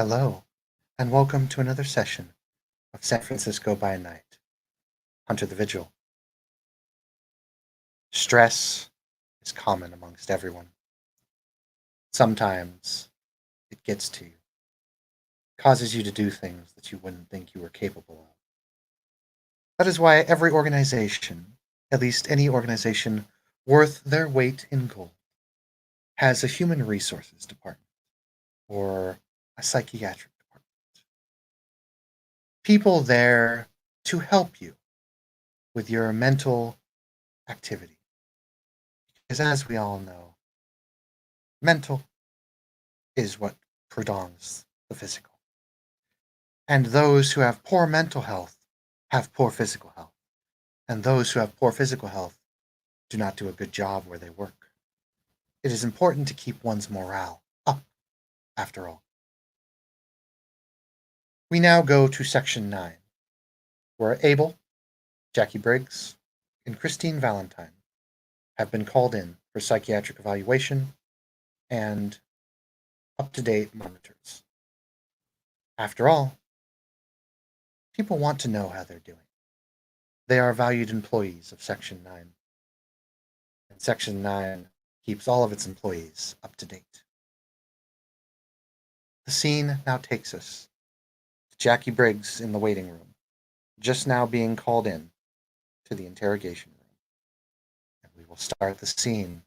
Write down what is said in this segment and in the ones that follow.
Hello, and welcome to another session of San Francisco by Night. Hunter the Vigil. Stress is common amongst everyone. Sometimes it gets to you, causes you to do things that you wouldn't think you were capable of. That is why every organization, at least any organization worth their weight in gold, has a human resources department or a psychiatric department. People there to help you with your mental activity. Because as we all know, mental is what prolongs the physical. And those who have poor mental health have poor physical health. And those who have poor physical health do not do a good job where they work. It is important to keep one's morale up, after all. We now go to Section 9, where Abel, Jackie Briggs, and Christine Valentine have been called in for psychiatric evaluation and up-to-date monitors. After all, people want to know how they're doing. They are valued employees of Section 9, and Section 9 keeps all of its employees up to date. The scene now takes us to Jackie Briggs in the waiting room, just now being called in to the interrogation room. And we will start the scene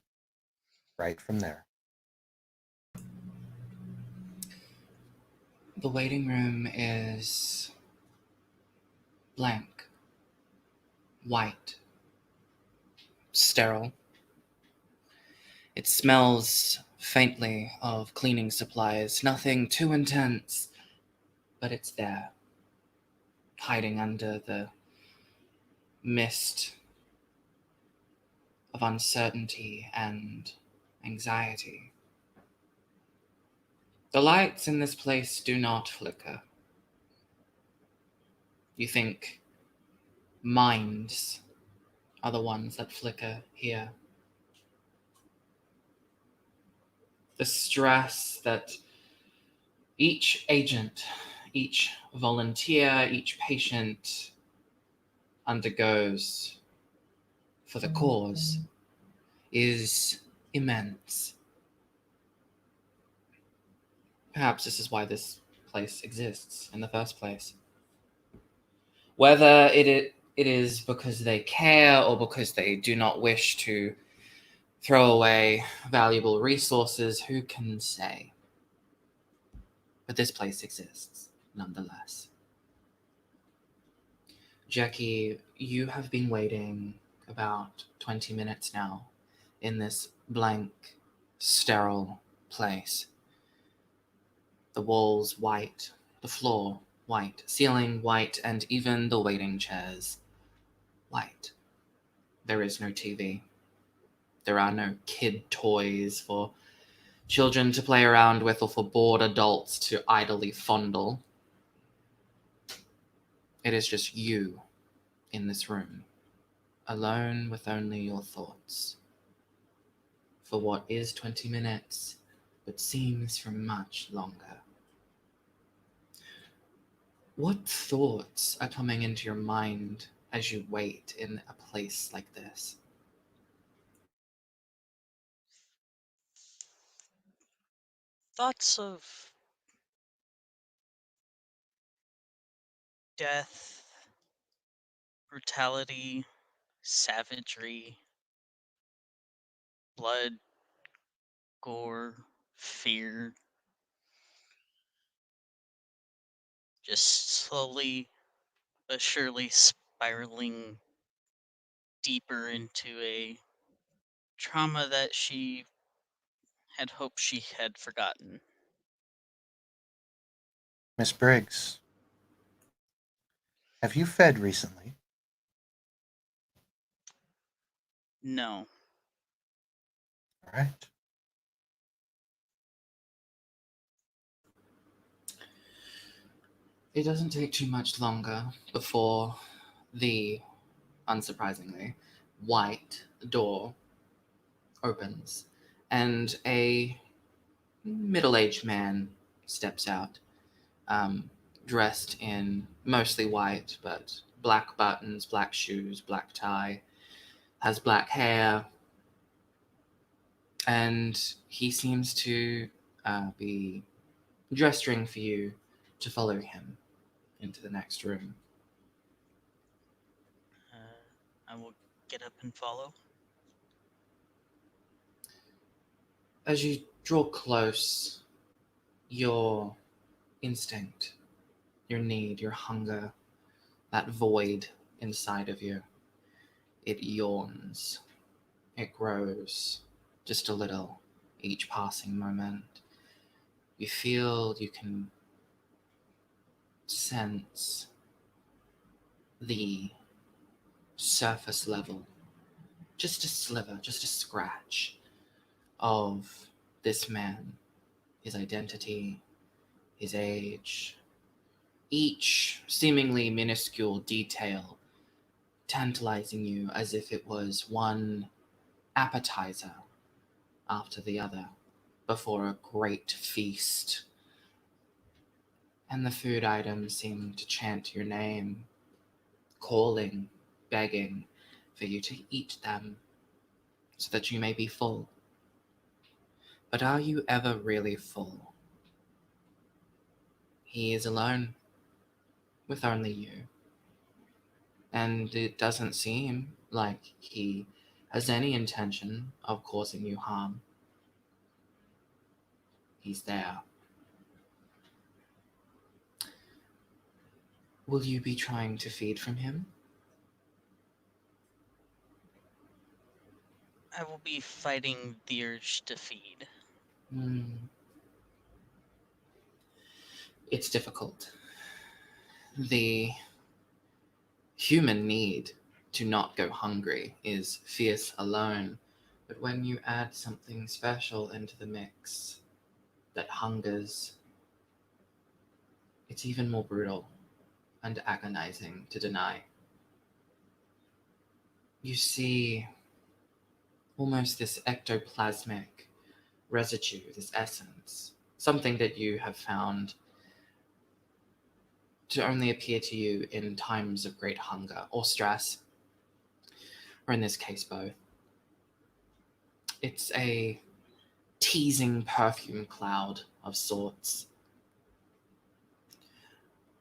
right from there. The waiting room is blank, white, sterile. It smells faintly of cleaning supplies, nothing too intense, but it's there, hiding under the mist of uncertainty and anxiety. The lights in this place do not flicker. You think minds are the ones that flicker here. The stress that each agent, each volunteer, each patient undergoes for the cause is immense. Perhaps this is why this place exists in the first place. Whether it is because they care or because they do not wish to throw away valuable resources, who can say? But this place exists nonetheless. Jackie, you have been waiting about 20 minutes now in this blank, sterile place. The walls white, the floor white, ceiling white, and even the waiting chairs white. There is no TV. There are no kid toys for children to play around with or for bored adults to idly fondle. It is just you in this room, alone with only your thoughts. For what is 20 minutes, but seems for much longer. What thoughts are coming into your mind as you wait in a place like this? Thoughts of death, brutality, savagery, blood, gore, fear. Just slowly but surely spiraling deeper into a trauma that she had hoped she had forgotten. Miss Briggs, have you fed recently? No. All right. It doesn't take too much longer before the, unsurprisingly, white door opens and a middle-aged man steps out. dressed in mostly white, but black buttons, black shoes, black tie, has black hair, and he seems to be gesturing for you to follow him into the next room. I will get up and follow. As you draw close, your instinct, your need, your hunger, that void inside of you, it yawns. It grows just a little each passing moment. You feel you can sense the surface level, just a sliver, just a scratch of this man, his identity, his age, each seemingly minuscule detail tantalizing you as if it was one appetizer after the other before a great feast. And the food items seem to chant your name, calling, begging for you to eat them so that you may be full. But are you ever really full? He is alone with only you. And it doesn't seem like he has any intention of causing you harm. He's there. Will you be trying to feed from him? I will be fighting the urge to feed. It's difficult. The human need to not go hungry is fierce alone, but when you add something special into the mix that hungers, it's even more brutal and agonizing to deny. You see almost this ectoplasmic residue, this essence, something that you have found to only appear to you in times of great hunger or stress, or in this case, both. It's a teasing perfume cloud of sorts.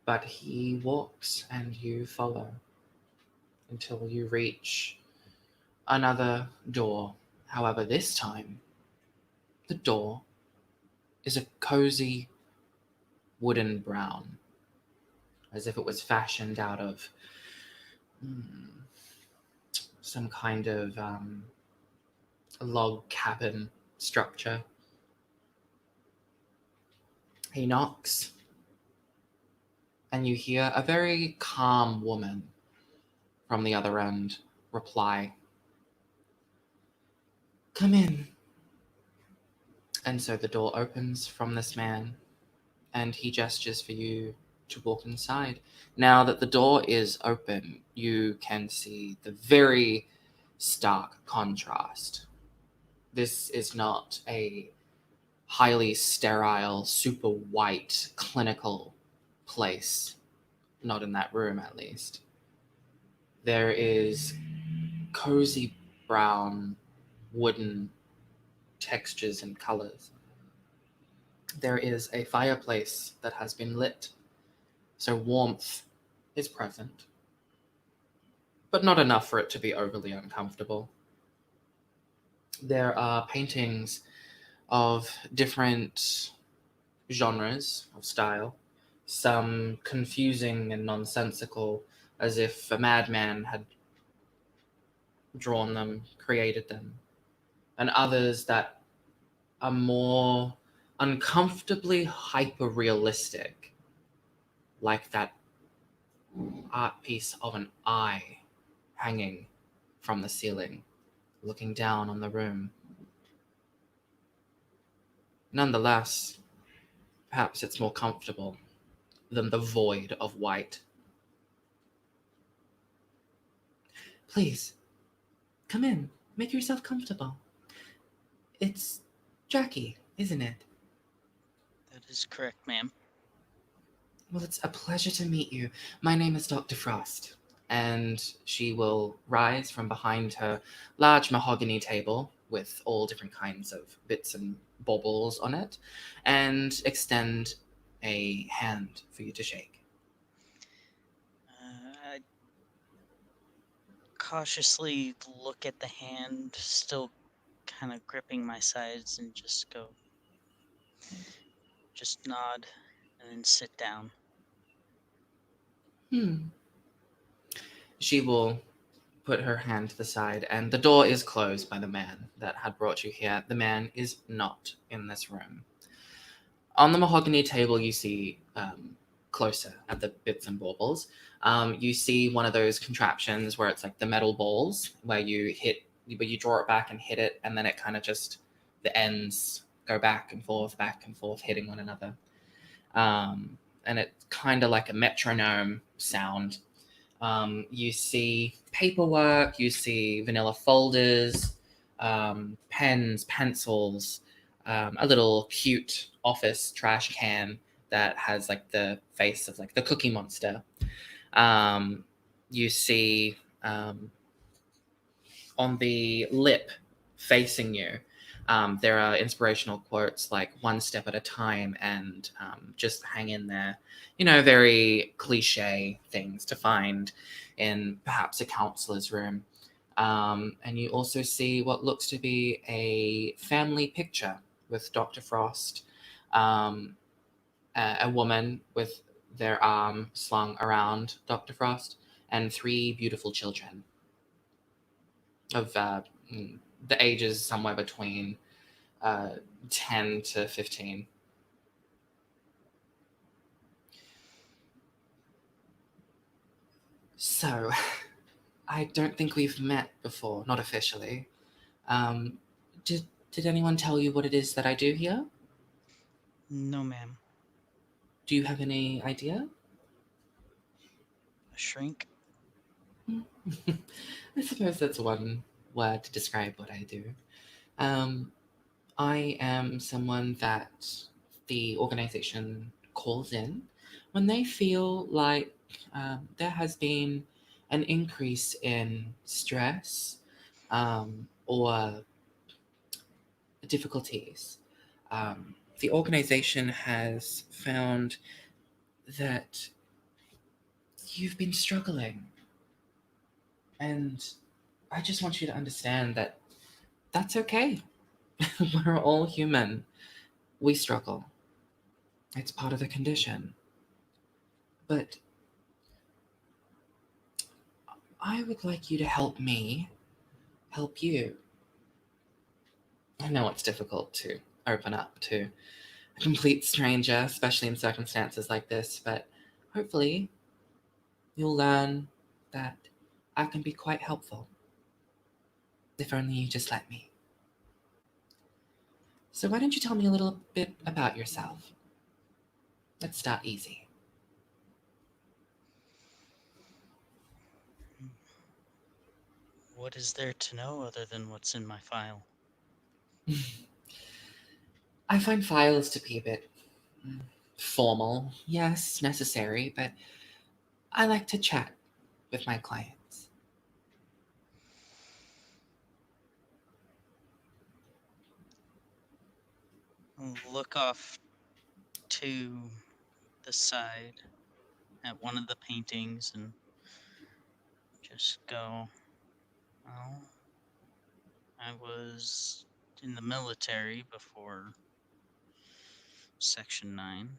But he walks and you follow until you reach another door. However, this time, the door is a cozy wooden brown, as if it was fashioned out of some kind of log cabin structure. He knocks, and you hear a very calm woman from the other end reply, "Come in." And so the door opens from this man, and he gestures for you to walk inside. Now that the door is open, you can see the very stark contrast. This is not a highly sterile, super white, clinical place. Not in that room, at least. There is cozy brown, wooden textures and colors. There is a fireplace that has been lit, so warmth is present, but not enough for it to be overly uncomfortable. There are paintings of different genres of style, some confusing and nonsensical, as if a madman had drawn them, created them, and others that are more uncomfortably hyper-realistic, like that art piece of an eye hanging from the ceiling, looking down on the room. Nonetheless, perhaps it's more comfortable than the void of white. Please, come in. Make yourself comfortable. It's Jackie, isn't it? That is correct, ma'am. Well, it's a pleasure to meet you. My name is Dr. Frost. And she will rise from behind her large mahogany table with all different kinds of bits and baubles on it and extend a hand for you to shake. I cautiously look at the hand, still kind of gripping my sides, and just nod, and then sit down. Hmm. She will put her hand to the side, and the door is closed by the man that had brought you here. The man is not in this room. On the mahogany table, you see closer at the bits and baubles. You see one of those contraptions where it's like the metal balls where you draw it back and hit it, and then it kind of just the ends go back and forth, hitting one another. And it's kind of like a metronome sound. You see paperwork, you see vanilla folders, pens, pencils, a little cute office trash can that has like the face of like the Cookie Monster. You see on the lip facing you, there are inspirational quotes like "one step at a time" and "just hang in there." You know, very cliche things to find in perhaps a counselor's room. And you also see what looks to be a family picture with Dr. Frost, um, a woman with their arm slung around Dr. Frost, and three beautiful children of the ages somewhere between uh, 10 to 15. So, I don't think we've met before, not officially. Um, did anyone tell you what it is that I do here? No, ma'am. Do you have any idea? A shrink? I suppose that's one word to describe what I do. Um, I am someone that the organization calls in when they feel like there has been an increase in stress or difficulties. The organization has found that you've been struggling, and I just want you to understand that that's okay. We're all human. We struggle. It's part of the condition. But I would like you to help me help you. I know it's difficult to open up to a complete stranger, especially in circumstances like this, but hopefully you'll learn that I can be quite helpful. If only you just let me. So, why don't you tell me a little bit about yourself? Let's start easy. What is there to know other than what's in my file? I find files to be a bit formal. Yes, necessary, but I like to chat with my clients. Look off to the side at one of the paintings and just go, well, I was in the military before Section 9.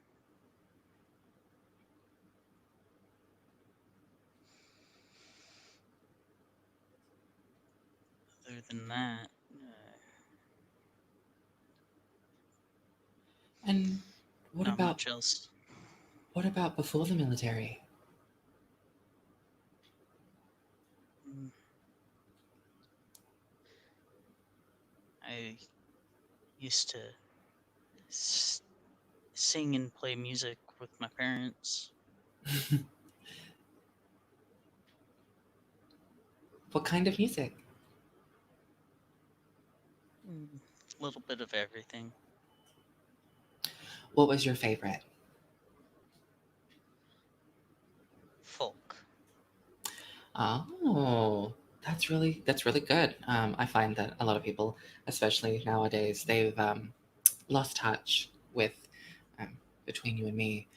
Other than that, And what not about much else. what about before the military? Mm, I used to s- sing and play music with my parents. What kind of music? A little bit of everything. What was your favorite? Oh, that's really good. I find that a lot of people, especially nowadays, they've lost touch with, um, between you and me,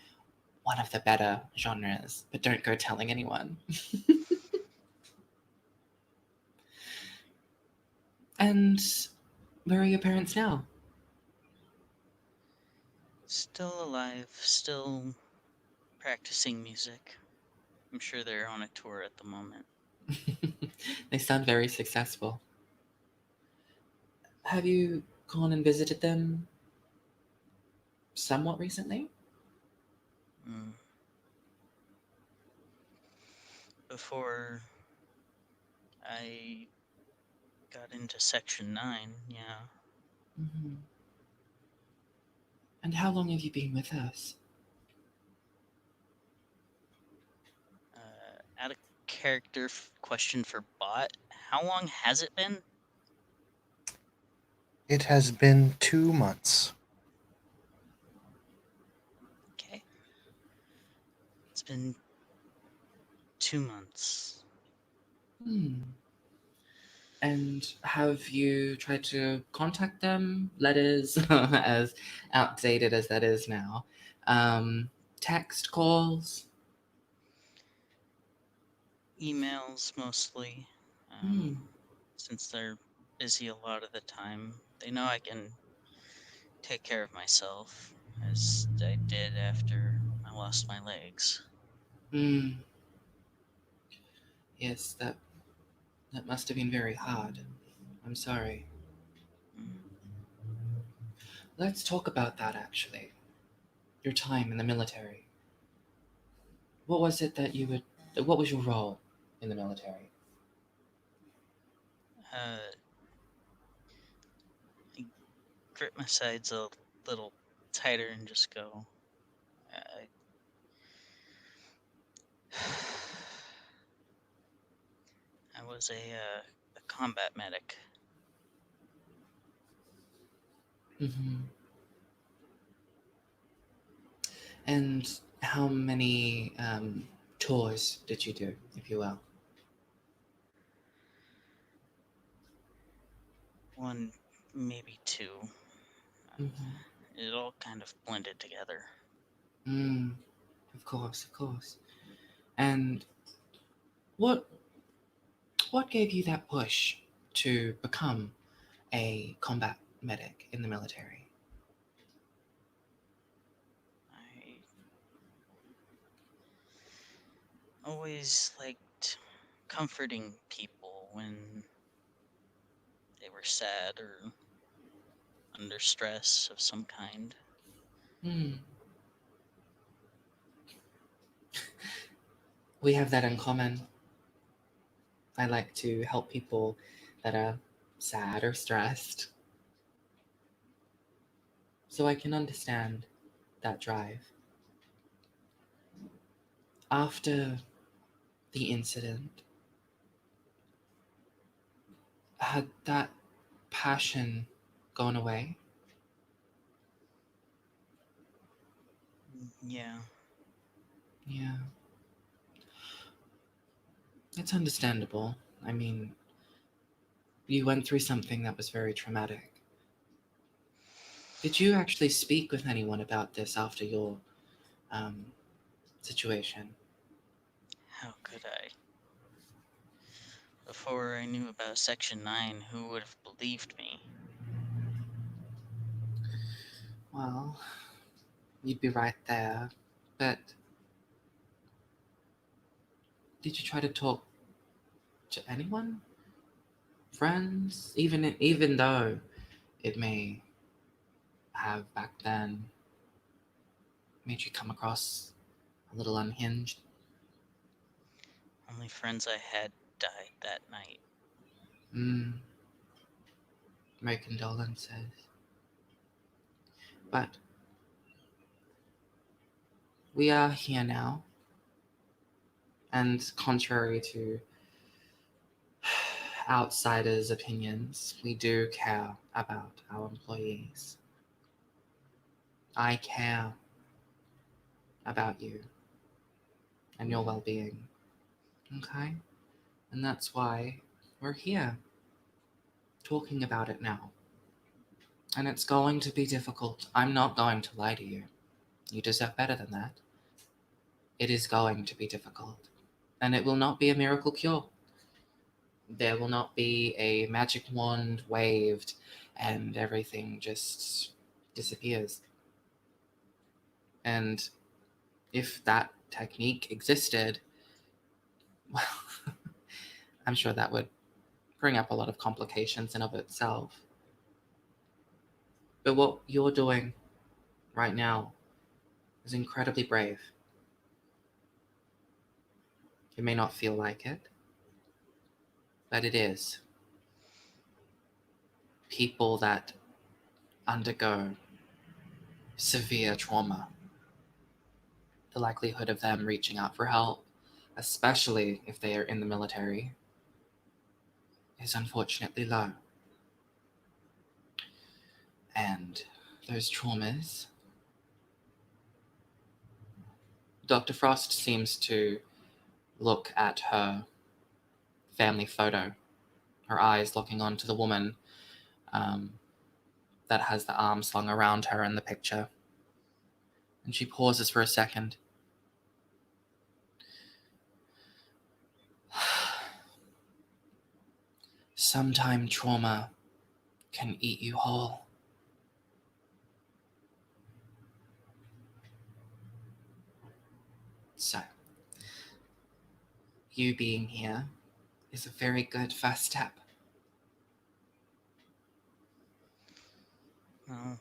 one of the better genres. But don't go telling anyone. And where are your parents now? Still alive, still practicing music. I'm sure they're on a tour at the moment. They sound very successful. Have you gone and visited them somewhat recently? Mm. Before I got into Section 9, yeah. Hmm. And how long have you been with us? Out of character question for bot. How long has it been? It has been 2 months. Okay. It's been 2 months. Hmm. And have you tried to contact them? Letters, as outdated as that is now. Um, Text calls? Emails mostly. Hmm. Since they're busy a lot of the time, they know I can take care of myself, as I did after I lost my legs. Hmm. Yes, that must have been very hard. I'm sorry. Mm. Let's talk about that actually. Your time in the military. What was it that you would? What was your role in the military? Uh, I grip my sides a little tighter and just go. I, I was a combat medic. Hmm. And how many tours did you do, if you will? One, maybe two. Hmm. It all kind of blended together. Mm, of course, of course. And what what gave you that push to become a combat medic in the military? I always liked comforting people when they were sad or under stress of some kind. Hmm. We have that in common. I like to help people that are sad or stressed, so I can understand that drive. After the incident, had that passion gone away? Yeah. Yeah, it's understandable. I mean, you went through something that was very traumatic. Did you actually speak with anyone about this after your um, situation? How could I? Before I knew about Section 9, who would have believed me? Well, you'd be right there. But did you try to talk to anyone? Friends? Even though it may have back then made you come across a little unhinged? Only friends I had died that night. Mm, my condolences. But we are here now, and contrary to outsiders' opinions, we do care about our employees. I care about you and your well being. Okay? And that's why we're here, talking about it now. And it's going to be difficult. I'm not going to lie to you. You deserve better than that. It is going to be difficult. And it will not be a miracle cure. There will not be a magic wand waved and everything just disappears. And if that technique existed, well, I'm sure that would bring up a lot of complications in of itself. But what you're doing right now is incredibly brave. It may not feel like it, but it is. People that undergo severe trauma, the likelihood of them reaching out for help, especially if they are in the military, is unfortunately low. And those traumas, Dr. Frost seems to look at her family photo, her eyes looking onto the woman that has the arm slung around her in the picture. And she pauses for a second. Sometime trauma can eat you whole. So, you being here is a very good first step. Well,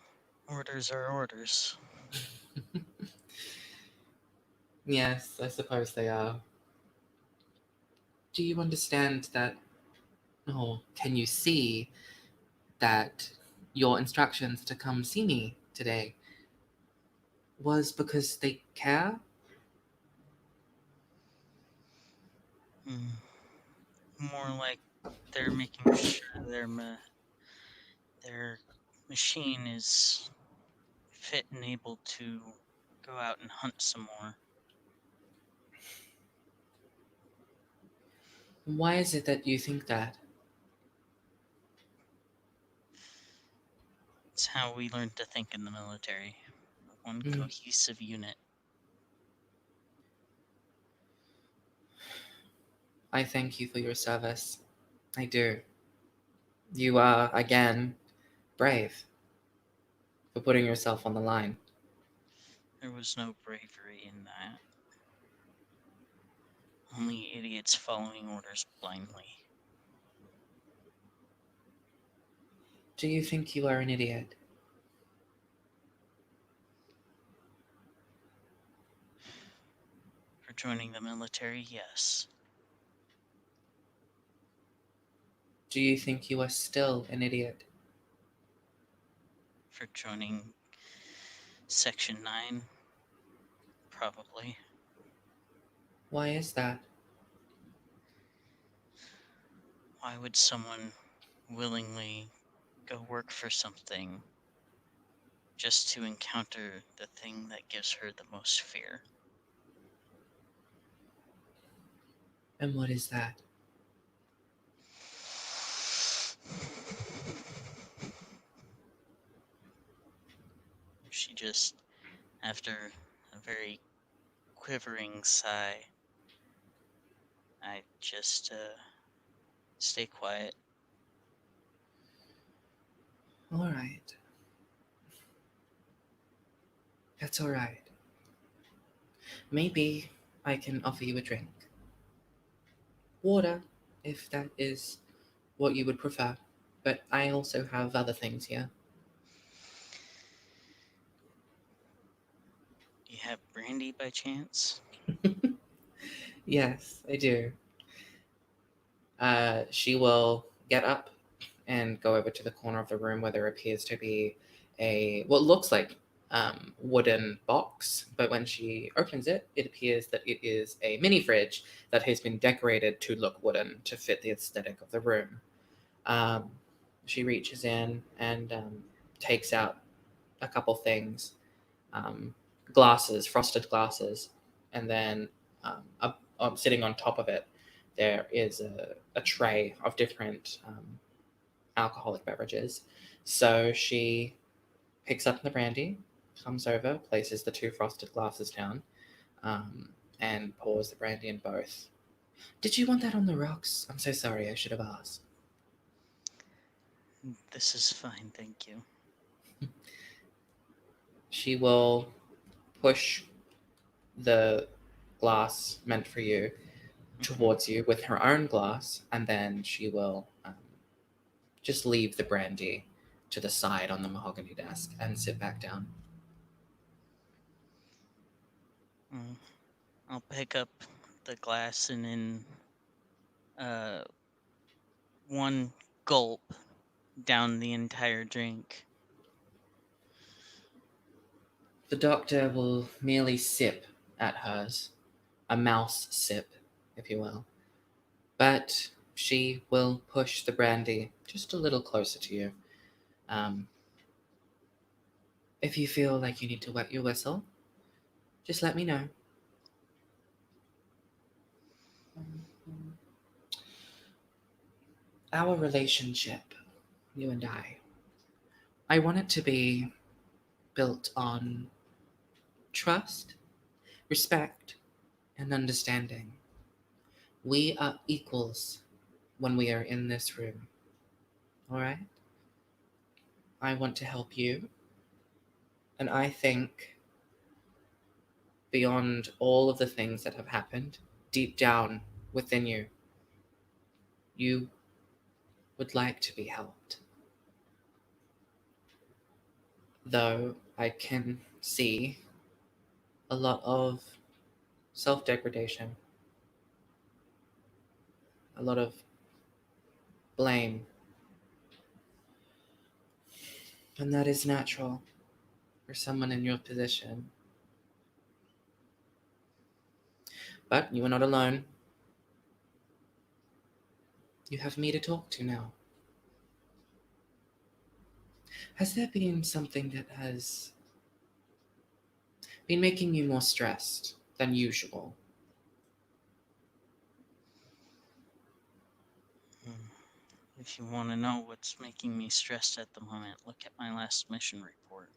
orders are orders. Yes, I suppose they are. Do you understand that, or can you see that your instructions to come see me today was because they care? Hmm. More like they're making sure their machine is fit and able to go out and hunt some more. Why is it that you think that? It's how we learn to think in the military. One Mm. cohesive unit. I thank you for your service. I do. You are, again, brave for putting yourself on the line. There was no bravery in that. Only idiots following orders blindly. Do you think you are an idiot? For joining the military, yes. Do you think you are still an idiot? For joining Section 9, probably. Why is that? Why would someone willingly go work for something just to encounter the thing that gives her the most fear? And what is that? She just, after a very quivering sigh, I just stay quiet. All right. That's all right. Maybe I can offer you a drink. Water, if that is what you would prefer. But I also have other things here. Do you have brandy by chance? Yes, I do. She will get up and go over to the corner of the room where there appears to be what looks like wooden box, but when she opens it, it appears that it is a mini fridge that has been decorated to look wooden to fit the aesthetic of the room. Um, she reaches in and takes out a couple things, um, glasses, frosted glasses, and then sitting on top of it, there is a tray of different alcoholic beverages. So she picks up the brandy, comes over, places the two frosted glasses down, and pours the brandy in both. Did you want that on the rocks? I'm so sorry, I should have asked. This is fine, thank you. She will push the glass meant for you towards you with her own glass, and then she will just leave the brandy to the side on the mahogany desk and sit back down. I'll pick up the glass and in one gulp down the entire drink. The doctor will merely sip at hers, a mouse sip, if you will. But she will push the brandy just a little closer to you. If you feel like you need to wet your whistle, just let me know. Our relationship, you and I want it to be built on trust, respect, and understanding. We are equals when we are in this room. All right? I want to help you. And I think beyond all of the things that have happened, deep down within you, you would like to be helped. Though I can see a lot of self degradation, a lot of blame, and that is natural for someone in your position. But you are not alone. You have me to talk to now. Has there been something that has been making you more stressed than usual? If you want to know what's making me stressed at the moment, look at my last mission report.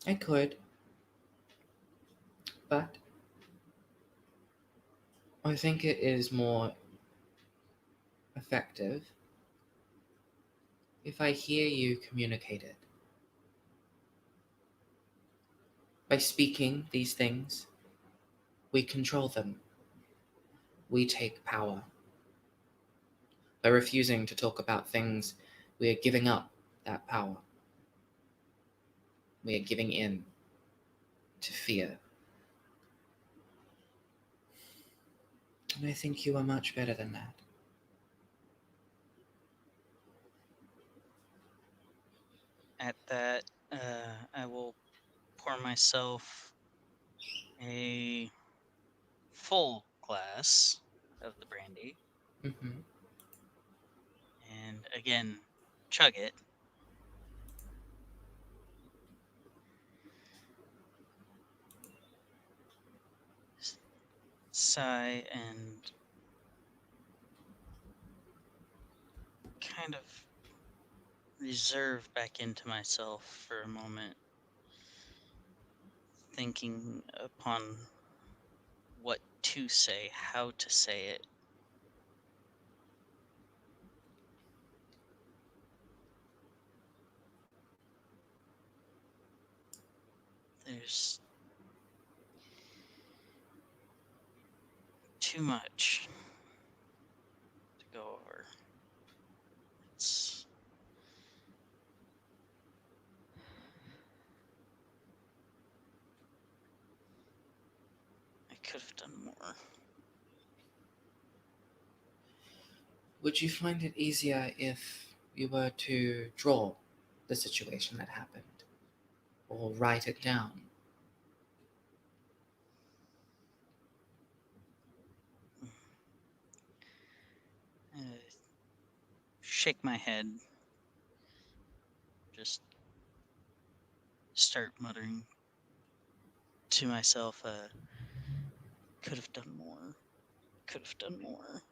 I could, but I think it is more effective if I hear you communicate it. By speaking these things, we control them. We take power. By refusing to talk about things, we are giving up that power. We are giving in to fear. And I think you are much better than that. At that, I will pour myself a full glass of the brandy Mm-hmm. and again chug it. Sigh and kind of reserve back into myself for a moment, thinking upon what to say, how to say it. There's too much to go over. It's I could have done more. Would you find it easier if you were to draw the situation that happened? Or write it down? Uh, Shake my head. Just start muttering to myself, could have done more. Could have done more.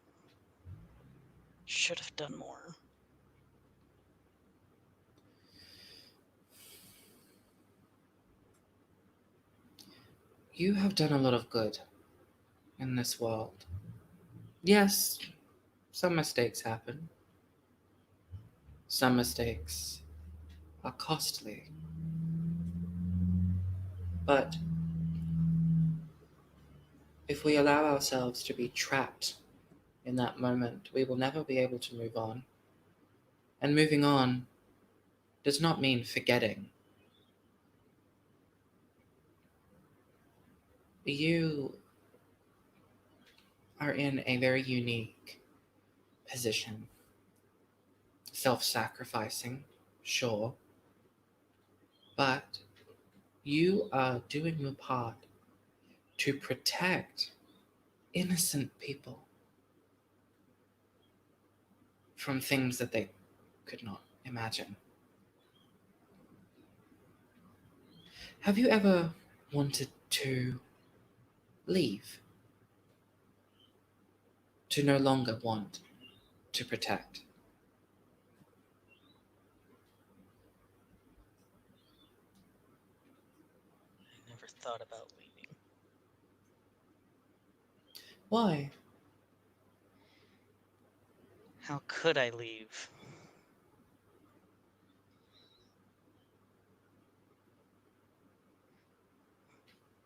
Should have done more. You have done a lot of good in this world. Yes, some mistakes happen. Some mistakes are costly. But if we allow ourselves to be trapped in that moment, we will never be able to move on. And moving on does not mean forgetting. You are in a very unique position. Self-sacrificing, sure, but you are doing your part to protect innocent people from things that they could not imagine. Have you ever wanted to leave? To no longer want to protect? I never thought about leaving. Why? How could I leave?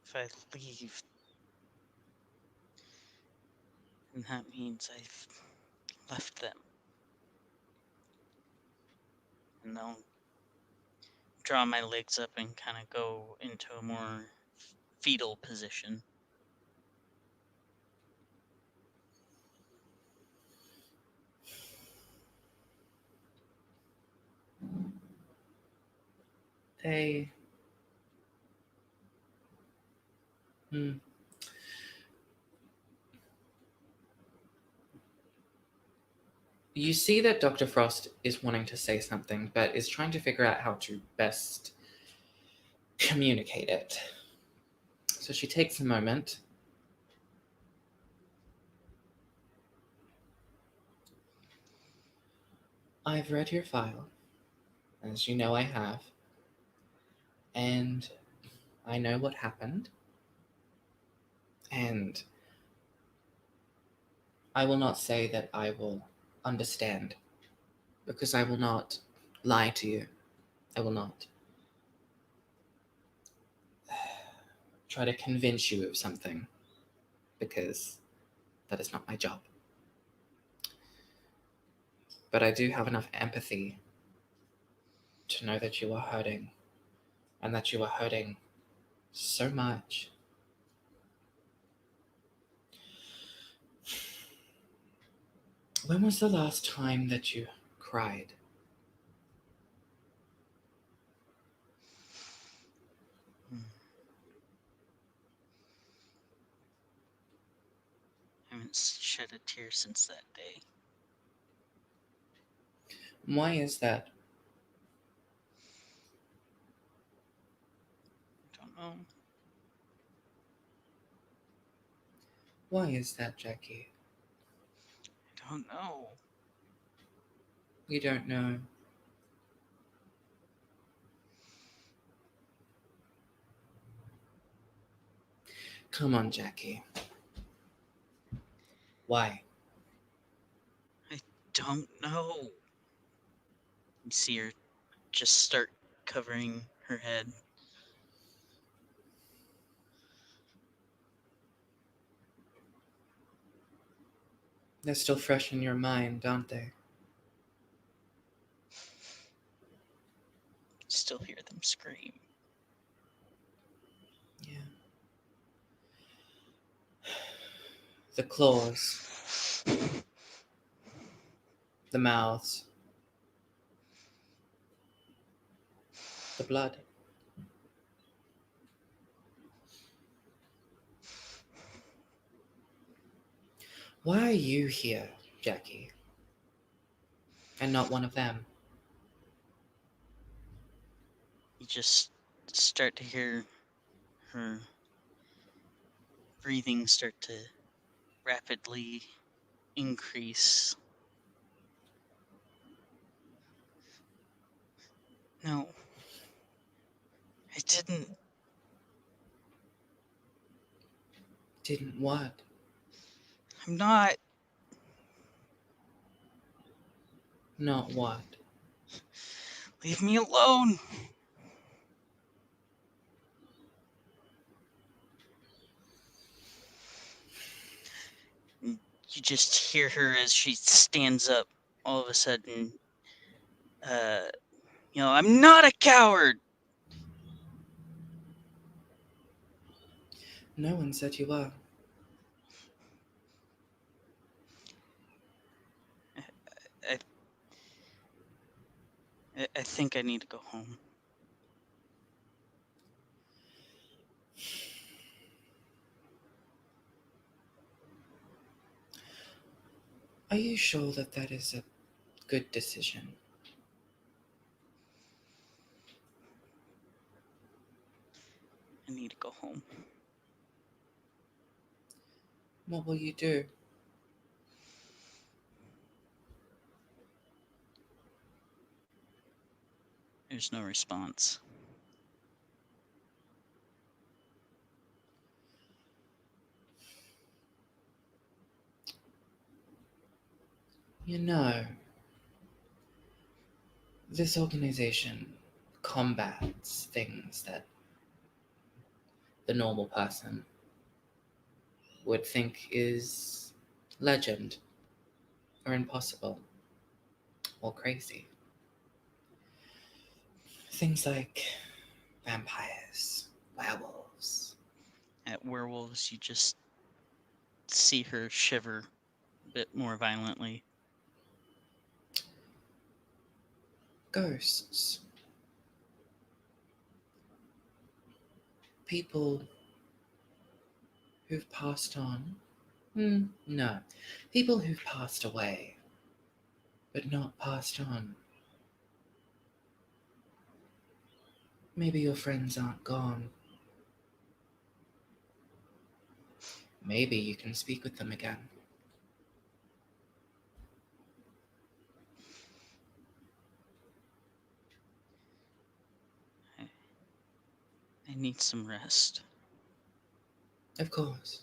If I leave, then that means I've left them. And they'll draw my legs up and kind of go into a more fetal position. They... Hmm. You see that Dr. Frost is wanting to say something, but is trying to figure out how to best communicate it. So she takes a moment. I've read your file, as you know I have, and I know what happened, and I will not say that I will understand, because I will not lie to you. I will not try to convince you of something, because that is not my job. But I do have enough empathy to know that you are hurting, and that you are hurting so much. When was the last time that you cried? Hmm. I haven't shed a tear since that day. Why is that? I don't know. Why is that, Jackie? I don't know. You don't know. Come on, Jackie. Why? Don't know. You see her just start covering her head. They're still fresh in your mind, aren't they? Still hear them scream. Yeah. The claws, the mouths, the blood. Why are you here, Jackie? And not one of them? You just start to hear her breathing start to rapidly increase. No, I didn't. Didn't what? I'm not. Not what? Leave me alone. You just hear her as she stands up all of a sudden. I'm not a coward. No one said you were. I, I think I need to go home. Are you sure that that is a good decision? I need to go home. What will you do? There's no response. You know, this organization combats things that the normal person would think is legend or impossible or crazy. Things like vampires, werewolves. At werewolves, you just see her shiver a bit more violently. Ghosts. People who've passed on. No. People who've passed away, but not passed on. Maybe your friends aren't gone. Maybe you can speak with them again. I need some rest. Of course.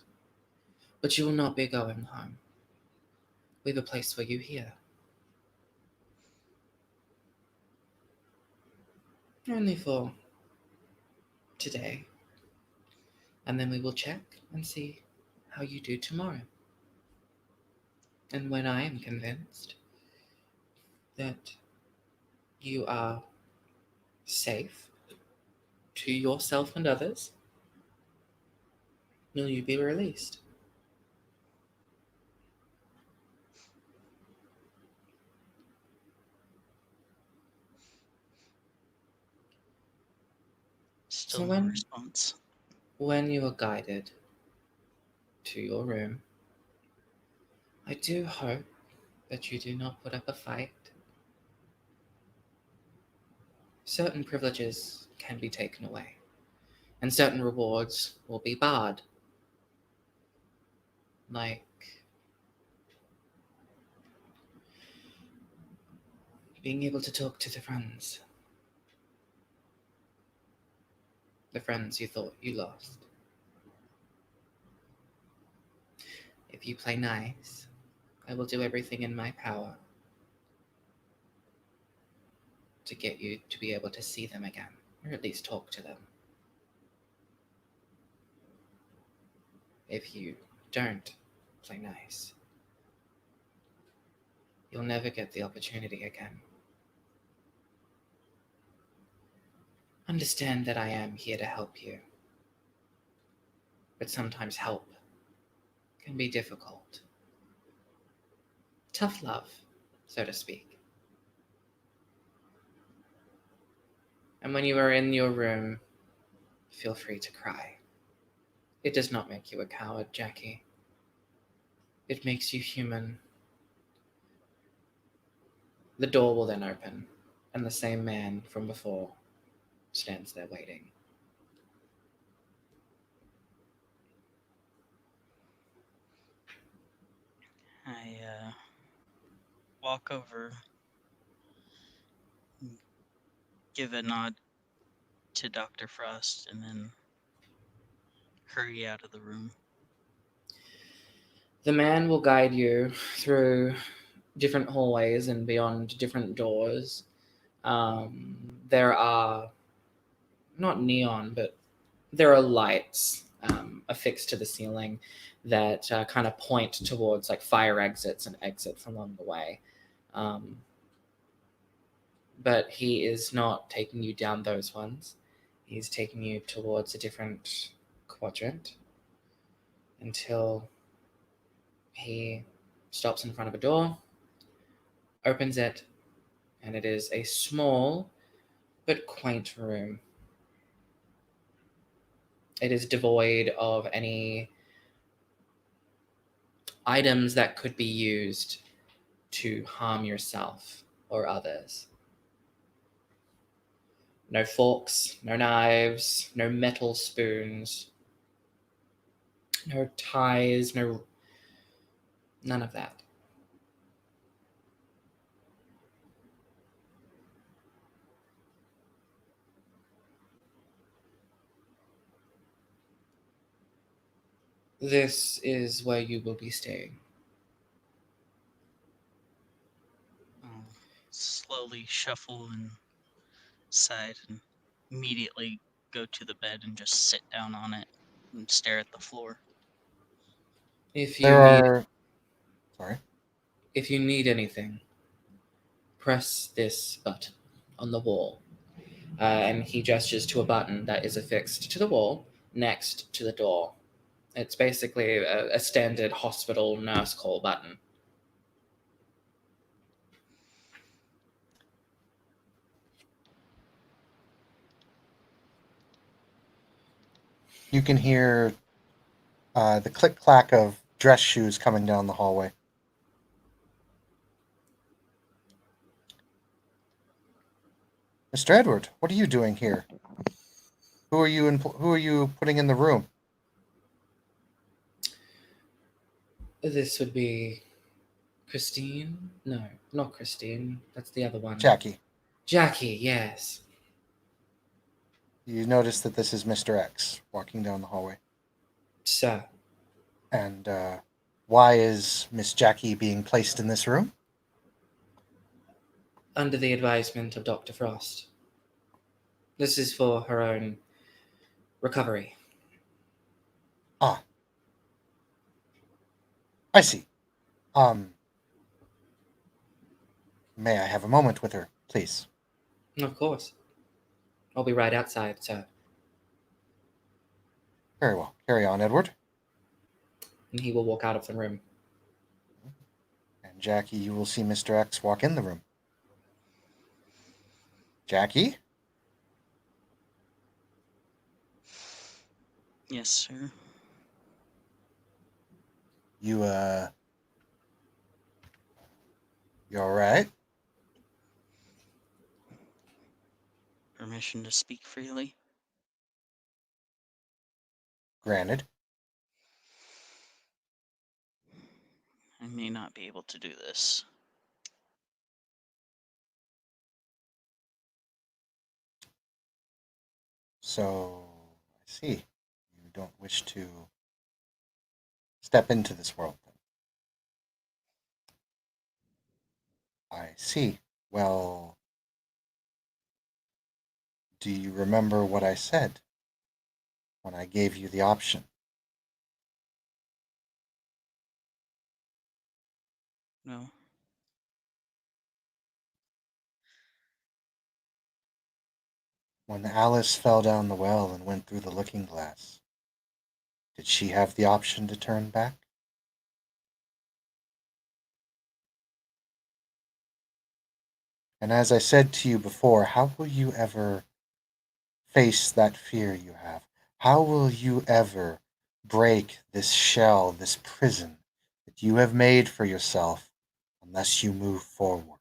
But you will not be going home. We have a place for you here. Only for today. And then we will check and see how you do tomorrow. And when I am convinced that you are safe to yourself and others, will you be released? Still So no response. when you are guided to your room, I do hope that you do not put up a fight. Certain privileges can be taken away, and certain rewards will be barred. Like being able to talk to the friends you thought you lost. If you play nice, I will do everything in my power to get you to be able to see them again, or at least talk to them. If you don't play nice, you'll never get the opportunity again. Understand that I am here to help you, but sometimes help can be difficult. Tough love, so to speak. And when you are in your room, feel free to cry. It does not make you a coward, Jackie. It makes you human. The door will then open, and the same man from before stands there waiting. I walk over, give a nod to Dr. Frost, and then hurry out of the room. The man will guide you through different hallways and beyond different doors. There are not neon, but there are lights affixed to the ceiling that kind of point towards like fire exits and exits along the way. But he is not taking you down those ones. He's taking you towards a different quadrant until he stops in front of a door, opens it, and it is a small but quaint room. It is devoid of any items that could be used to harm yourself or others. No forks, no knives, no metal spoons, no ties, none of that. This is where you will be staying. I'll slowly shuffle inside and immediately go to the bed and just sit down on it and stare at the floor. If There you need are. Sorry. if you need anything, press this button on the wall. And he gestures to a button that is affixed to the wall next to the door. It's basically a standard hospital nurse call button. You can hear the click clack of dress shoes coming down the hallway. Mr. Edward, what are you doing here? Who are you putting in the room? This would be Christine? No, not Christine. That's the other one. Jackie. Jackie, yes. You notice that this is Mr. X walking down the hallway. Sir. And why is Miss Jackie being placed in this room? Under the advisement of Dr. Frost. This is for her own recovery. Ah. I see. May I have a moment with her, please? Of course. I'll be right outside, sir. Very well. Carry on, Edward. And he will walk out of the room. And Jackie, you will see Mr. X walk in the room. Jackie? Yes, sir. You all right? Permission to speak freely? Granted. I may not be able to do this. So, I see. You don't wish to step into this world. I see. Well, do you remember what I said when I gave you the option? No. When Alice fell down the well and went through the looking glass, did she have the option to turn back? And as I said to you before, how will you ever face that fear you have? How will you ever break this shell, this prison that you have made for yourself unless you move forward?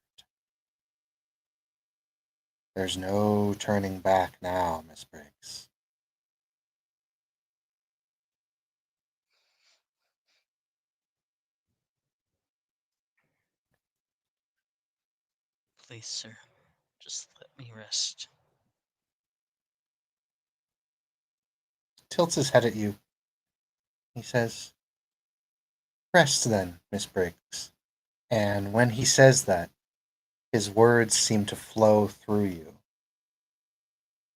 There's no turning back now, Miss Briggs. Please, sir, just let me rest. Tilts his head at you. He says, "Rest then, Miss Briggs." And when he says that, his words seem to flow through you.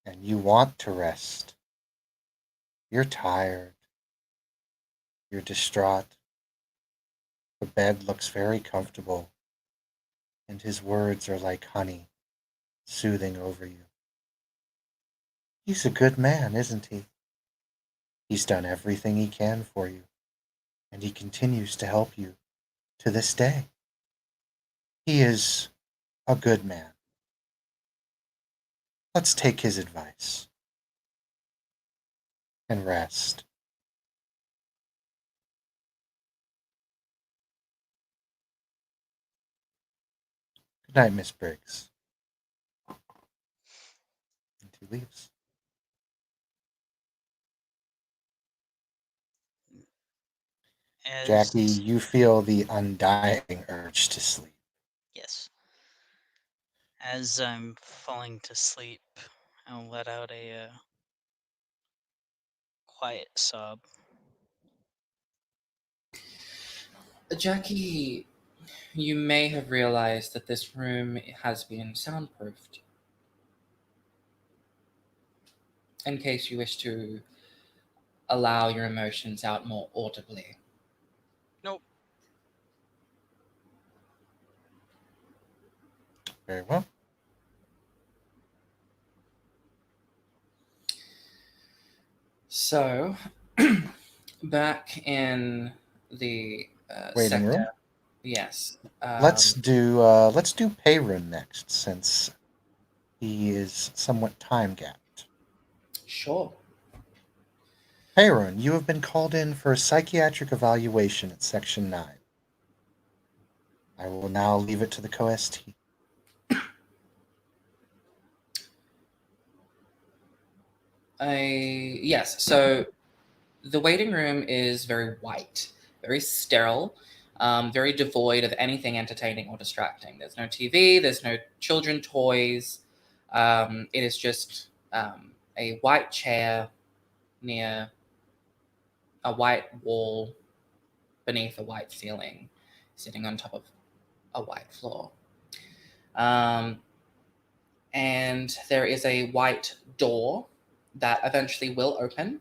And you want to rest. You're tired. You're distraught. The bed looks very comfortable, and his words are like honey, soothing over you. He's a good man, isn't he? He's done everything he can for you, and he continues to help you to this day. He is a good man. Let's take his advice and rest. Good night, Miss Briggs. And he leaves. As Jackie, you feel the undying urge to sleep. yes, as I'm falling to sleep, I'll let out a quiet sob. Jackie, you may have realized that this room has been soundproofed. In case you wish to allow your emotions out more audibly. Nope. Very well. So, back in the Waiting sector, room. yes. Let's do Peyrun next, since he is somewhat time gapped. Sure. Peyrun, you have been called in for a psychiatric evaluation at Section 9. I will now leave it to the COST. Yes. So the waiting room is very white, very sterile, very devoid of anything entertaining or distracting. There's no TV, there's no children toys. It is just a white chair near a white wall beneath a white ceiling, sitting on top of a white floor. And there is a white door that eventually will open,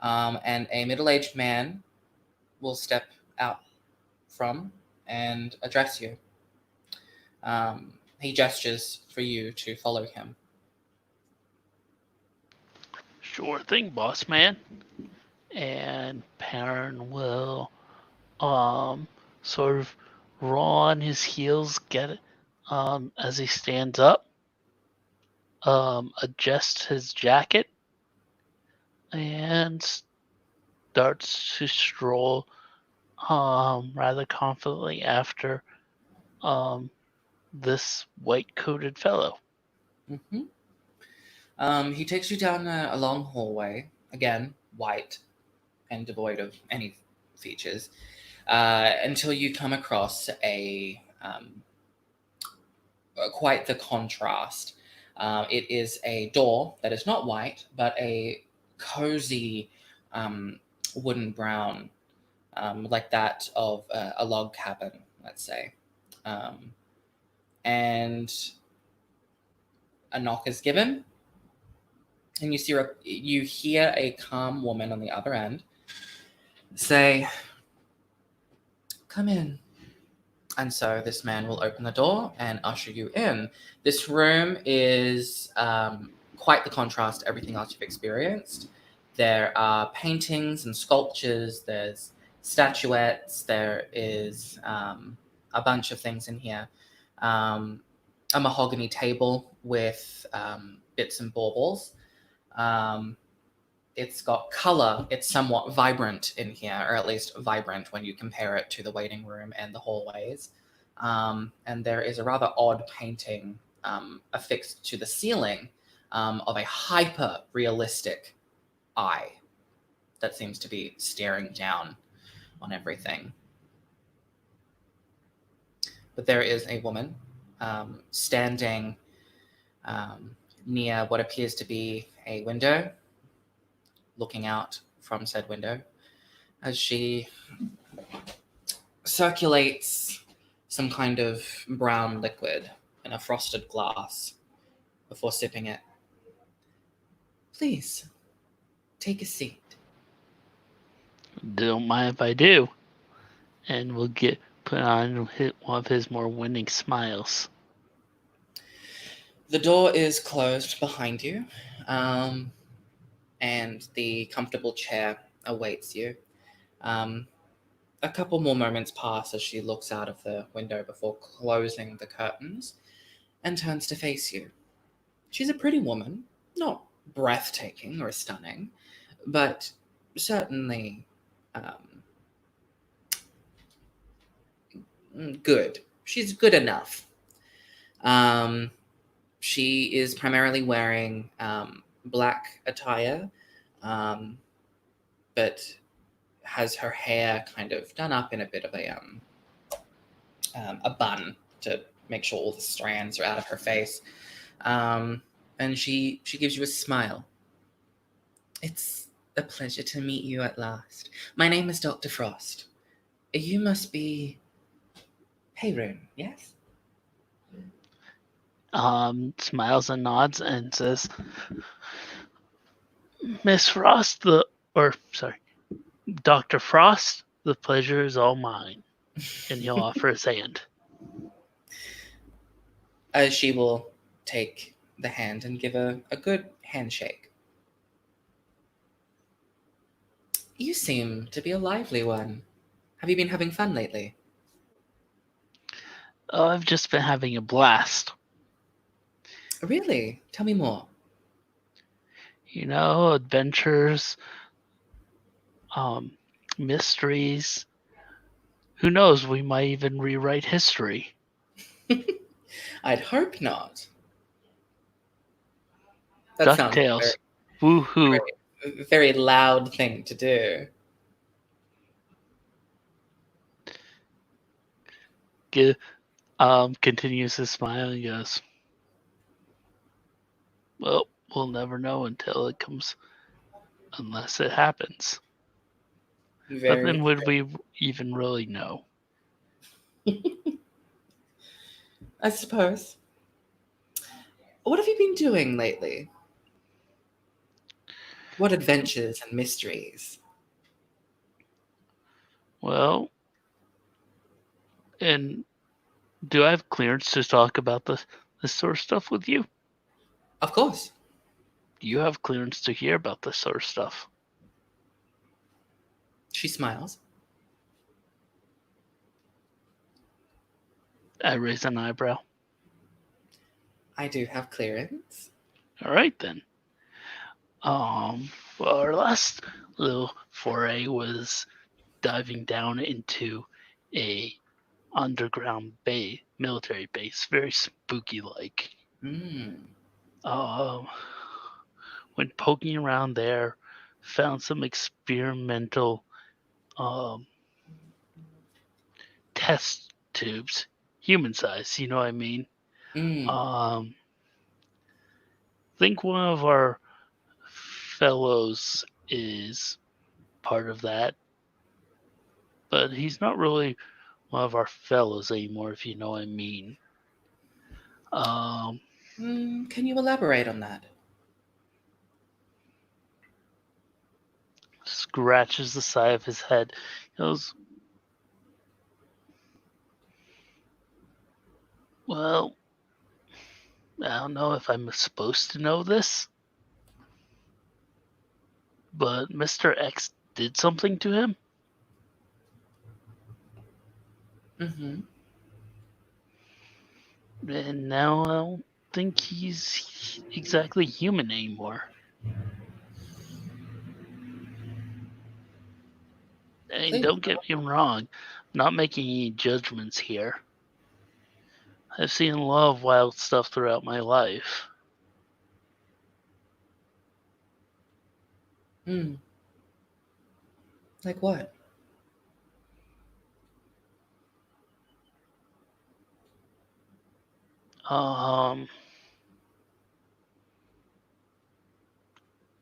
and a middle-aged man will step out from and address you. He gestures for you to follow him. Sure thing, boss man. And Perrin will sort of roll on his heels, get as he stands up, adjust his jacket, and starts to stroll rather confidently after this white coated fellow. He takes you down a long hallway, again, white and devoid of any features, until you come across quite the contrast. It is a door that is not white, but a cozy wooden brown, like that of a log cabin, let's say. And a knock is given, and you hear a calm woman on the other end say, "Come in." And so this man will open the door and usher you in. This room is quite the contrast to everything else you've experienced. There are paintings and sculptures, there's statuettes, there is a bunch of things in here. A mahogany table with bits and baubles. It's got color. It's somewhat vibrant in here, or at least vibrant when you compare it to the waiting room and the hallways. And there is a rather odd painting affixed to the ceiling of a hyper-realistic eye that seems to be staring down on everything. But there is a woman standing near what appears to be a window, looking out from said window, as she circulates some kind of brown liquid in a frosted glass before sipping it. Please, take a seat. Don't mind if I do. And we'll put on one of his more winning smiles. The door is closed behind you, and the comfortable chair awaits you. A couple more moments pass as she looks out of the window before closing the curtains and turns to face you. She's a pretty woman, not breathtaking or stunning, but certainly good. She's good enough. She is primarily wearing black attire, but has her hair kind of done up in a bit of a bun to make sure all the strands are out of her face. And she gives you a smile. It's a pleasure to meet you at last. My name is Dr. Frost. You must be Hayrun, yes? Smiles and nods and says, Miss Frost, Dr. Frost, the pleasure is all mine. And he'll offer his hand. She will take the hand and give a good handshake. You seem to be a lively one. Have you been having fun lately? Oh, I've just been having a blast. Really? Tell me more. Adventures, mysteries. Who knows, we might even rewrite history. I'd hope not. That sounds DuckTales. Woohoo. very loud thing to do. Continues to smile and goes, well, we'll never know until it comes, unless it happens. But then would we even really know? I suppose. What have you been doing lately? What adventures and mysteries? Well, and do I have clearance to talk about this sort of stuff with you? Of course. Do you have clearance to hear about this sort of stuff? She smiles. I raise an eyebrow. I do have clearance. All right, then. Well, our last little foray was diving down into a underground military base, very spooky-like. When poking around there, found some experimental test tubes, human size. You know what I mean? Think one of our fellows is part of that, but he's not really one of our fellows anymore, if you know what I mean. Can you elaborate on that? Scratches the side of his head. He goes, well, I don't know if I'm supposed to know this, but Mr. X did something to him. And now I don't think he's exactly human anymore. And don't get me wrong, I'm not making any judgments here. I've seen a lot of wild stuff throughout my life. Like what?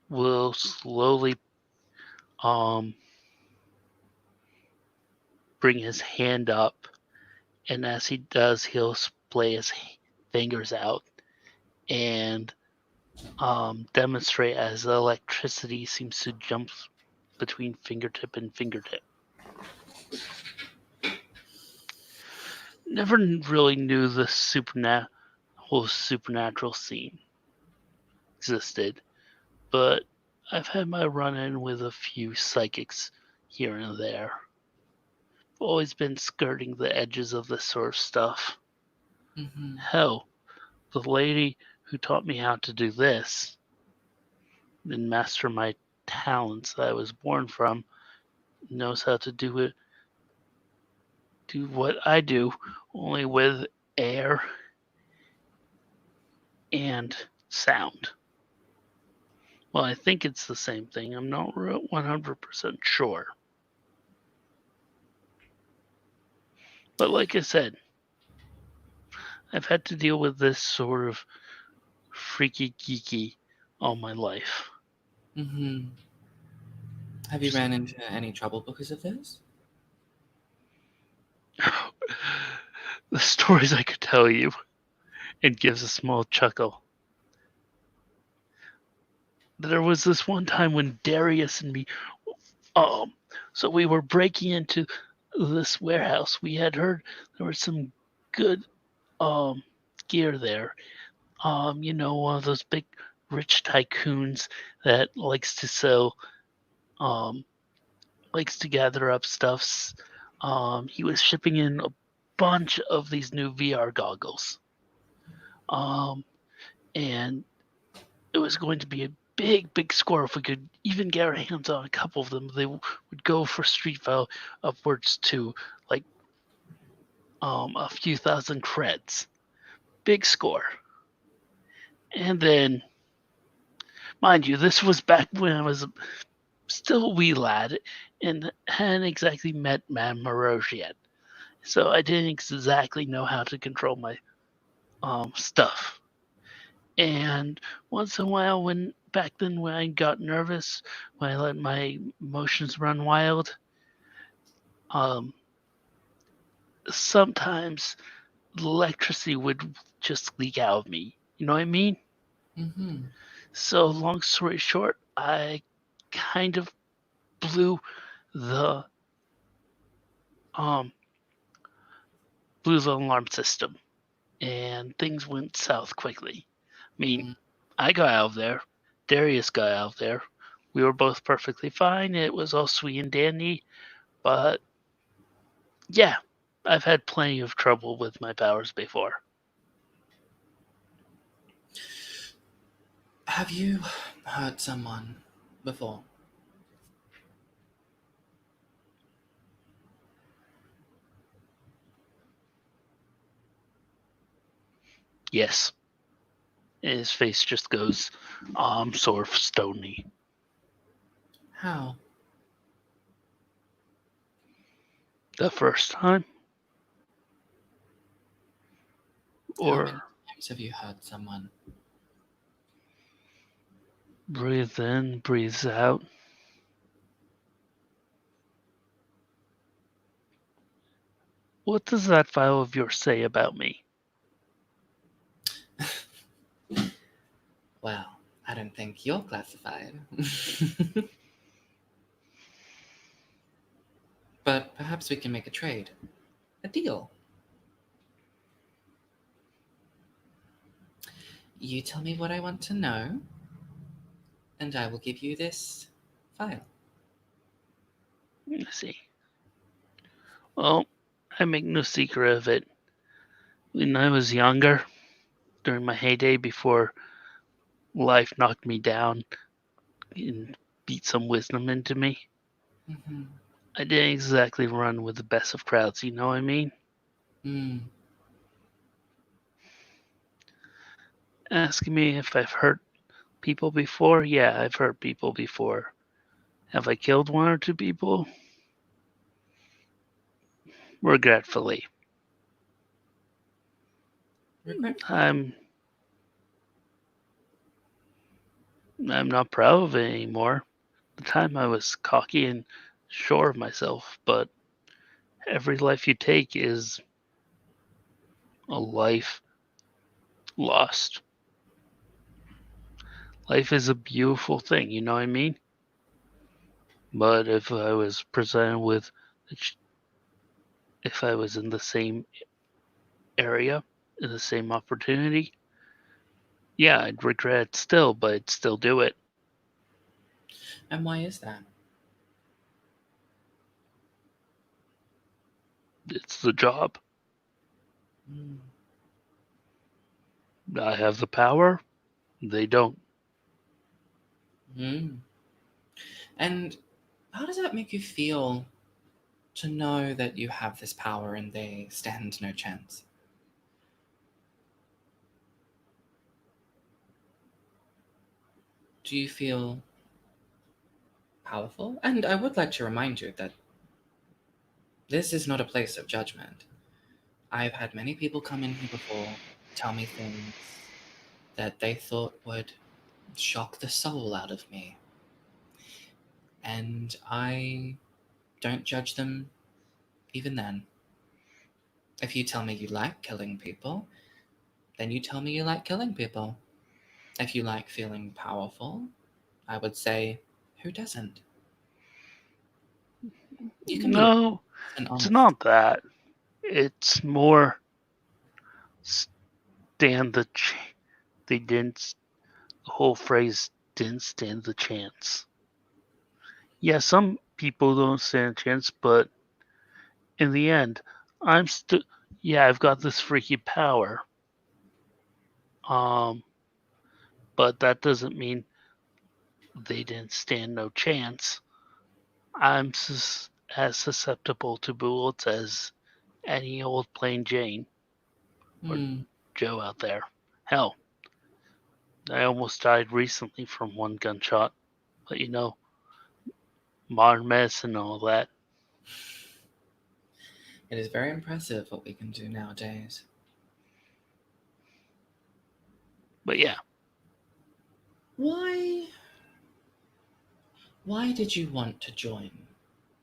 will slowly bring his hand up, and as he does, he'll splay his fingers out and demonstrate as the electricity seems to jump between fingertip and fingertip. Never really knew the whole supernatural scene existed, but I've had my run-in with a few psychics here and there. I've always been skirting the edges of this sort of stuff. Mm-hmm. Hell, the lady who taught me how to do this and master my talents that I was born from knows how to do what I do, only with air and sound. Well, I think it's the same thing. I'm not 100% sure. But like I said, I've had to deal with this sort of freaky geeky all my life. Mm-hmm. Have you ran into any trouble because of this? The stories I could tell you. It gives a small chuckle. There was this one time when Darius and me, so we were breaking into this warehouse. We had heard there was some good gear there. One of those big rich tycoons that likes to sell, likes to gather up stuffs. He was shipping in a bunch of these new VR goggles. And it was going to be a big score if we could even get our hands on a couple of them. They would go for street value upwards to like a few thousand creds. Big score. And then, mind you, this was back when I was still a wee lad and hadn't exactly met Madame Maroge yet. So I didn't exactly know how to control my stuff. And once in a while, when I got nervous, when I let my emotions run wild, sometimes the electricity would just leak out of me. You know what I mean? Mm-hmm. So long story short, I kind of blew the alarm system, and things went south quickly. I mean, I got out of there. Darius got out of there. We were both perfectly fine. It was all sweet and dandy. But yeah, I've had plenty of trouble with my powers before. Have you hurt someone before? Yes. And his face just goes sort of stony. How? The first time? How many Or times have you hurt someone? breathe in, breathe out. What does that file of yours say about me? Well, I don't think you're classified. But perhaps we can make a trade. A deal. You tell me what I want to know, and I will give you this file. Let's see. Well, I make no secret of it. When I was younger, during my heyday before life knocked me down and beat some wisdom into me, Mm-hmm. I didn't exactly run with the best of crowds, you know what I mean? Mm. Asking me if I've hurt people before? Yeah, I've hurt people before. Have I killed one or two people? Regretfully. regret? I'm not proud of it anymore. At the time I was cocky and sure of myself, but every life you take is a life lost. Life is a beautiful thing, you know what I mean? But if I was presented with, if I was in the same area, in the same opportunity, yeah, I'd regret it still, but I'd still do it. And why is that? It's the job. Mm. I have the power, they don't. Mm. And how does that make you feel to know that you have this power and they stand no chance? Do you feel powerful? And I would like to remind you that this is not a place of judgment. I've had many people come in here before, tell me things that they thought would shock the soul out of me. And I don't judge them even then. If you tell me you like killing people, then you tell me you like killing people. If you like feeling powerful, I would say, who doesn't? You can be No, and it's honest. not that. It's more stand the they didn't, the whole phrase didn't stand the chance. Yeah, some people don't stand a chance, but in the end, I'm still, yeah, I've got this freaky power. Um, but that doesn't mean they didn't stand no chance. I'm as susceptible to bullets as any old plain Jane or Hmm. Joe out there. Hell, I almost died recently from one gunshot. But you know, modern medicine and all that. It is very impressive what we can do nowadays. But yeah, Why? Why did you want to join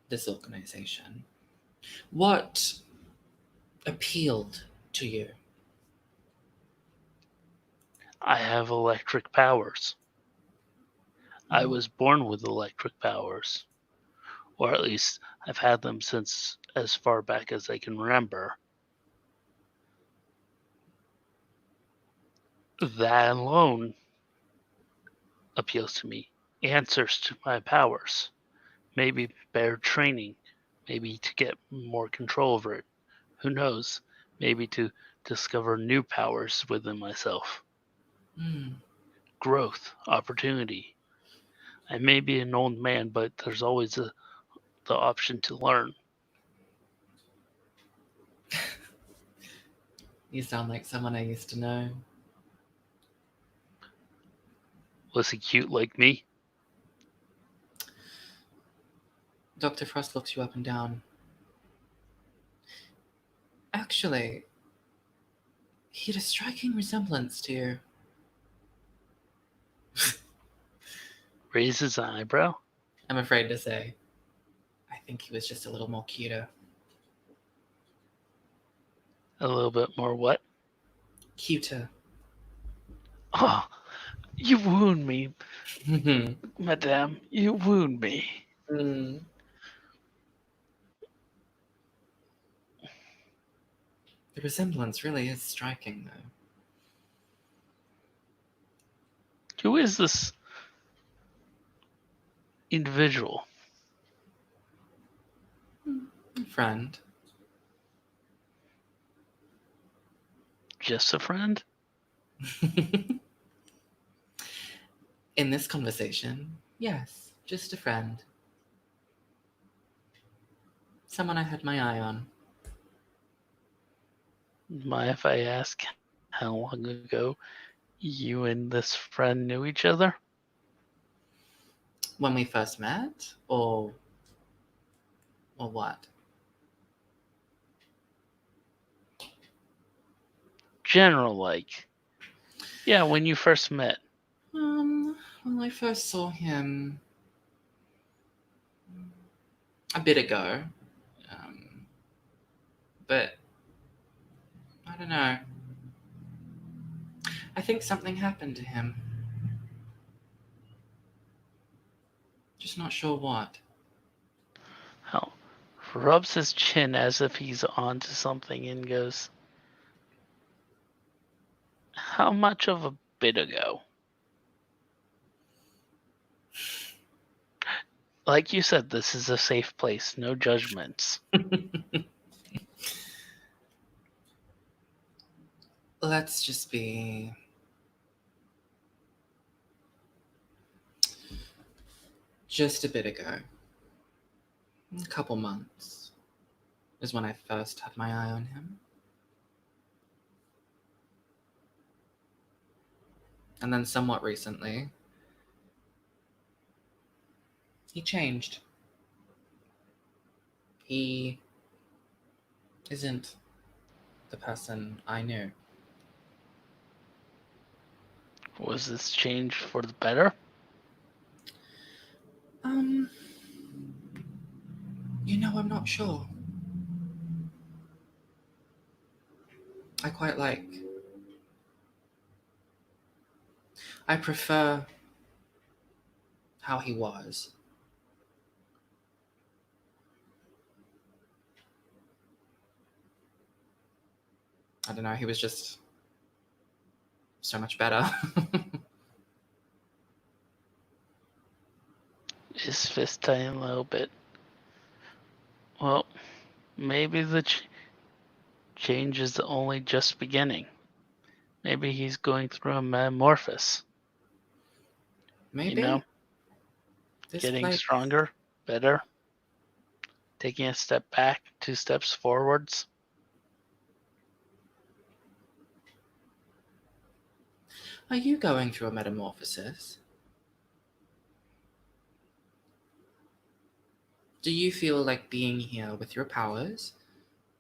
this organization? What appealed to you? I have electric powers. I Mm. was born with electric powers, or at least I've had them since as far back as I can remember. That alone appeals to me. Answers to my powers. Maybe better training. Maybe to get more control over it. Who knows? Maybe to discover new powers within myself. Hmm. Growth, opportunity. I may be an old man, but there's always the option to learn. You sound like someone I used to know. Was he cute like me? Dr. Frost looks you up and down. Actually, he had a striking resemblance to you. Raises an eyebrow? I'm afraid to say. I think he was just a little more cuter. A little bit more what? Cuter. Oh, you wound me, Hmm. madame. You wound me. The resemblance really is striking, though. Who is this individual? Friend. Just a friend? In this conversation, yes, just a friend. Someone I had my eye on. Mind if I ask how long ago you and this friend knew each other? When we first met? Or what? general like? Yeah, when you first met. Well, I first saw him a bit ago, but I don't know. I think something happened to him. Just not sure what. How rubs his chin as if he's onto something and goes, "How much of a bit ago?" Like you said, this is a safe place, no judgments. Let's just be just a bit ago. A couple months is when I first had my eye on him. And then somewhat recently, he changed. He isn't the person I knew. Was this change for the better? I'm not sure. I quite like. I prefer how he was. I don't know, he was just so much better. His fist tightened a little bit. Well, maybe the change is only just beginning. Maybe he's going through a metamorphosis. Maybe. You know, This getting place. stronger, better, taking a step back, 2 steps forwards. Are you going through a metamorphosis? Do you feel like being here with your powers,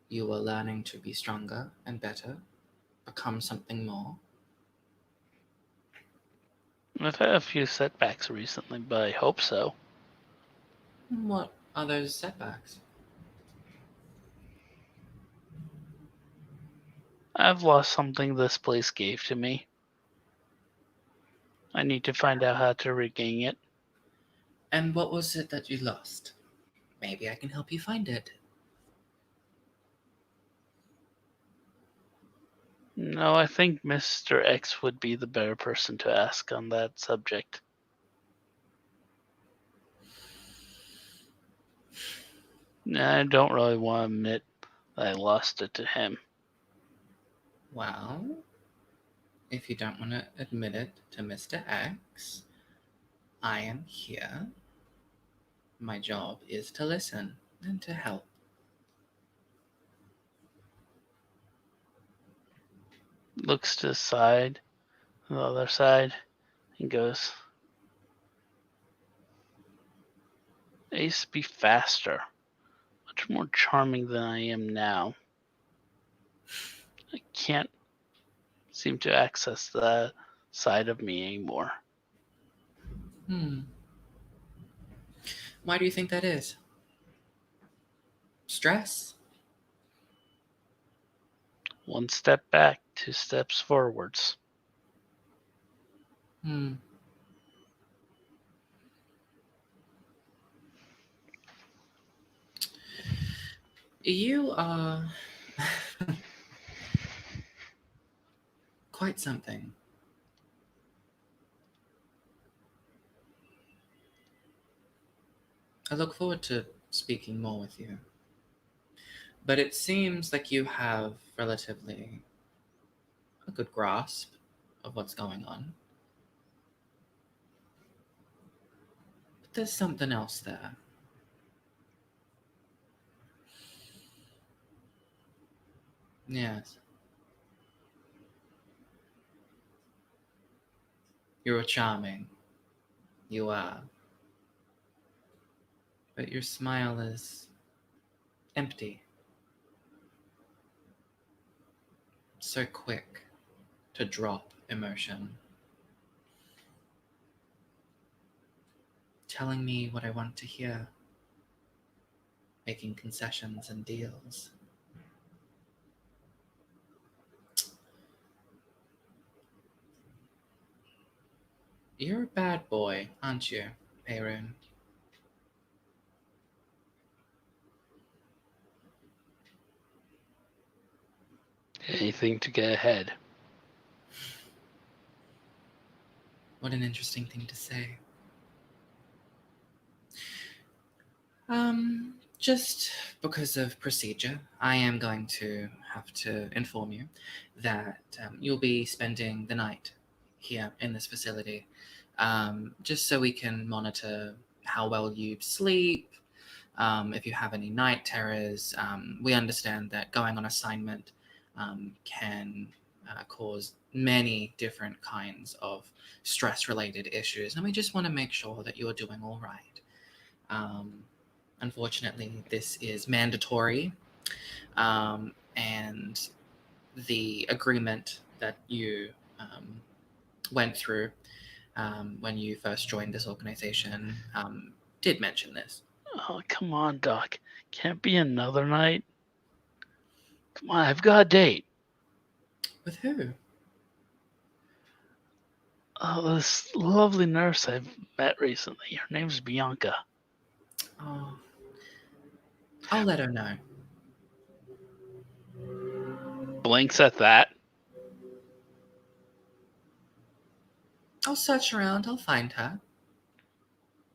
you are learning to be stronger and better, become something more? I've had a few setbacks recently, but I hope so. What are those setbacks? I've lost something this place gave to me. I need to find out how to regain it. And what was it that you lost? Maybe I can help you find it. No, I think Mr. X would be the better person to ask on that subject. I don't really want to admit that I lost it to him. Well, if you don't want to admit it to Mr. X, I am here. My job is to listen and to help. Looks to the side, the other side, and goes, I used to be faster, much more charming than I am now. I can't seem to access that side of me anymore. Why do you think that is? Stress? 1 step back, 2 steps forwards. You are quite something. I look forward to speaking more with you. But it seems like you have relatively a good grasp of what's going on. But there's something else there. Yes. You're charming. You are. But your smile is empty. so quick to drop emotion. Telling me what I want to hear. Making concessions and deals. You're a bad boy, aren't you, Perun? Anything to get ahead. What an interesting thing to say. Just because of procedure, I am going to have to inform you that you'll be spending the night here in this facility, just so we can monitor how well you sleep, if you have any night terrors. We understand that going on assignment can cause many different kinds of stress-related issues, and we just want to make sure that you are doing all right. Unfortunately, this is mandatory, and the agreement that you went through when you first joined this organization did mention this. Oh, come on, Doc. Can't be another night. Come on, I've got a date. With who? Oh, this lovely nurse I've met recently. Her name's Bianca. Oh, I'll let her know. Blinks at that. I'll search around. I'll find her.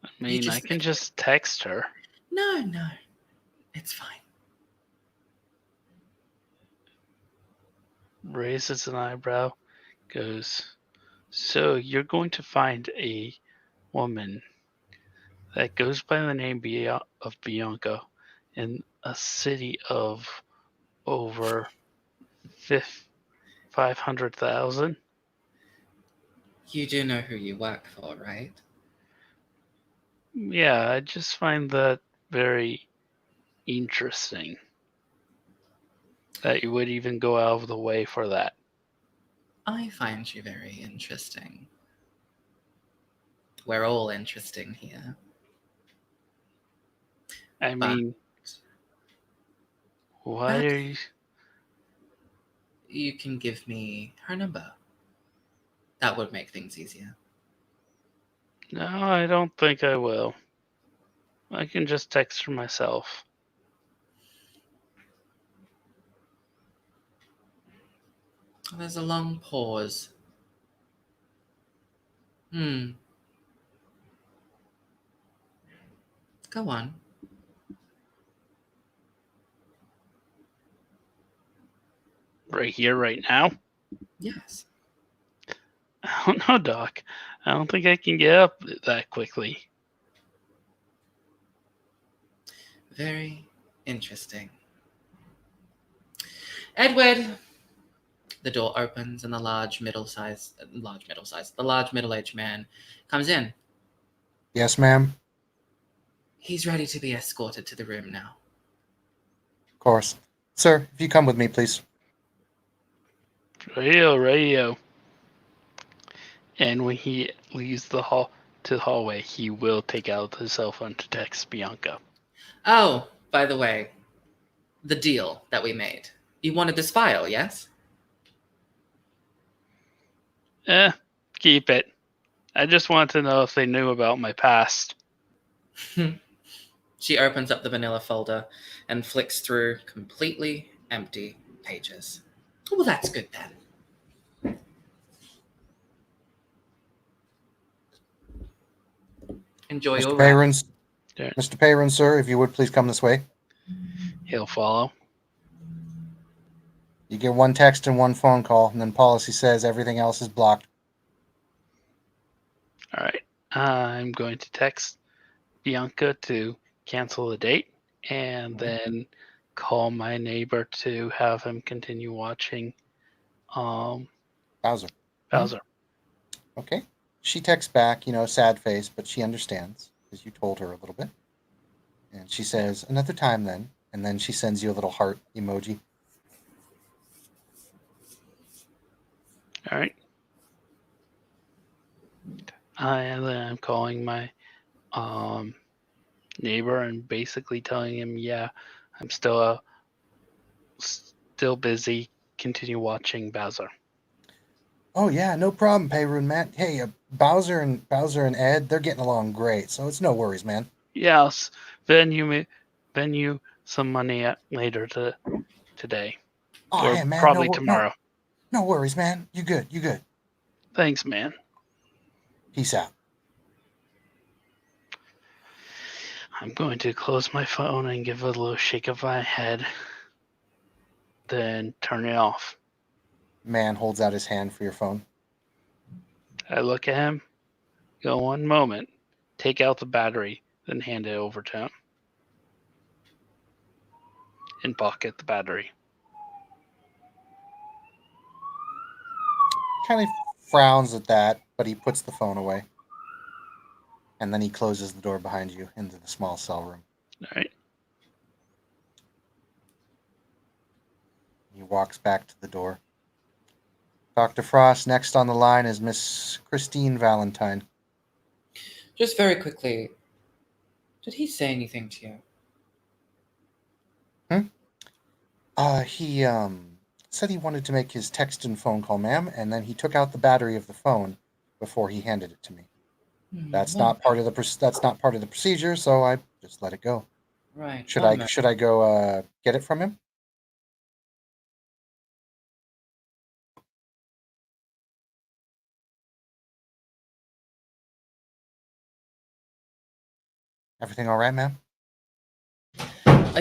I mean, I can just text her. No, it's fine. Raises an eyebrow. Goes, so you're going to find a woman that goes by the name of Bianca in a city of over 500,000. You do know who you work for, right? Yeah, I just find that very interesting that you would even go out of the way for that. I find you very interesting. We're all interesting here. I mean, why are you... You can give me her number. That would make things easier. No, I don't think I will. I can just text her myself. There's a long pause. Go on. Right here, right now? Yes. I don't know, Doc. I don't think I can get up that quickly. Very interesting. Edward! The door opens and the large middle-aged man comes in. Yes, ma'am. He's ready to be escorted to the room now. Of course. Sir, if you come with me, please. Radio. And when he leaves the hallway, he will take out his cell phone to text Bianca. Oh, by the way, the deal that we made. You wanted this file, yes? Keep it. I just want to know if they knew about my past. She opens up the manila folder and flicks through completely empty pages. Well, that's good then. Enjoy your rest. Mr. Perun, sir, if you would please come this way. He'll follow. You get one text and one phone call, and then policy says everything else is blocked. All right. I'm going to text Bianca to cancel the date and then call my neighbor to have him continue watching Bowser. Okay. She texts back, sad face, but she understands because you told her a little bit. And she says, another time then. And then she sends you a little heart emoji. All right. And then I'm calling my neighbor and basically telling him, yeah, I'm still busy. Continue watching Bowser. Oh yeah, no problem, Peyrun, man. Hey, Bowser and Ed, they're getting along great, so it's no worries, man. Yes. Then you some money later today. Oh, Or hey, man, probably tomorrow. No worries, man. You good? Thanks, man. Peace out. I'm going to close my phone and give it a little shake of my head. Then turn it off. Man holds out his hand for your phone. I look at him, go 1 moment, take out the battery, then hand it over to him. And pocket the battery. Kind of frowns at that, but he puts the phone away. And then he closes the door behind you into the small cell room. All right. He walks back to the door. Dr. Frost, next on the line is Miss Christine Valentine. Just very quickly, did he say anything to you? He said he wanted to make his text and phone call, ma'am, and then he took out the battery of the phone before he handed it to me. That's not part of the procedure, so I just let it go. Right. Should I go get it from him? Everything all right, ma'am?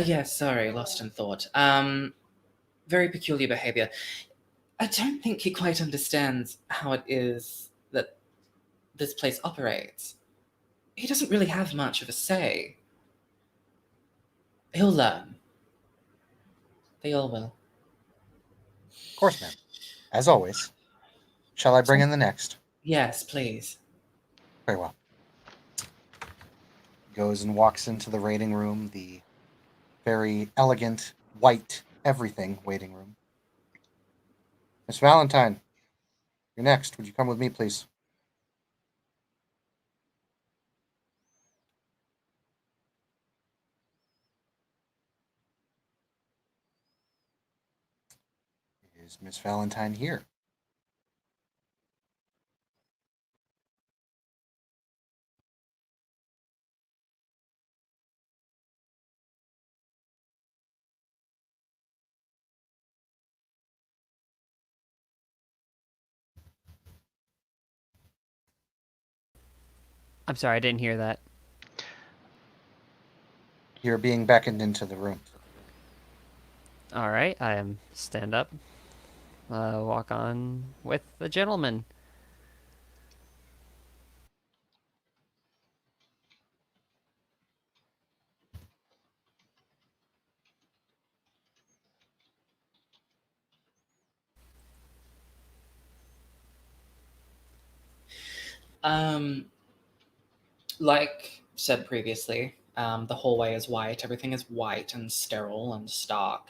Yes, sorry, lost in thought. Very peculiar behavior. I don't think he quite understands how it is that this place operates. He doesn't really have much of a say. He'll learn. They all will. Of course, ma'am. As always. Shall I bring in the next? Yes, please. Very well. Goes and walks into the waiting room, the very elegant, white, everything waiting room. Miss Valentine, you're next. Would you come with me, please? Is Miss Valentine here? I'm sorry, I didn't hear that. You're being beckoned into the room. All right, I stand up, walk on with the gentleman. Like said previously, the hallway is white. Everything is white and sterile and stark.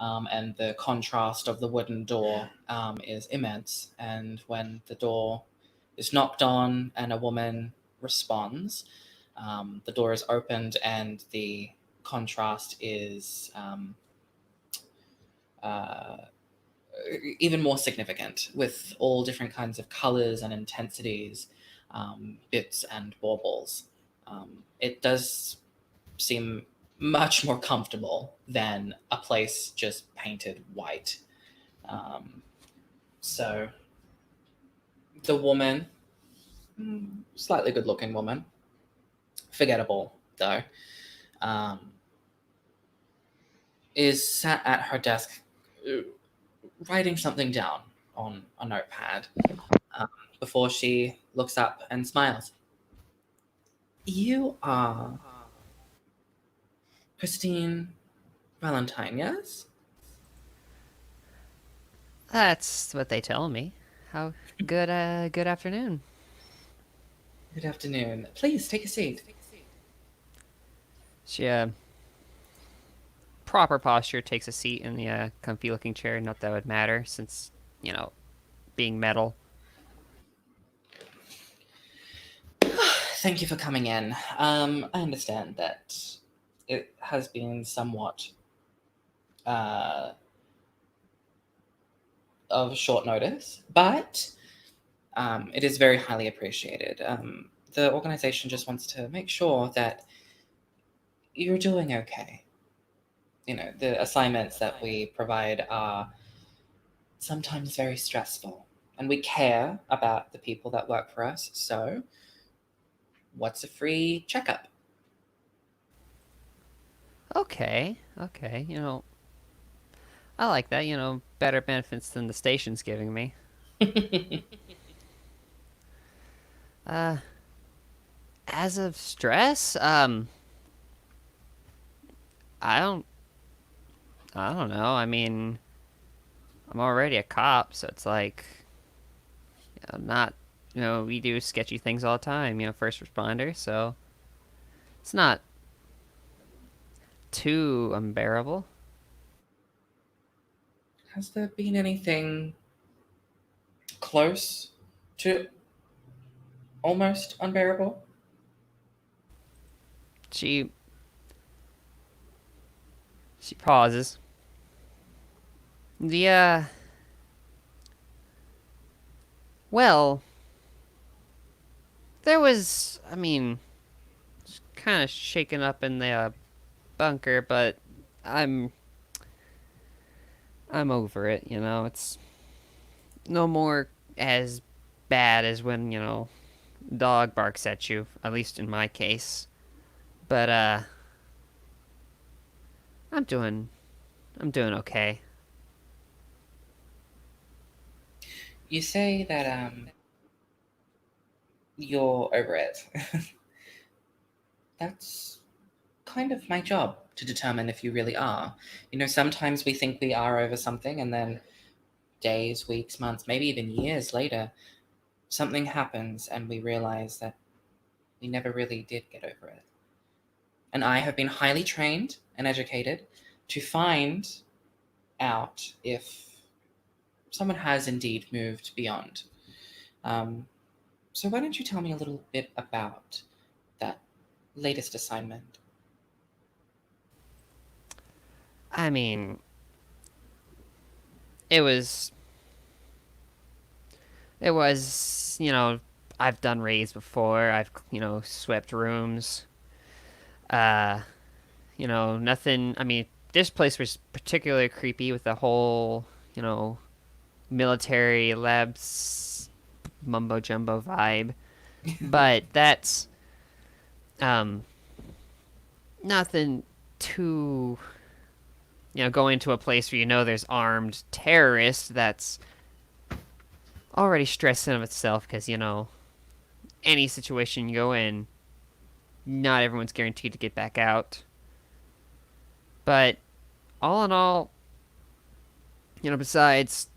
And the contrast of the wooden door is immense. And when the door is knocked on and a woman responds, the door is opened and the contrast is even more significant, with all different kinds of colors and intensities, bits and baubles. It does seem much more comfortable than a place just painted white. So the woman, slightly good looking woman, forgettable though, is sat at her desk writing something down on a notepad before she looks up and smiles. You are Christine Valentine, yes? That's what they tell me. How good afternoon. Good afternoon. Please take a seat. She proper posture takes a seat in the comfy looking chair. Not that it would matter since being metal. Thank you for coming in. I understand that it has been somewhat of short notice, but it is very highly appreciated. The organization just wants to make sure that you're doing okay. You know, the assignments that we provide are sometimes very stressful, and we care about the people that work for us. So, what's a free checkup? Okay, okay. I like that. Better benefits than the station's giving me. Uh, as of stress, I don't, I don't know. I mean, I'm already a cop, so it's like, not, we do sketchy things all the time. First responder, so it's not too unbearable. Has there been anything close to almost unbearable? She she pauses. The well, there was, I mean, kind of shaken up in the bunker, but I'm I'm over it. It's no more as bad as when dog barks at you. At least in my case. But I'm doing I'm doing okay. You say that you're over it. That's kind of my job to determine if you really are. You know, sometimes we think we are over something, and then days, weeks, months, maybe even years later, something happens and we realize that we never really did get over it. And I have been highly trained and educated to find out if someone has indeed moved beyond. Um, so, why don't you tell me a little bit about that latest assignment? I mean, it was it was, I've done raids before. I've, swept rooms. Uh, nothing. I mean, this place was particularly creepy with the whole, military labs mumbo jumbo vibe. But that's um nothing too, going to a place where there's armed terrorists. That's already stress in of itself because any situation you go in, not everyone's guaranteed to get back out. But all in all, besides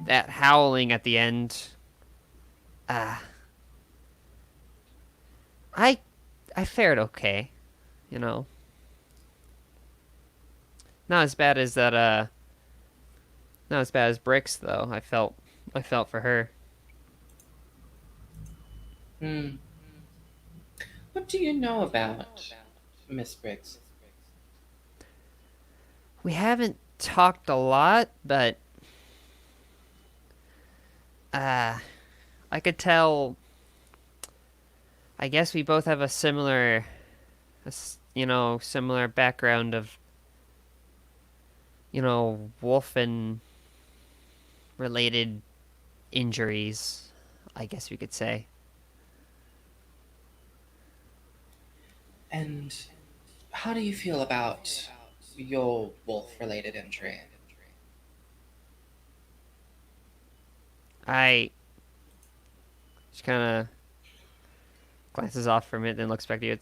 that howling at the end, uh, I I fared okay. You know, not as bad as that. Not as bad as Bricks though. I felt for her. Hmm. What do you know about Miss Briggs? We haven't talked a lot, but uh, I could tell. I guess we both have a similar, similar background of, wolf and related injuries, I guess we could say. And how do you feel about your wolf related injury? I just kind of glances off from it, then looks back to you.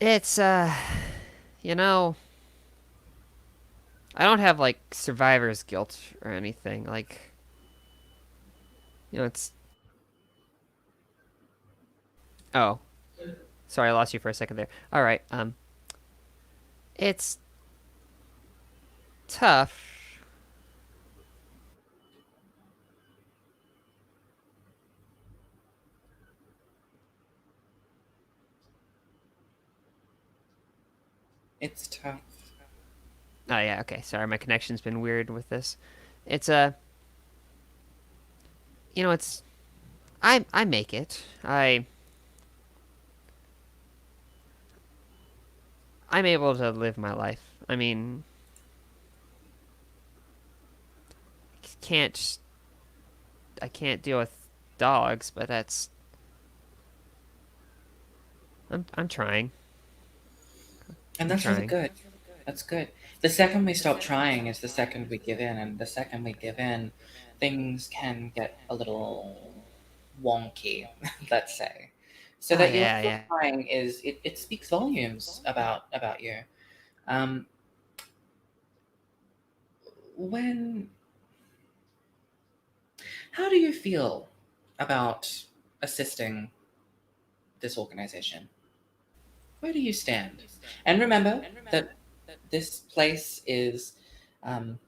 It's you know, I don't have like survivor's guilt or anything. Like, it's. Oh, sorry, I lost you for a second there. All right. It's tough. It's tough. Oh yeah, okay. Sorry, my connection's been weird with this. It's it's I make it. I'm able to live my life. I mean, can't I can't deal with dogs, but I'm trying. And I'm that's really trying. good. That's good. The second we stop trying is the second we give in, and the second we give in, things can get a little wonky, let's say. So Oh that you're yeah, still yeah. trying it speaks volumes about you. Um, when how do you feel about assisting this organization? Where do you stand? And remember that this place is um,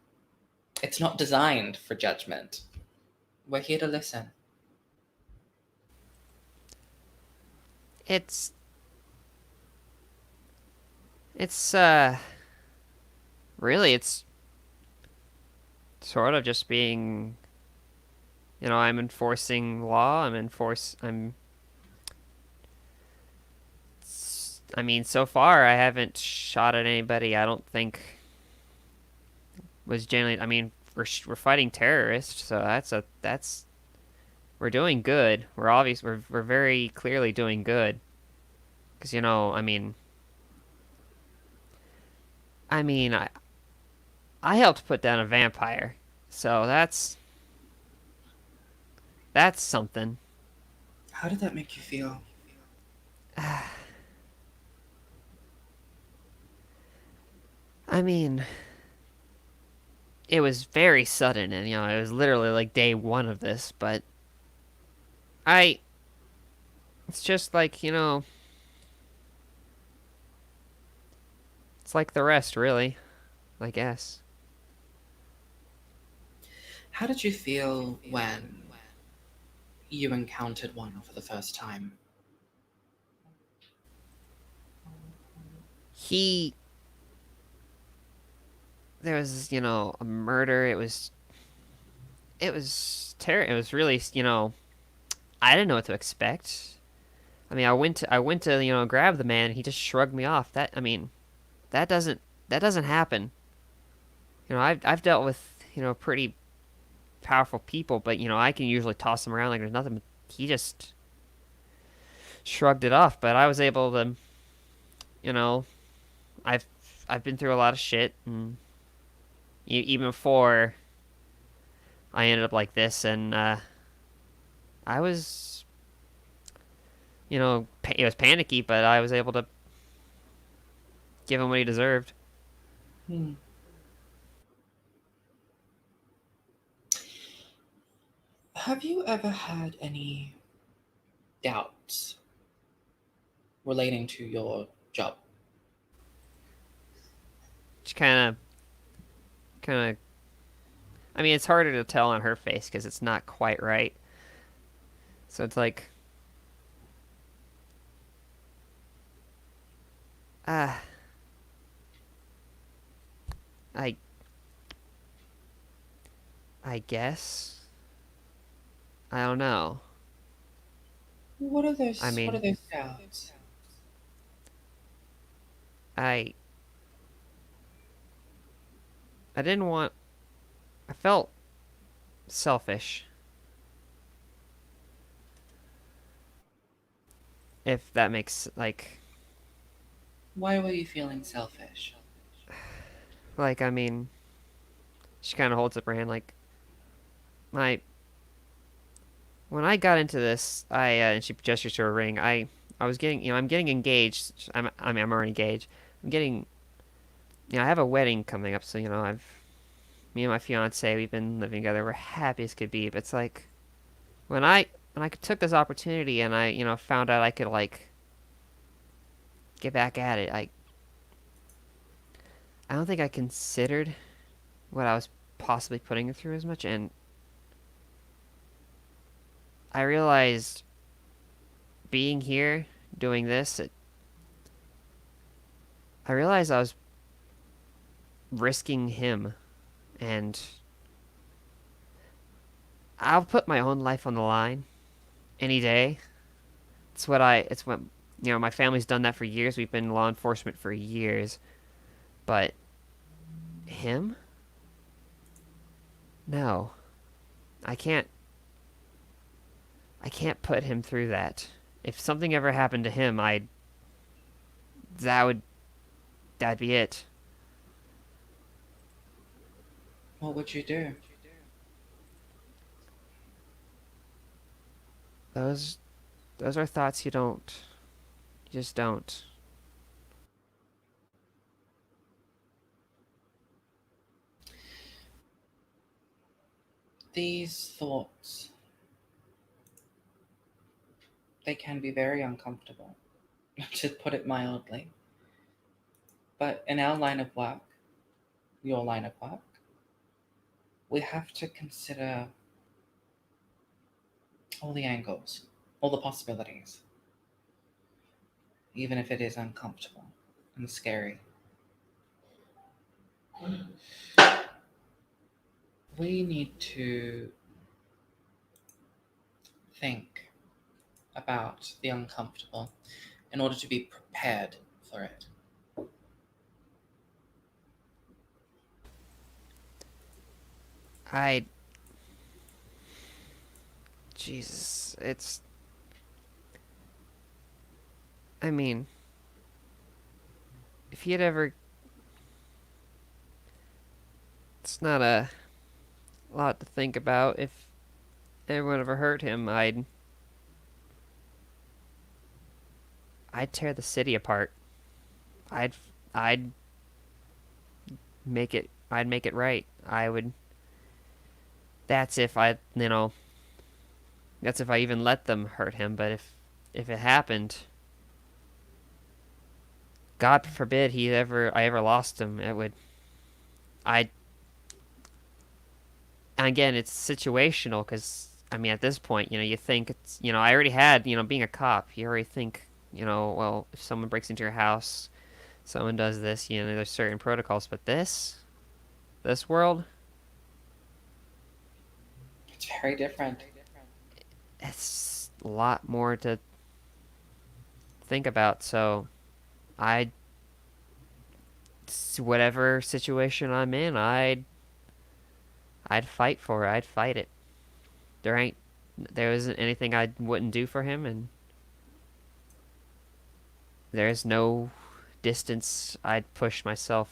it's not designed for judgment. We're here to listen. It's it's really it's sort of just being, I'm enforcing law. I mean, so far I haven't shot at anybody I don't think was genuinely. I mean, we're fighting terrorists, so that's we're doing good. We're very clearly doing good. Because I helped put down a vampire, so that's something. How did that make you feel? I mean, it was very sudden, and it was literally like day one of this. But I, it's just like it's like the rest, really. I guess. How did you feel when you encountered one for the first time? He, there was a murder. It was terrible. It was really I didn't know what to expect. I mean, I went to grab the man. He just shrugged me off. That doesn't that doesn't happen. I've dealt with pretty powerful people, but I can usually toss them around like there's nothing. He just shrugged it off. But I was able to, you know, I've I've been through a lot of shit, and even before I ended up like this, and I was, it was panicky, but I was able to give him what he deserved. Hmm. Have you ever had any doubts relating to your job? Just kind of. I mean, it's harder to tell on her face because it's not quite right. So it's like, ah, I I guess. I don't know. What are I those? What are mean, those doubts? I I didn't want. I felt selfish, if that makes Why were you feeling selfish? I mean, she kind of holds up her hand like my when I got into this, and she gestures to her ring. I was getting, I'm getting engaged. I'm already engaged. I'm getting, I have a wedding coming up, so me and my fiance, we've been living together. We're happy as could be. But it's like when I took this opportunity and I found out I could get back at it. I don't think I considered what I was possibly putting her through as much, and I realized being here, doing this, I realized I was risking him, and I'll put my own life on the line any day. It's what, my family's done that for years. We've been in law enforcement for years. But him? No. I can't put him through that. If something ever happened to him, that'd be it. What would you do? Those are thoughts you just don't. These thoughts, they can be very uncomfortable, to put it mildly. But in our line of work, your line of work, we have to consider all the angles, all the possibilities, even if it is uncomfortable and scary. We need to think about the uncomfortable in order to be prepared for it. Jesus, I mean, if he had ever, it's not a lot to think about. If anyone ever hurt him, I'd tear the city apart. I'd I'd make it right. I would. That's if that's if I even let them hurt him. But if it happened, God forbid I ever lost him, I and again, it's situational because I mean, at this point, you think it's, I already had, being a cop, you already think, well, if someone breaks into your house, someone does this, there's certain protocols, but this world, It's very different. it's a lot more to think about. So, I, whatever situation I'm in, I'd fight for it. I'd fight it. There isn't anything I wouldn't do for him, and there's no distance I'd push myself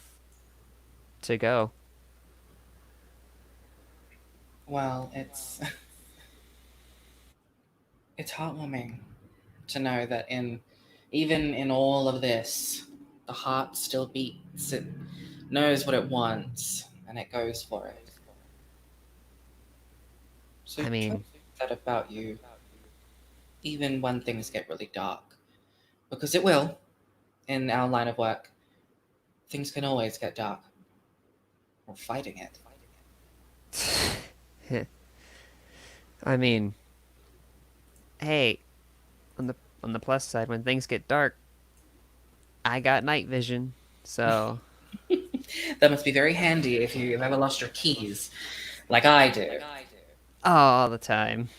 to go. Well, it's heartwarming to know that even in all of this, the heart still beats. It knows what it wants and it goes for it. So I mean, totally that about you, even when things get really dark, because it will. In our line of work, things can always get dark. We're fighting it. I mean, hey, on the plus side, when things get dark, I got night vision, so That must be very handy if you've ever lost your keys, like I do. all the time.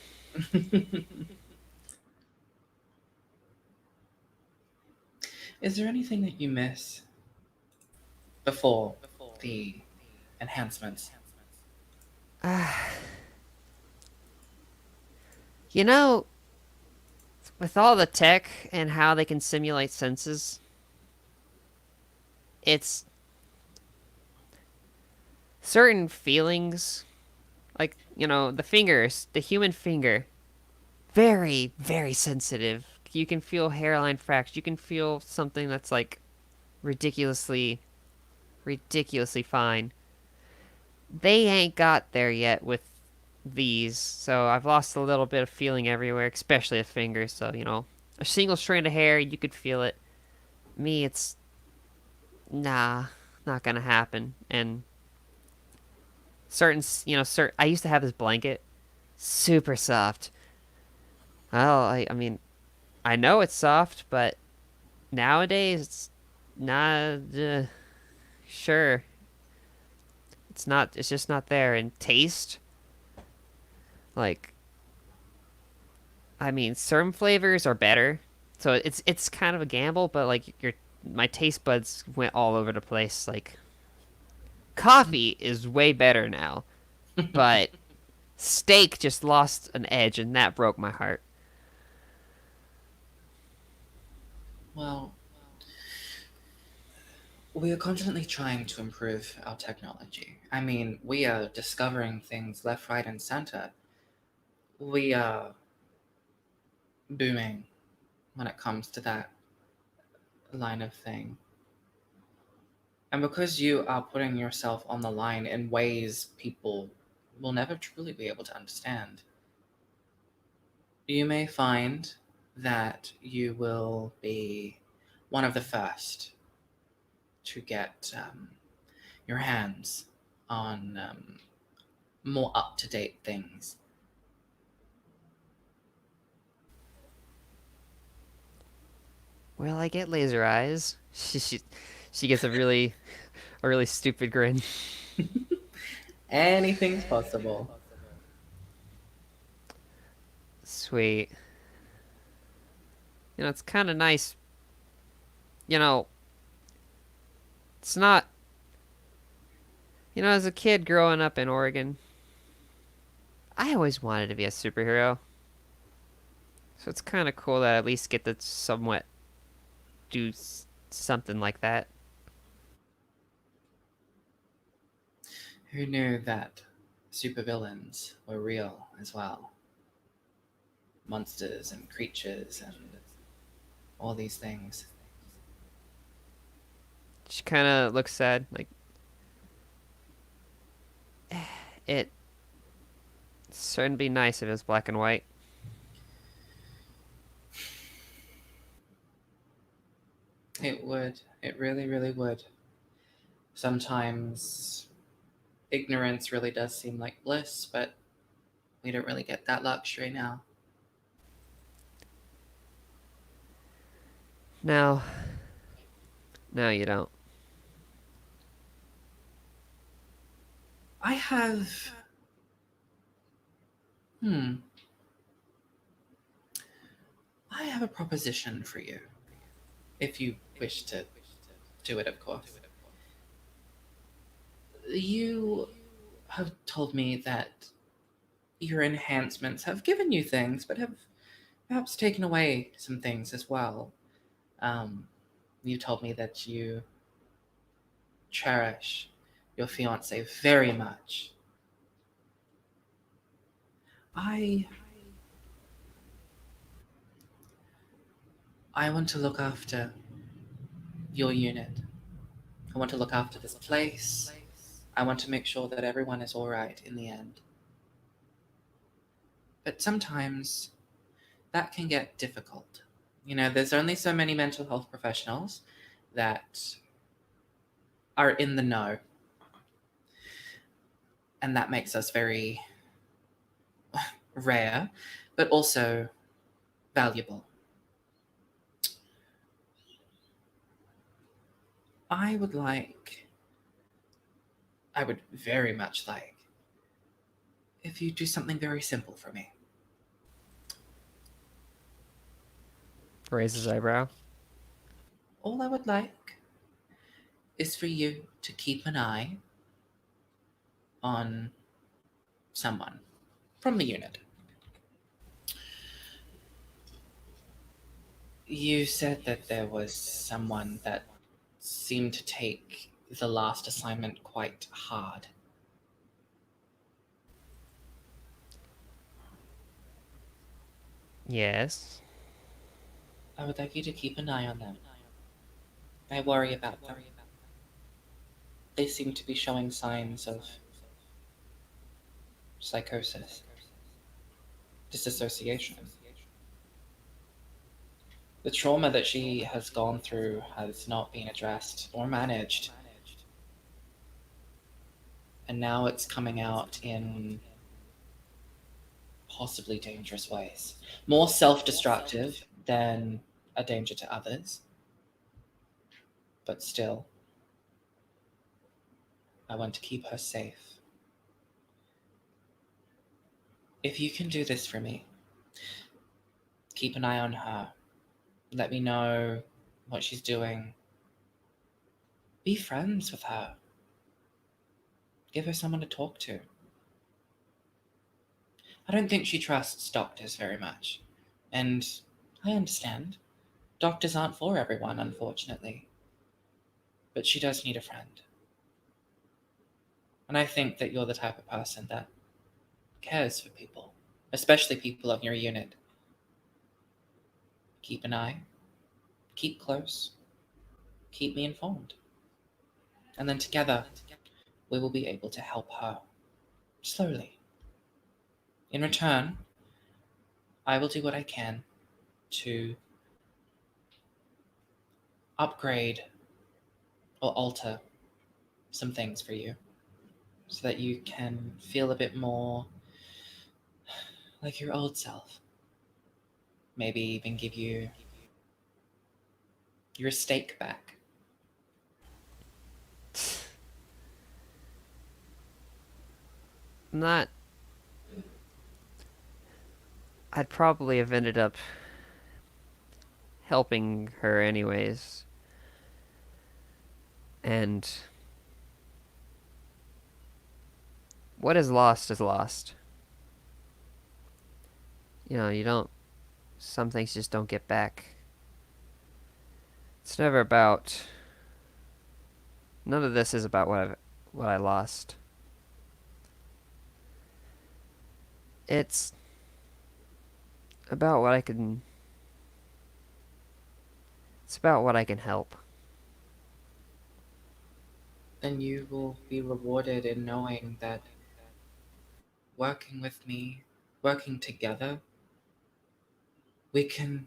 Is there anything that you miss before the enhancements? You know, with all the tech and how they can simulate senses, it's certain feelings, like, the human finger, very, very sensitive. You can feel hairline fractures. You can feel something that's like ridiculously, ridiculously fine. They ain't got there yet with these, so I've lost a little bit of feeling everywhere, especially a finger. So, a single strand of hair, you could feel it. Me, it's nah, not gonna happen. And I used to have this blanket, super soft. Well, I mean, I know it's soft, but nowadays it's not. Sure, it's not. It's just not there. And taste, like, I mean, certain flavors are better, so it's kind of a gamble. But like my taste buds went all over the place. Like coffee is way better now, but steak just lost an edge, and that broke my heart. Well, we are constantly trying to improve our technology. I mean, we are discovering things left, right, and center. We are booming when it comes to that line of thing. And because you are putting yourself on the line in ways people will never truly be able to understand, you may find that you will be one of the first to get your hands on more up to date things. Well, I get laser eyes. She gets a really stupid grin. Anything's possible. Sweet. It's kind of nice. You know, it's not. As a kid growing up in Oregon, I always wanted to be a superhero. So it's kind of cool that I at least get to somewhat do something like that. Who knew that supervillains were real as well? Monsters and creatures and all these things. She kind of looks sad, like it. Certainly be nice if it was black and white. It would. It really, really would. Sometimes ignorance really does seem like bliss, but we don't really get that luxury now. No, no, you don't. I have. Hmm. I have a proposition for you. If you wish to do it, of course. You have told me that your enhancements have given you things, but have perhaps taken away some things as well. Um, you told me that you cherish your fiance very much. I I want to look after your unit. I want to look after this place. I want to make sure that everyone is all right in the end. But sometimes that can get difficult. There's only so many mental health professionals that are in the know, and that makes us very rare, but also valuable. I would like, I would very much like, if you do something very simple for me. Raise his eyebrow. All I would like is for you to keep an eye on someone from the unit. You said that there was someone that seemed to take the last assignment quite hard. Yes. I would like you to keep an eye on them. I worry about them. They seem to be showing signs of psychosis, disassociation. The trauma that she has gone through has not been addressed or managed. And now it's coming out in possibly dangerous ways. More self destructive than a danger to others. But still, I want to keep her safe. If you can do this for me, keep an eye on her. Let me know what she's doing. Be friends with her. Give her someone to talk to. I don't think she trusts doctors very much. And I understand. Doctors aren't for everyone, unfortunately. But she does need a friend. And I think that you're the type of person that cares for people, especially people of your unit. Keep an eye. Keep close. Keep me informed. And then together, we will be able to help her. Slowly. In return, I will do what I can to upgrade or alter some things for you so that you can feel a bit more like your old self. Maybe even give you your steak back. Not. I'd probably have ended up helping her anyways. And what is lost is lost. You know, you don't. Some things just don't get back. It's never about. None of this is about what I lost. It's about what I can. It's about what I can help. And you will be rewarded in knowing that working with me, working together, we can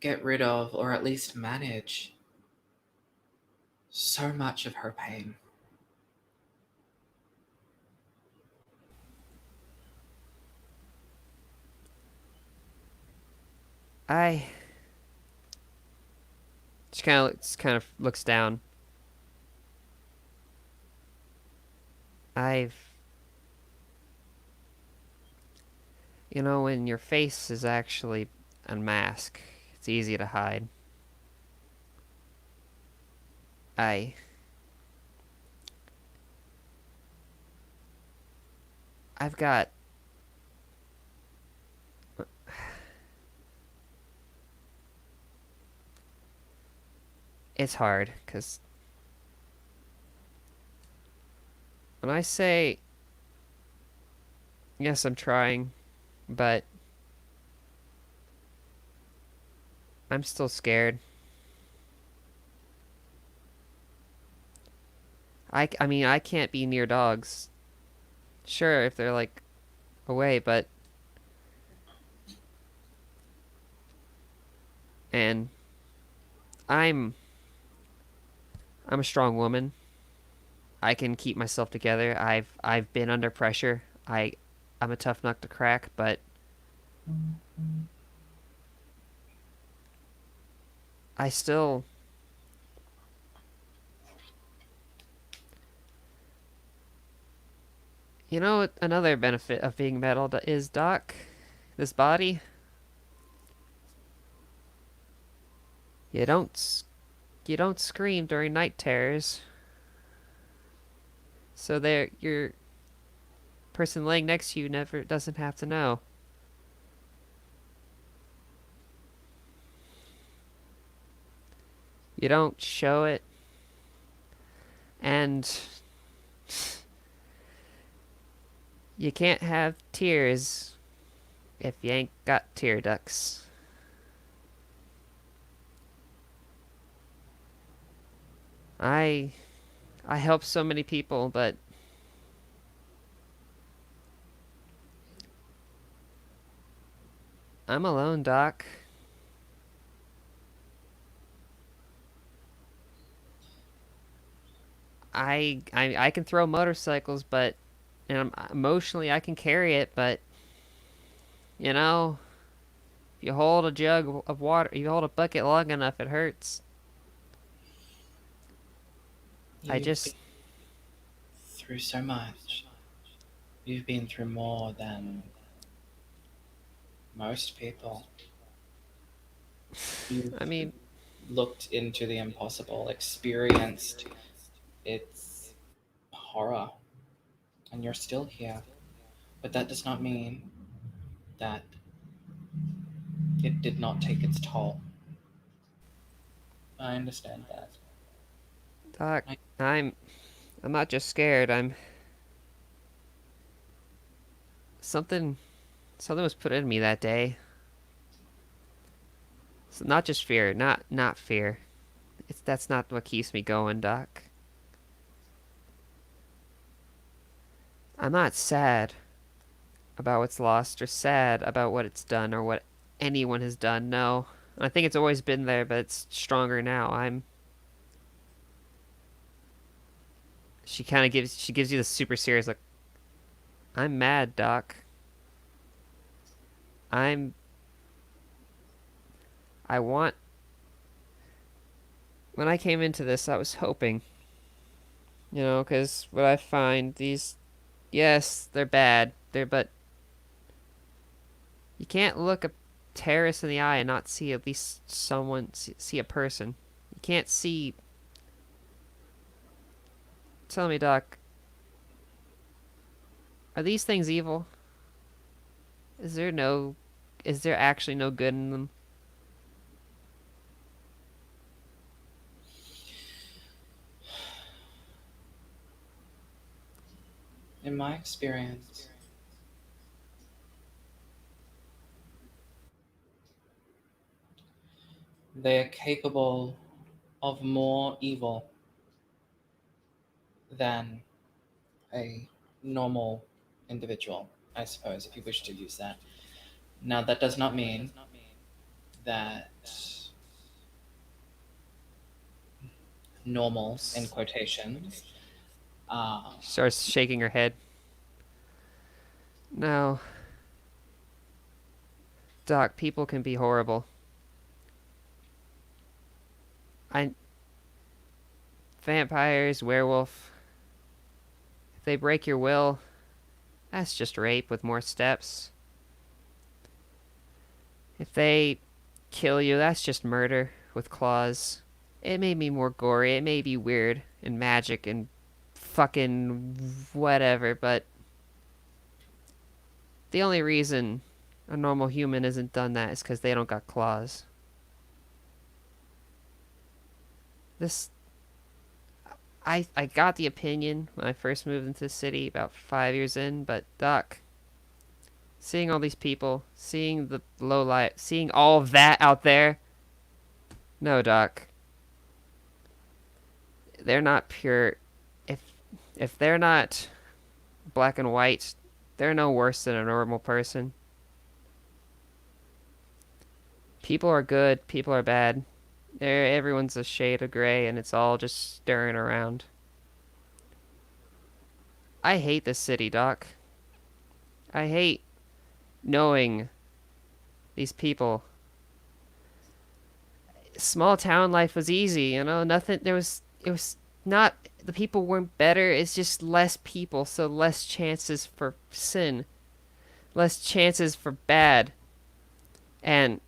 get rid of or at least manage so much of her pain. I. She kind of looks down. I've. You know, when your face is actually unmasked, it's easy to hide. I. I've got. It's hard, because when I say, yes, I'm trying, but I'm still scared. I mean, I can't be near dogs. Sure, if they're, like, away, but... And I'm a strong woman. I can keep myself together. I've been under pressure. I'm a tough nut to crack, but I still you know what another benefit of being metal is, Doc? This body? You you don't scream during night terrors. So there your person laying next to you never doesn't have to know. You don't show it. And you can't have tears if you ain't got tear ducts. I help so many people, but I'm alone, Doc. I can throw motorcycles, but emotionally I can carry it, but you know, if you hold a jug of water, you hold a bucket long enough, it hurts. I You've just been through so much. You've been through more than most people. You've I mean, looked into the impossible, experienced its horror, and you're still here. But that does not mean that it did not take its toll. I understand that. Doc, I- I'm not just scared. I'm something something was put in me that day. So not just fear, not fear. That's not what keeps me going, Doc. I'm not sad about what's lost or sad about what it's done or what anyone has done. No. I think it's always been there, but it's stronger now. She gives you the super serious look. I'm mad, Doc. I'm I want when I came into this, I was hoping, because what I find these, yes, they're bad. But you can't look a terrorist in the eye and not see at least see a person. You can't see. Tell me, Doc, are these things evil? Is there no, is there actually no good in them? In my experience, they are capable of more evil than a normal individual, I suppose, if you wish to use that. Now, that does not mean that normal, in quotations, She starts shaking her head. No, Doc, people can be horrible. I Vampires, werewolf, if they break your will, that's just rape with more steps. If they kill you, that's just murder with claws. It may be more gory, it may be weird and magic and fucking whatever, but the only reason a normal human isn't done that is because they don't got claws. This I got the opinion when I first moved into the city about 5 years in, but Doc, seeing all these people, seeing the low light, seeing all of that out there, no, Doc, they're not pure. If if they're not black and white, they're no worse than a normal person. People are good, people are bad. Everyone's a shade of gray, and it's all just stirring around. I hate this city, Doc. I hate knowing these people. Small town life was easy, nothing, it was not, the people weren't better, it's just less people, so less chances for sin, less chances for bad. And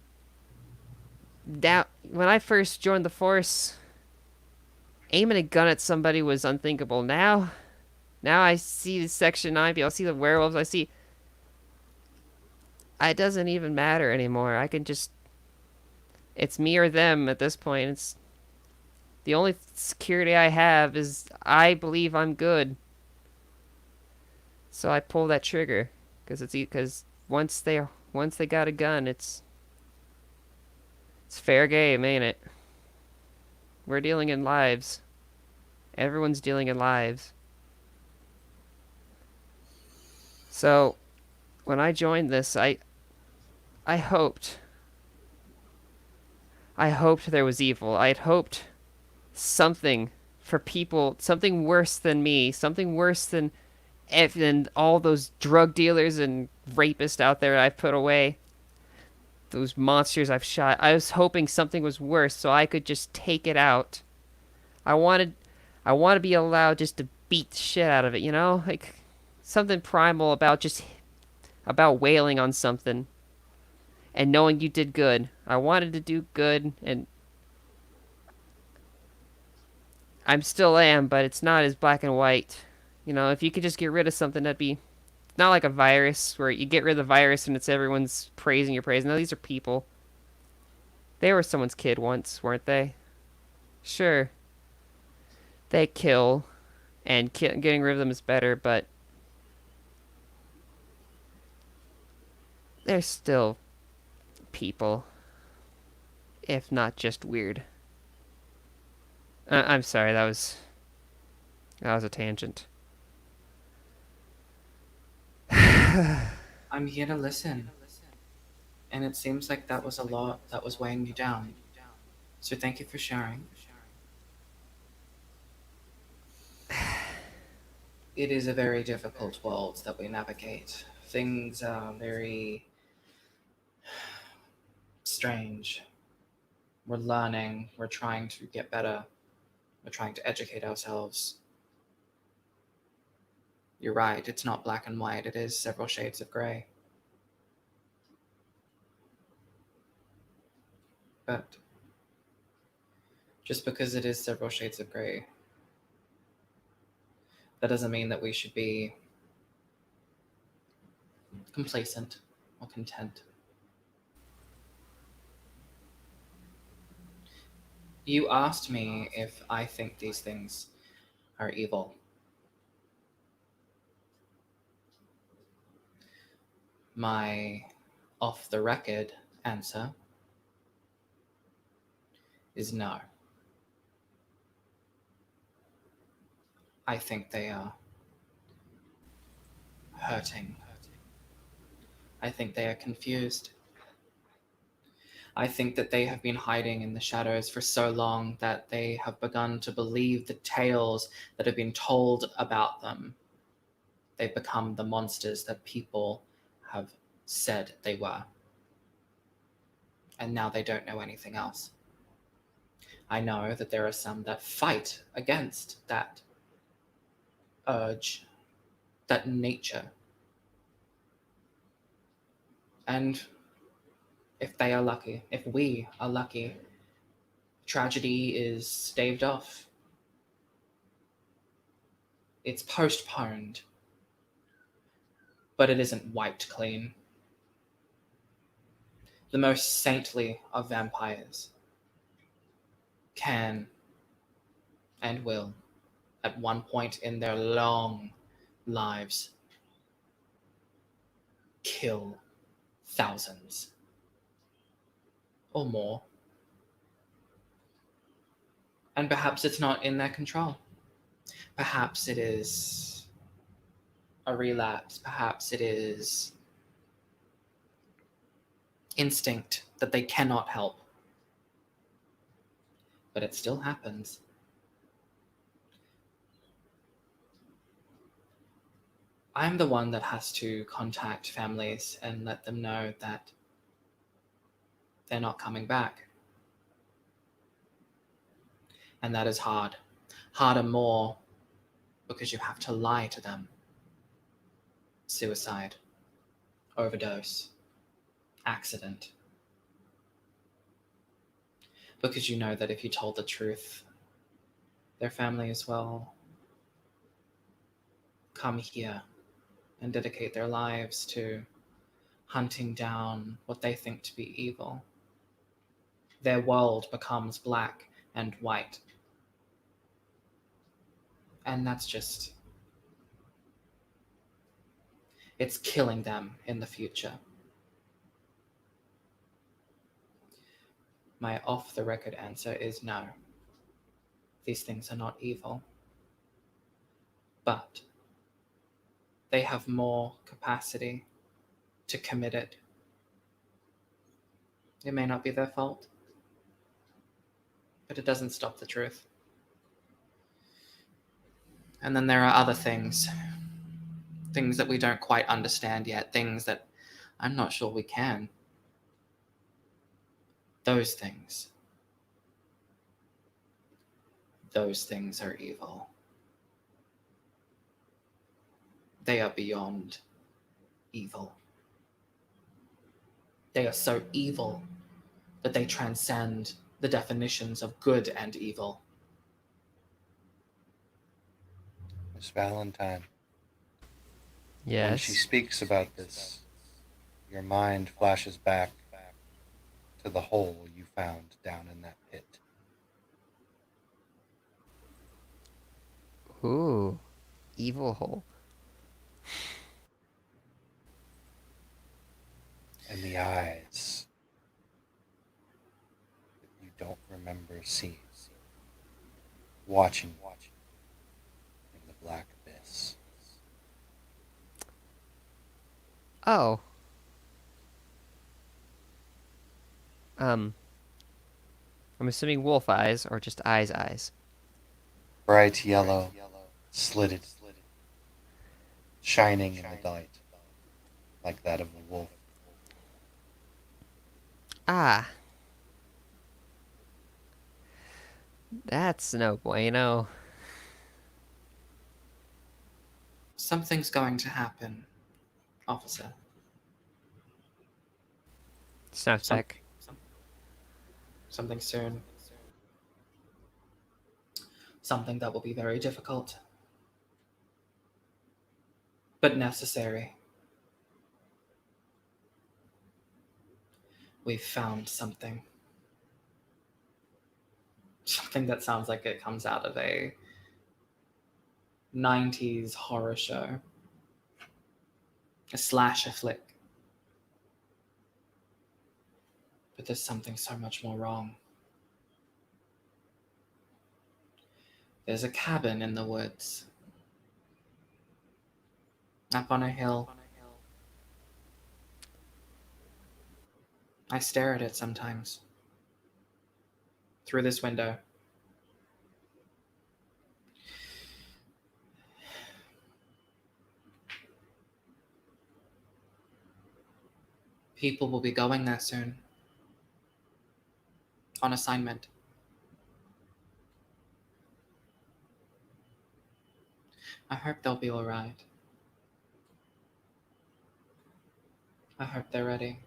that, when I first joined the force, aiming a gun at somebody was unthinkable. Now I see the Section 9 people, I see the werewolves, I see, it doesn't even matter anymore. I can just, it's me or them at this point. It's the only security I have is I believe I'm good. So I pull that trigger because once they got a gun, it's fair game, ain't it? We're dealing in lives. Everyone's dealing in lives. So when I joined this, I hoped there was evil. I'd hoped something for people, something worse than me, something worse than all those drug dealers and rapists out there I've put away, those monsters I've shot. I was hoping something was worse so I could just take it out. I wanted, I want to be allowed just to beat the shit out of it, you know? Like something primal about wailing on something and knowing you did good. I wanted to do good, and I'm still am, but it's not as black and white. You know, if you could just get rid of something, that'd be not like a virus where you get rid of the virus and it's everyone's praising your praise. No, these are people. They were someone's kid once, weren't they? Sure, they kill, and getting rid of them is better, but they're still people, if not just weird. I'm sorry, that was a tangent. I'm here to listen. And it seems like that was a lot that was weighing you down. So thank you for sharing. It is a very difficult world that we navigate. Things are very strange. We're learning, we're trying to get better, we're trying to educate ourselves. You're right, it's not black and white, it is several shades of grey. But just because it is several shades of grey, that doesn't mean that we should be complacent or content. You asked me if I think these things are evil. My off the record answer is no. I think they are hurting. I think they are confused. I think that they have been hiding in the shadows for so long that they have begun to believe the tales that have been told about them. They've become the monsters that people have said they were. And now they don't know anything else. I know that there are some that fight against that urge, that nature. And if they are lucky, if we are lucky, tragedy is staved off. It's postponed, but it isn't wiped clean. The most saintly of vampires can and will, at one point in their long lives, kill thousands or more. And perhaps it's not in their control. Perhaps it is a relapse. Perhaps it is instinct that they cannot help. But it still happens. I'm the one that has to contact families and let them know that they're not coming back. And that is hard. Harder more because you have to lie to them. Suicide, overdose, accident. Because you know that if you told the truth, their family as well come here and dedicate their lives to hunting down what they think to be evil. Their world becomes black and white. And that's just... it's killing them in the future. My off-the-record answer is no. These things are not evil. But they have more capacity to commit it. It may not be their fault, but it doesn't stop the truth. And then there are other things. Things that we don't quite understand yet. Things that I'm not sure we can. Those things. Those things are evil. They are beyond evil. They are so evil that they transcend the definitions of good and evil. Miss Valentine, when Yes. she speaks about this, your mind flashes back to the hole you found down in that pit. Ooh, evil hole. And the eyes that you don't remember seeing, watching in the black abyss. Oh. I'm assuming wolf eyes or just eyes. Bright yellow, slitted, shining in the light, like that of a wolf. Ah. That's no bueno. Something's going to happen, officer. Snaps Some- back. Something soon. Something that will be very difficult. But necessary. We've found something. Something that sounds like it comes out of a 90s horror show. A slasher flick. But there's something so much more wrong. There's a cabin in the woods. Up on a hill. I stare at it sometimes. Through this window. People will be going there soon. On assignment. I hope they'll be alright. I hope they're ready.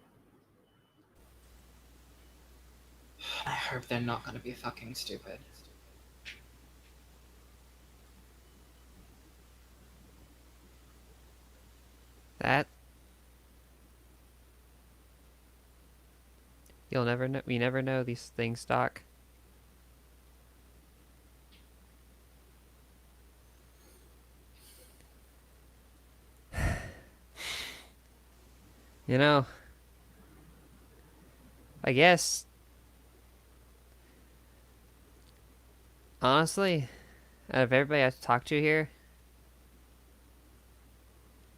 I hope they're not gonna be fucking stupid. That. You'll never know. We never know these things, Doc. You know, I guess, honestly, out of everybody I've talked to here,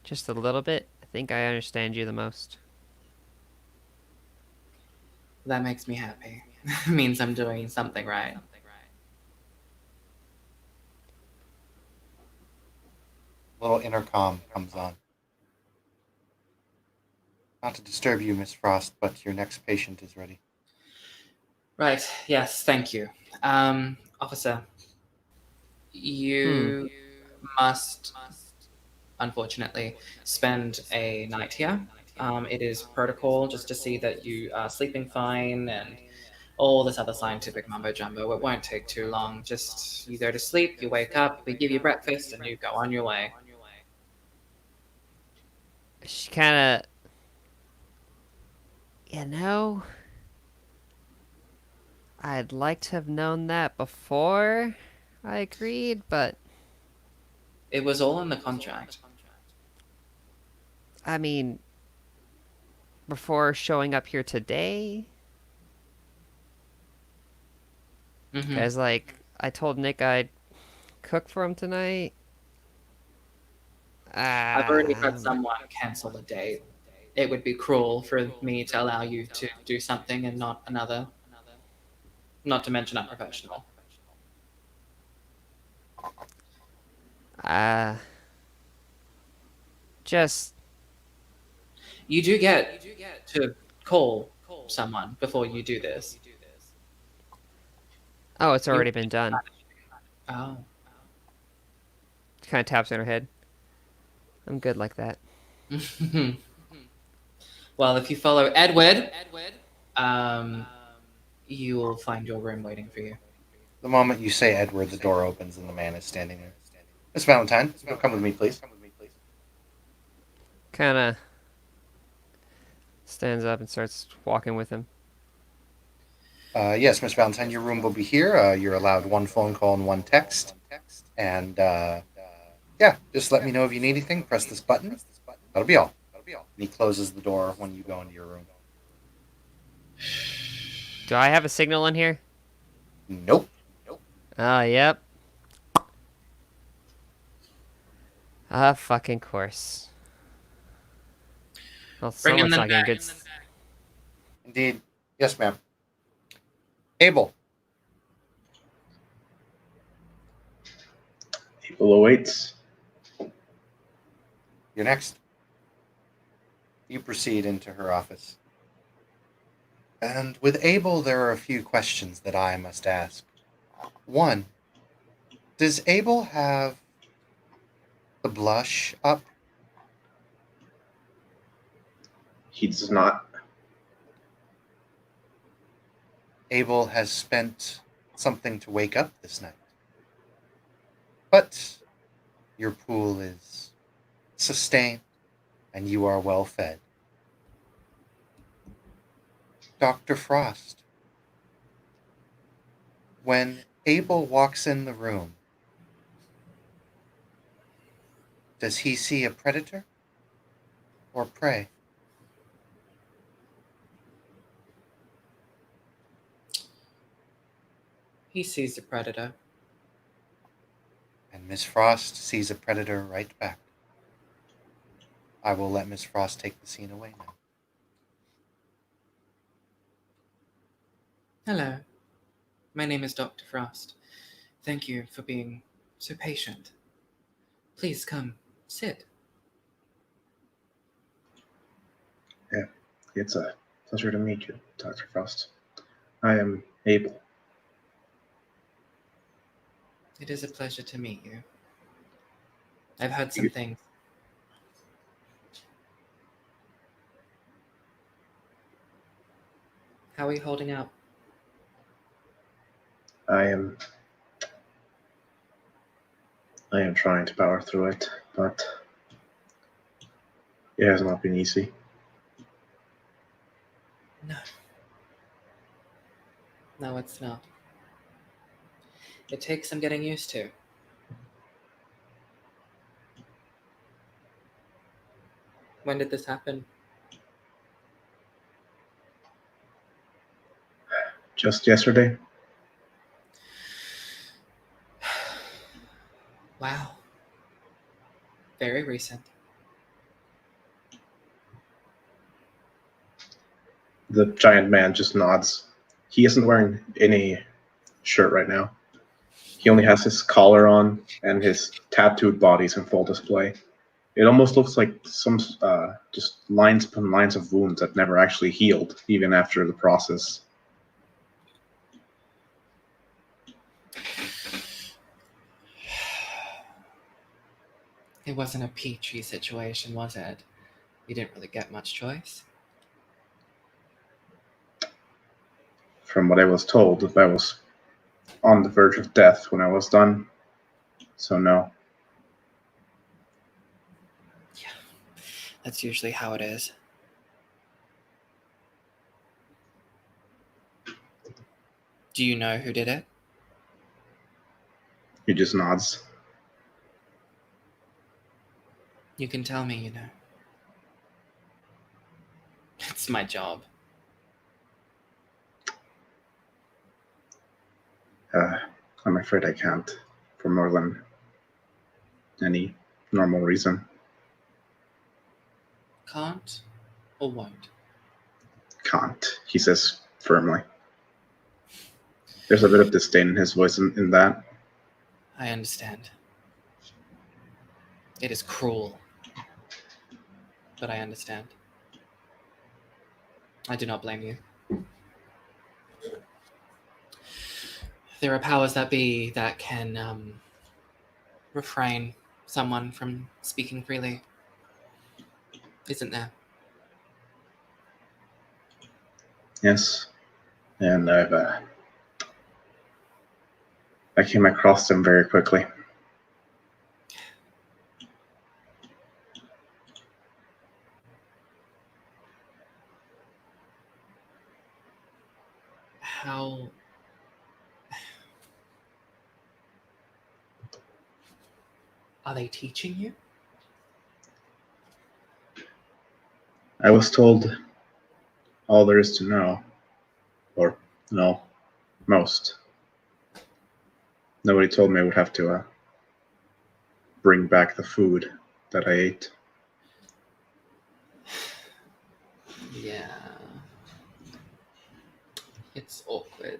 just a little bit, I think I understand you the most. That makes me happy. Means I'm doing something right. Little intercom comes on. Not to disturb you, Miss Frost, but your next patient is ready. Right, yes, thank you. Officer, you must, unfortunately, spend a night here. It is protocol just to see that you are sleeping fine and all this other scientific mumbo jumbo. It won't take too long. Just you go to sleep, you wake up, we give you breakfast, and you go on your way. She kind of, you know, I'd like to have known that before I agreed, but It was all in the contract. I mean, before showing up here today, Mhm. because like I told Nick I'd cook for him tonight. I've already had someone cancel a date. It would be cruel for me to allow you to do something and not another. Not to mention unprofessional. Just You do get to call someone before you do this. oh, it's already been done. Oh. Kind of taps on her head. I'm good like that. Well, if you follow Edward, you will find your room waiting for you. The moment you say Edward, the door opens and the man is standing there. Miss Valentine, come with me, please. Kind of stands up and starts walking with him. Yes, Miss Valentine, your room will be here. You're allowed one phone call and one text. And yeah, just let me know if you need anything. Press this button. That'll be all. And he closes the door when you go into your room. Do I have a signal in here? Nope. Oh, yep. Fucking course. Well, Bring in someone's the not getting bag. good. Indeed. Yes, ma'am. Abel. Abel awaits. You're next. You proceed into her office. And with Abel, there are a few questions that I must ask. One, does Abel have the blush up? He does not. Abel has spent something to wake up this night. But your pool is sustained and you are well fed. Dr. Frost, when Abel walks in the room, does he see a predator or prey? He sees the predator. And Miss Frost sees a predator right back. I will let Miss Frost take the scene away now. Hello. My name is Dr. Frost. Thank you for being so patient. Please come, sit. It's a pleasure to meet you, Dr. Frost. I am Abel. It is a pleasure to meet you. I've heard some things. How are you holding up? I am trying to power through it, but it has not been easy. No. No, it's not. It takes some getting used to. When did this happen? Just yesterday, Wow. Very recent. the giant man just nods. He isn't wearing any shirt right now. He only has his collar on, and his tattooed body's in full display. It almost looks like some just lines upon lines of wounds that never actually healed, even after the process. It wasn't a peachy situation, was it? You didn't really get much choice. From what I was told, I was on the verge of death when I was done. So no. Yeah, that's usually how it is. Do you know who did it? He just nods. You can tell me, you know. It's my job. I'm afraid I can't, for more than any normal reason. Can't or won't? Can't, he says firmly. There's a bit of disdain in his voice in that. I understand. It is cruel, but I understand. I do not blame you. There are powers that be that can refrain someone from speaking freely, isn't there? Yes, and I came across them very quickly. How... Are they teaching you? I was told all there is to know, or no, most. Nobody told me I would have to bring back the food that I ate. Yeah. It's awkward.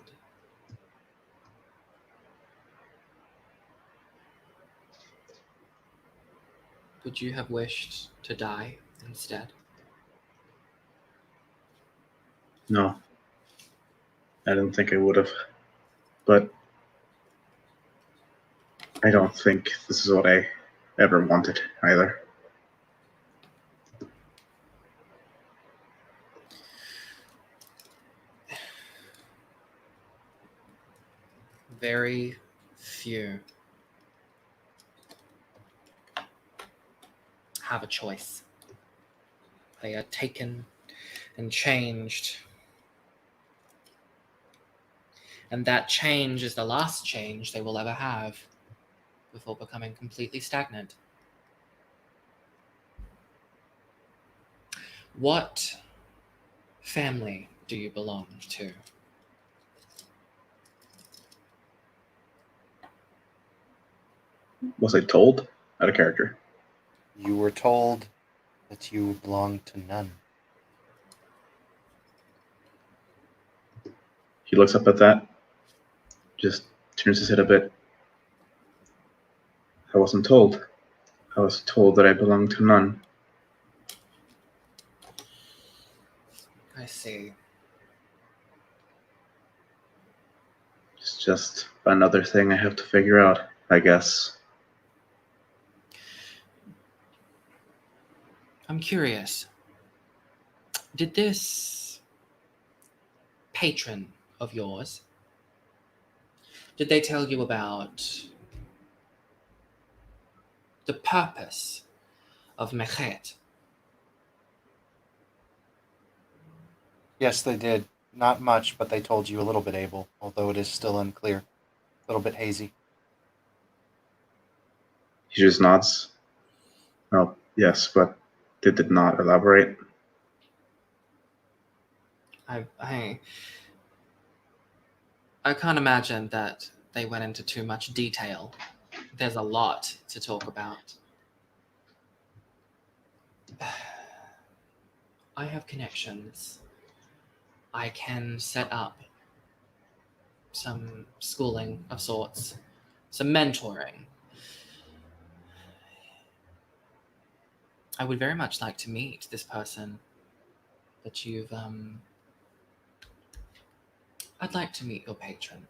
Would you have wished to die instead? No, I didn't think I would have. But I don't think this is what I ever wanted either. Very few have a choice. They are taken and changed. And that change is the last change they will ever have before becoming completely stagnant. What family do you belong to? Was I told? Out of character. You were told that you belong to none. He looks up at that, just turns his head a bit. I wasn't told. I was told that I belonged to none. I see. It's just another thing I have to figure out, I guess. I'm curious. Did this patron of yours, did they tell you about the purpose of Mechet? Yes, they did. Not much, but they told you a little bit, Abel, although it is still unclear. A little bit hazy. He just nods. Oh, yes, but they did not elaborate. I can't imagine that they went into too much detail. There's a lot to talk about. I have connections. I can set up some schooling of sorts, some mentoring. I would very much like to meet this person that you've I'd like to meet your patron.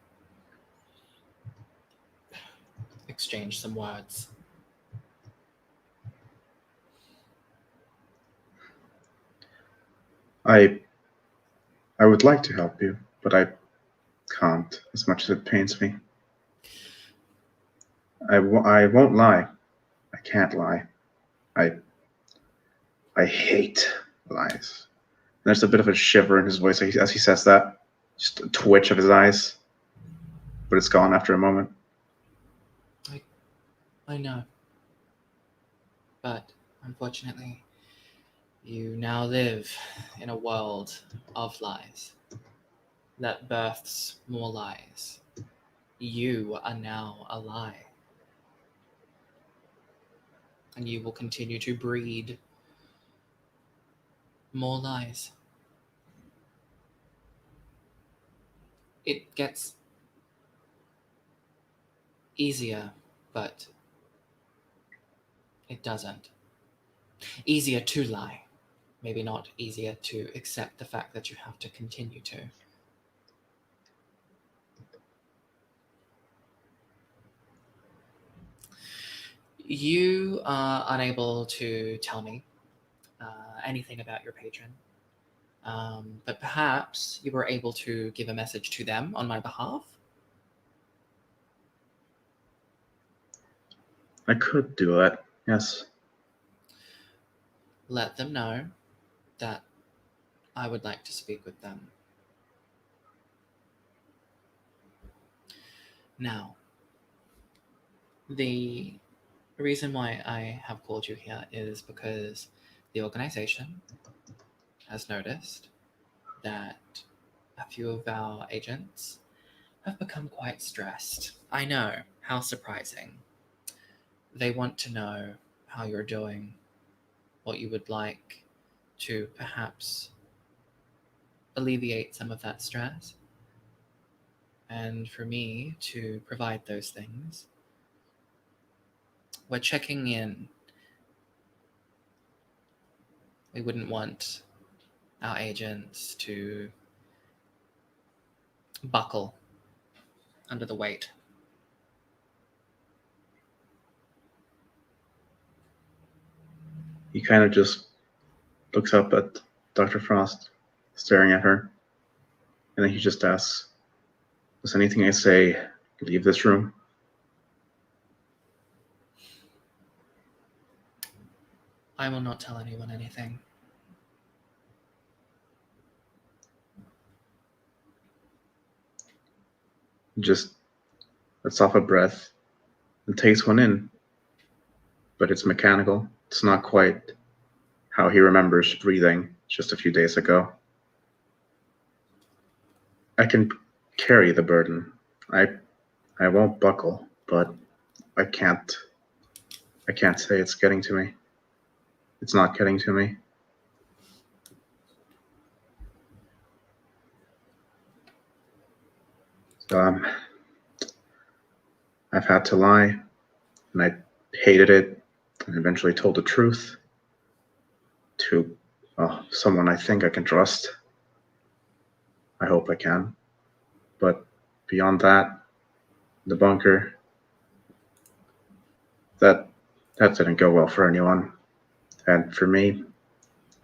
Exchange some words. I would like to help you, but I can't, as much as it pains me. I won't lie. I can't lie. I hate lies. There's a bit of a shiver in his voice as he says that. Just a twitch of his eyes. But it's gone after a moment. I know. But unfortunately, you now live in a world of lies that births more lies. You are now a lie. And you will continue to breed more lies. It gets easier, but It doesn't. Easier to lie. Maybe not easier to accept the fact that you have to continue to. You are unable to tell me anything about your patron, but perhaps you were able to give a message to them on my behalf. I could do that, yes. Let them know that I would like to speak with them. Now, the reason why I have called you here is because the organization has noticed that a few of our agents have become quite stressed. I know, how surprising. They want to know how you're doing, what you would like to perhaps alleviate some of that stress. And for me to provide those things, we're checking in. We wouldn't want our agents to buckle under the weight. He kind of just looks up at Dr. Frost, staring at her, and then he just asks, "Does anything I say leave this room?" I will not tell anyone anything. He just lets off a breath and takes one in, but it's mechanical. It's not quite how he remembers breathing just a few days ago. I can carry the burden. I won't buckle, but I can't say it's getting to me. It's not getting to me. So I've had to lie, and I hated it, and eventually told the truth to someone I think I can trust. I hope I can. But beyond that, the bunker, that didn't go well for anyone. And for me,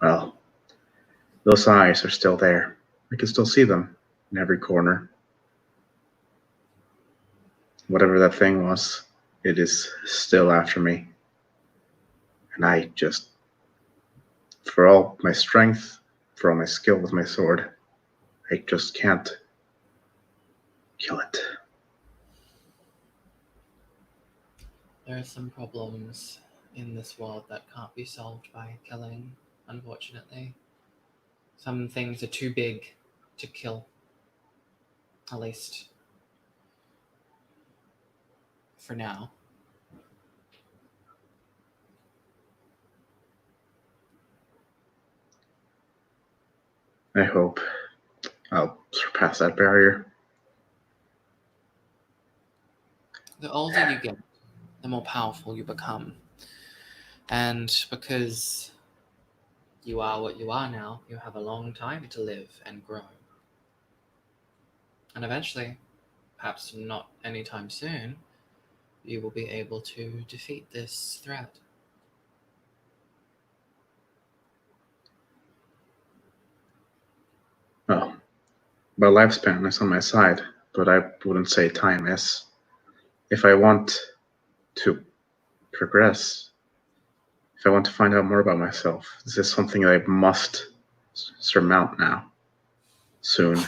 well, those eyes are still there. I can still see them in every corner. Whatever that thing was, it is still after me. And I just, for all my strength, for all my skill with my sword, I just can't kill it. There are some problems in this world that can't be solved by killing, unfortunately. Some things are too big to kill. At least for now. I hope I'll surpass that barrier. The older you get, the more powerful you become. And because you are what you are now, you have a long time to live and grow. And eventually, perhaps not anytime soon, you will be able to defeat this threat. Well, my lifespan is on my side, but I wouldn't say time is. If I want to progress, if I want to find out more about myself, this is something that I must surmount now, soon.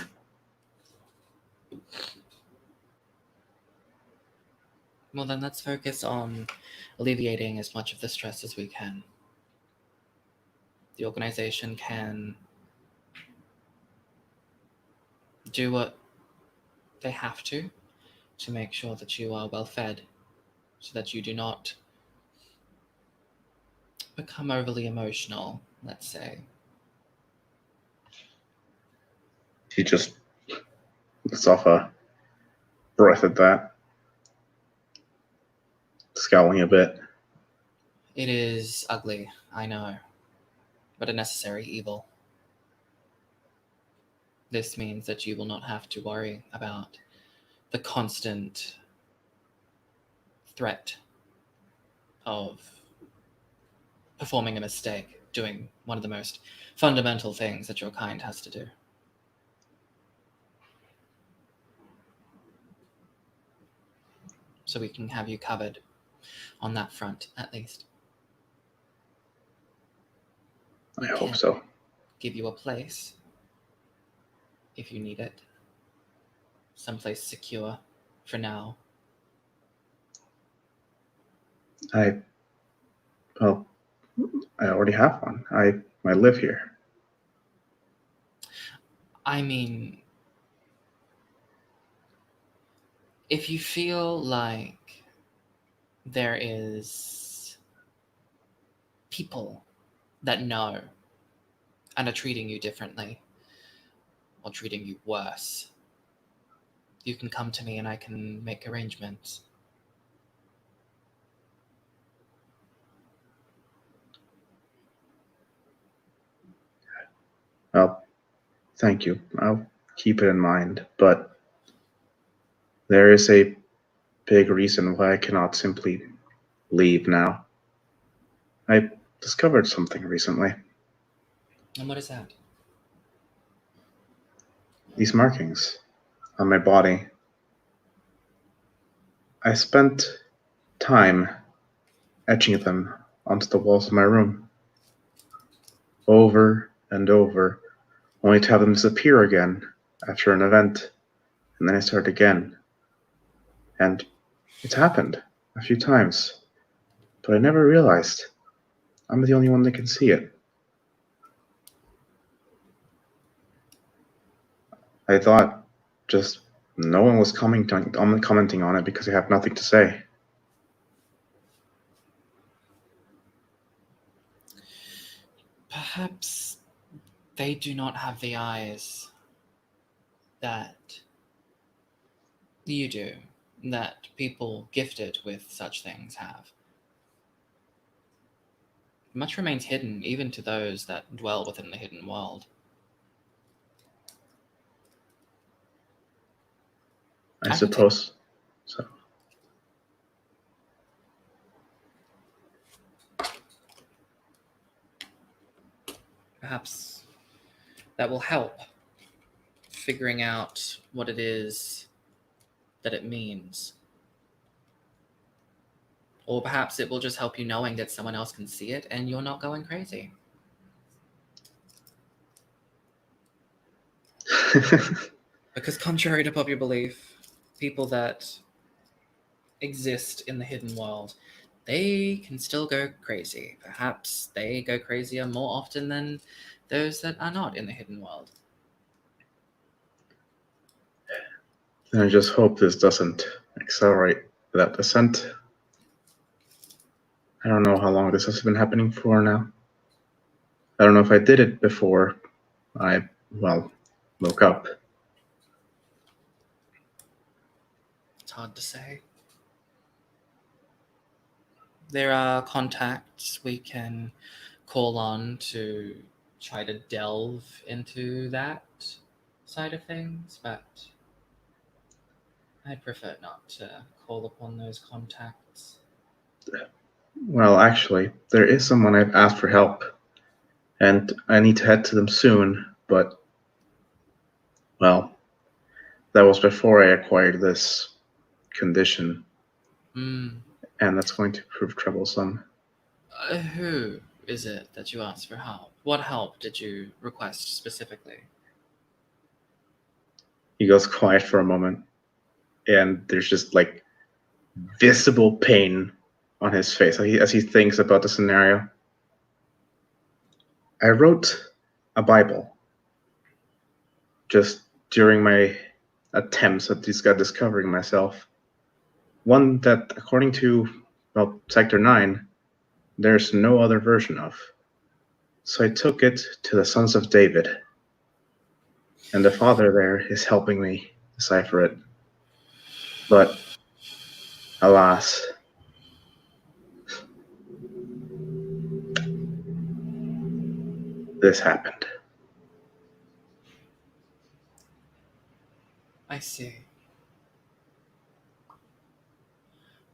Well, then let's focus on alleviating as much of the stress as we can. The organization can do what they have to make sure that you are well fed, so that you do not become overly emotional, let's say. He just lets off a breath at that, scowling a bit. It is ugly, I know, but a necessary evil. This means that you will not have to worry about the constant threat of performing a mistake, doing one of the most fundamental things that your kind has to do. So we can have you covered on that front, at least. I We hope can so. give you a place, if you need it. Someplace secure for now. Well, I already have one. I live here. I mean, if you feel like there is people that know and are treating you differently or treating you worse, you can come to me and I can make arrangements. Well, thank you. I'll keep it in mind. But there is a big reason why I cannot simply leave now. I discovered something recently. And what is that? These markings on my body. I spent time etching them onto the walls of my room. Over and over, only to have them disappear again after an event, and then I start again. And it's happened a few times, but I never realized I'm the only one that can see it. I thought just no one was commenting on it because I have nothing to say. Perhaps they do not have the eyes that you do, that people gifted with such things have. Much remains hidden, even to those that dwell within the hidden world. I I can suppose so. Perhaps that will help figuring out what it is that it means. Or perhaps it will just help you knowing that someone else can see it and you're not going crazy. Because contrary to popular belief, people that exist in the hidden world, they can still go crazy. Perhaps they go crazier more often than those that are not in the hidden world. And I just hope this doesn't accelerate that descent. I don't know how long this has been happening for now. I don't know if I did it before I, woke up. It's hard to say. There are contacts we can call on to try to delve into that side of things, but I'd prefer not to call upon those contacts. Well, actually, there is someone I've asked for help, and I need to head to them soon, but, well, that was before I acquired this condition, and that's going to prove troublesome. Who is it that you asked for help? What help did you request specifically? He goes quiet for a moment, and there's just like visible pain on his face as he thinks about the scenario. I wrote a Bible just during my attempts at discovering myself. One that, according to, Sector 9, there's no other version of. So I took it to the Sons of David, and the Father there is helping me decipher it. But, alas, this happened. I see.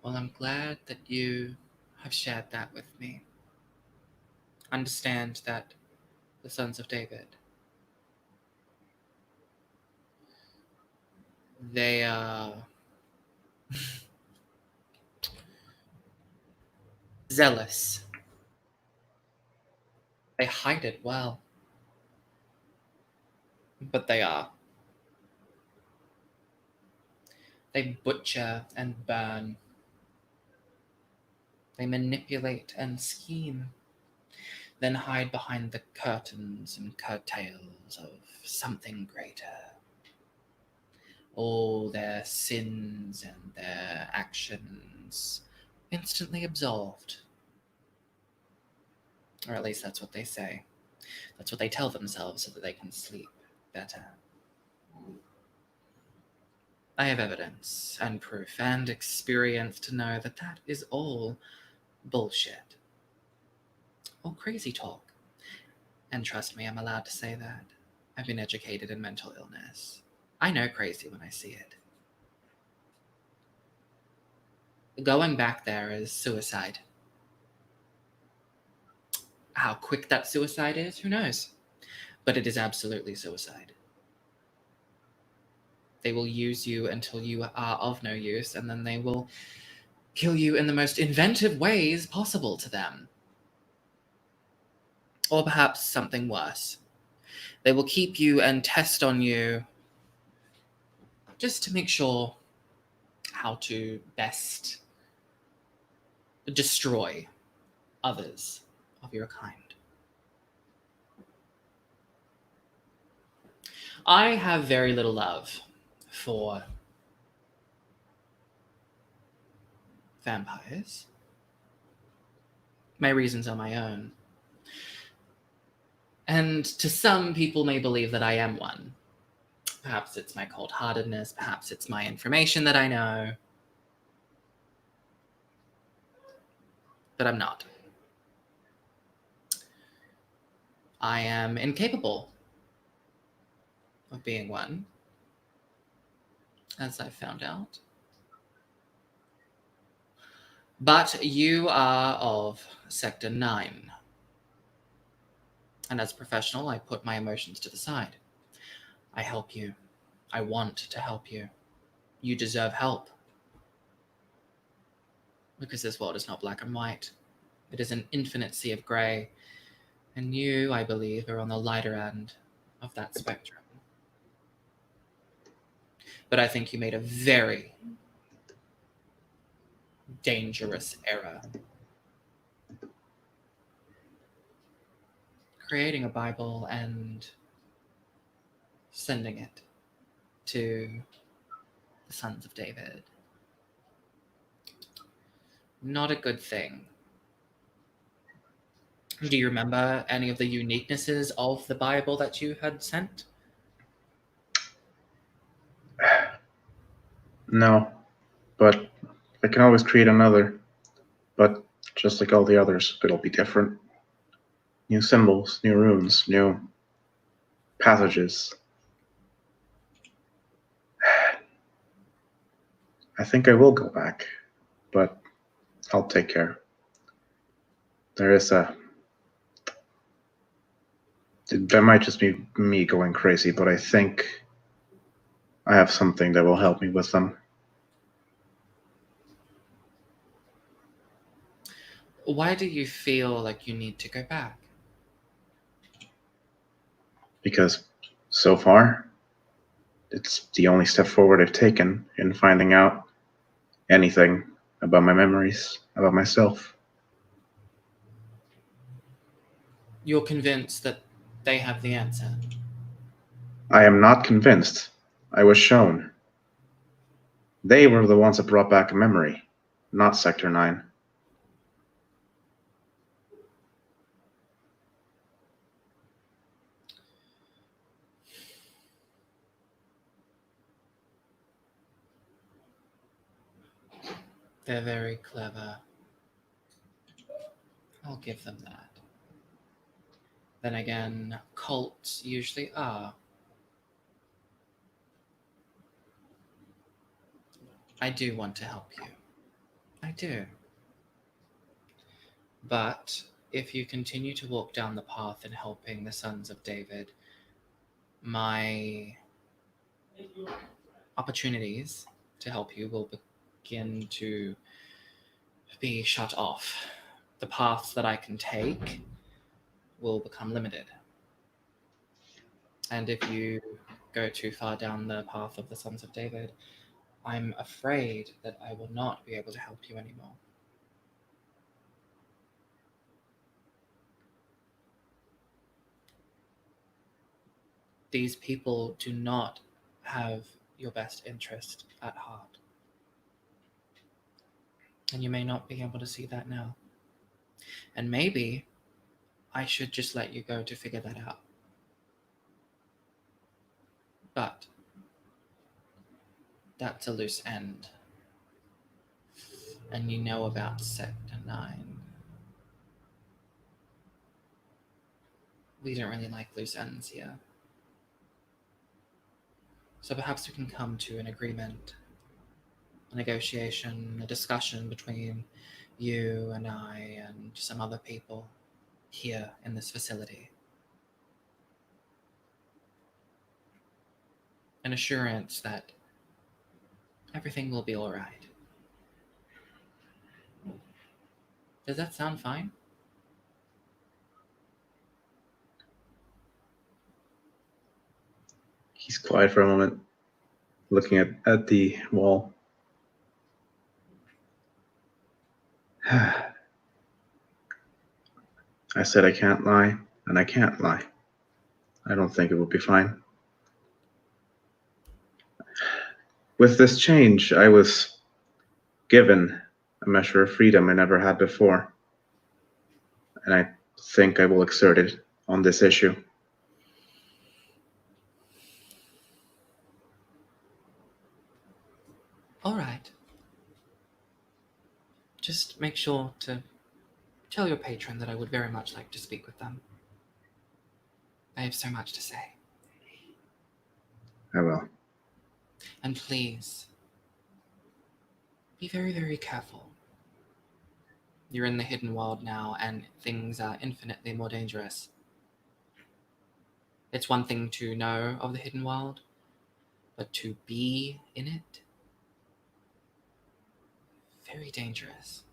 Well, I'm glad that you have shared that with me. Understand that the Sons of David, they are zealous. They hide it well, but they are. They butcher and burn. They manipulate and scheme, then hide behind the curtains and curtails of something greater. All their sins and their actions instantly absolved. Or at least that's what they say. That's what they tell themselves so that they can sleep better. I have evidence and proof and experience to know that that is all bullshit. All crazy talk. And trust me, I'm allowed to say that. I've been educated in mental illness. I know crazy when I see it. Going back there is suicide. How quick that suicide is, who knows? But it is absolutely suicide. They will use you until you are of no use, and then they will kill you in the most inventive ways possible to them. Or perhaps something worse. They will keep you and test on you just to make sure how to best destroy others of your kind. I have very little love for vampires. My reasons are my own. And to some, people may believe that I am one. Perhaps it's my cold-heartedness, perhaps it's my information that I know. But I'm not. I am incapable of being one, as I found out. But you are of Sector 9. And as a professional, I put my emotions to the side. I help you. I want to help you. You deserve help. Because this world is not black and white. It is an infinite sea of grey. And you, I believe, are on the lighter end of that spectrum. But I think you made a very dangerous error. Creating a Bible and sending it to the Sons of David. Not a good thing. Do you remember any of the uniquenesses of the Bible that you had sent? No, but I can always create another. But just like all the others, it'll be different. New symbols, new runes, new passages. I think I will go back, but I'll take care. That might just be me going crazy, but I think I have something that will help me with them. Why do you feel like you need to go back? Because so far, it's the only step forward I've taken in finding out anything about my memories, about myself. You're convinced that they have the answer. I am not convinced. I was shown. They were the ones that brought back a memory, not Sector 9. They're very clever. I'll give them that. Then again, cults usually are. I do want to help you. I do. But if you continue to walk down the path in helping the sons of David, my opportunities to help you will begin to be shut off. The paths that I can take will become limited. And if you go too far down the path of the sons of David, I'm afraid that I will not be able to help you anymore. These people do not have your best interest at heart. And you may not be able to see that now. And maybe I should just let you go to figure that out. But that's a loose end. And you know about Sector 9. We don't really like loose ends here. So perhaps we can come to an agreement, a negotiation, a discussion between you and I and some other people here in this facility. An assurance that everything will be all right. Does that sound fine? He's quiet for a moment, looking at the wall. I said I can't lie, and I can't lie. I don't think it would be fine. With this change, I was given a measure of freedom I never had before. And I think I will exert it on this issue. All right. Just make sure to tell your patron that I would very much like to speak with them. I have so much to say. I will. And please, be very, very careful. You're in the hidden world now, and things are infinitely more dangerous. It's one thing to know of the hidden world, but to be in it, very dangerous.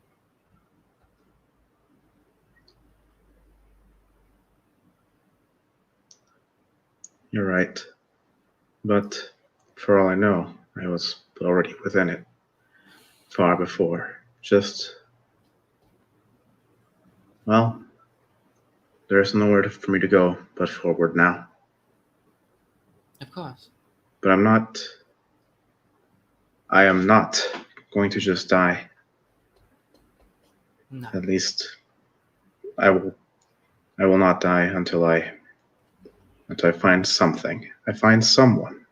You're right. But for all I know, I was already within it far before. Well, there's nowhere for me to go but forward now. Of course. But I am not going to just die. No. At least I will not die until I find something. I find someone.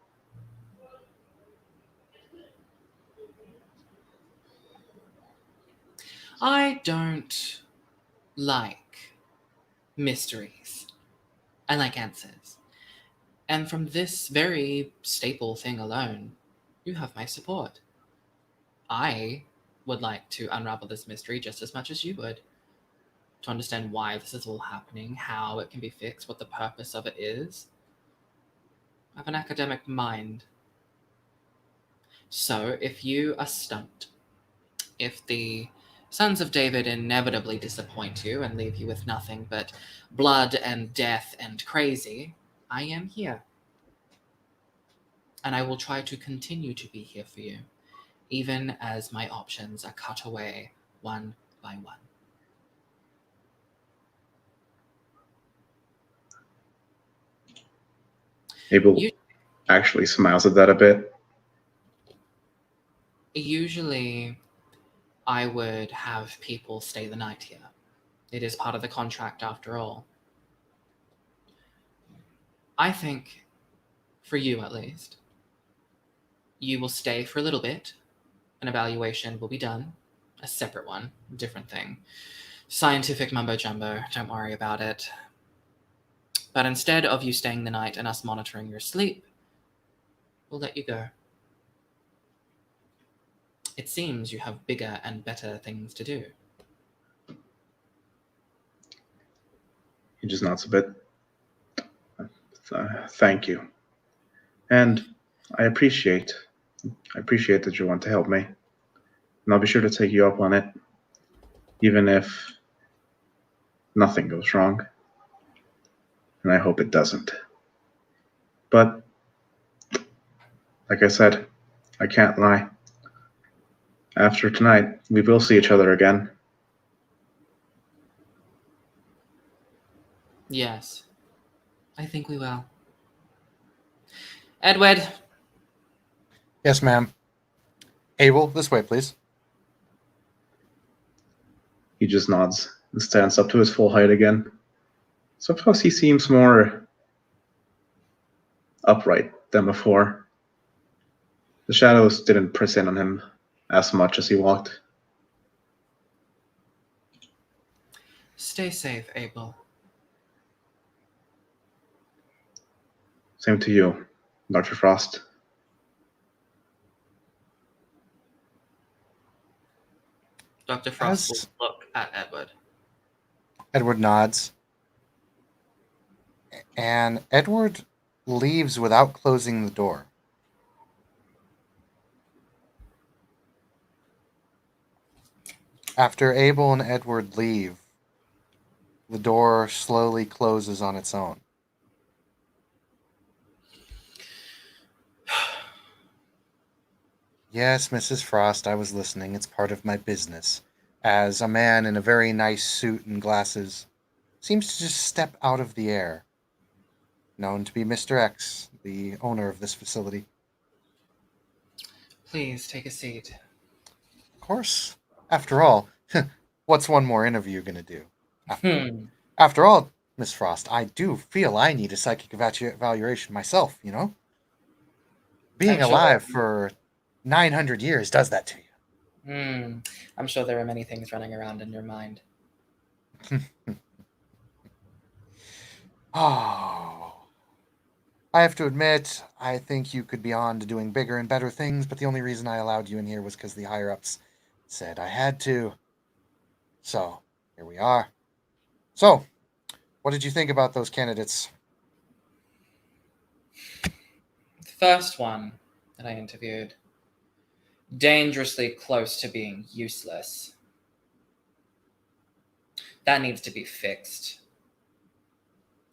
I don't like mysteries. I like answers. And from this very staple thing alone, you have my support. I would like to unravel this mystery just as much as you would. To understand why this is all happening, how it can be fixed, what the purpose of it is. I have an academic mind. So if you are stumped, if the sons of David inevitably disappoint you and leave you with nothing but blood and death and crazy, I am here. And I will try to continue to be here for you, even as my options are cut away one by one. Abel actually smiles at that a bit. Usually, I would have people stay the night here. It is part of the contract after all. I think, for you at least, you will stay for a little bit. An evaluation will be done. A separate one, different thing. Scientific mumbo jumbo, don't worry about it. But instead of you staying the night and us monitoring your sleep, we'll let you go. It seems you have bigger and better things to do. He just nods a bit. Thank you. And I appreciate that you want to help me. And I'll be sure to take you up on it, even if nothing goes wrong. And I hope it doesn't. But, like I said, I can't lie. After tonight, we will see each other again. Yes, I think we will. Edward, Yes, ma'am. Abel, this way, please. He just nods and stands up to his full height again. Suppose he seems more upright than before. The shadows didn't press in on him as much as he walked. stay safe, Abel. Same to you, Dr. Frost. Dr. Frost As- will look at Edward. Edward nods. And Edward leaves without closing the door. After Abel and Edward leave, the door slowly closes on its own. Yes, Mrs. Frost, I was listening. It's part of my business. As a man in a very nice suit and glasses seems to just step out of the air. Known to be Mr. X, the owner of this facility. Please take a seat. Of course. After all, what's one more interview going to do? After all, Miss Frost, I do feel I need a psychic evaluation myself, you know? Being I'm sure. alive for 900 years does that to you. I'm sure there are many things running around in your mind. Oh. I have to admit, I think you could be on to doing bigger and better things, but the only reason I allowed you in here was because the higher-ups said I had to. So, here we are. So, what did you think about those candidates? The first one that I interviewed, dangerously close to being useless. That needs to be fixed.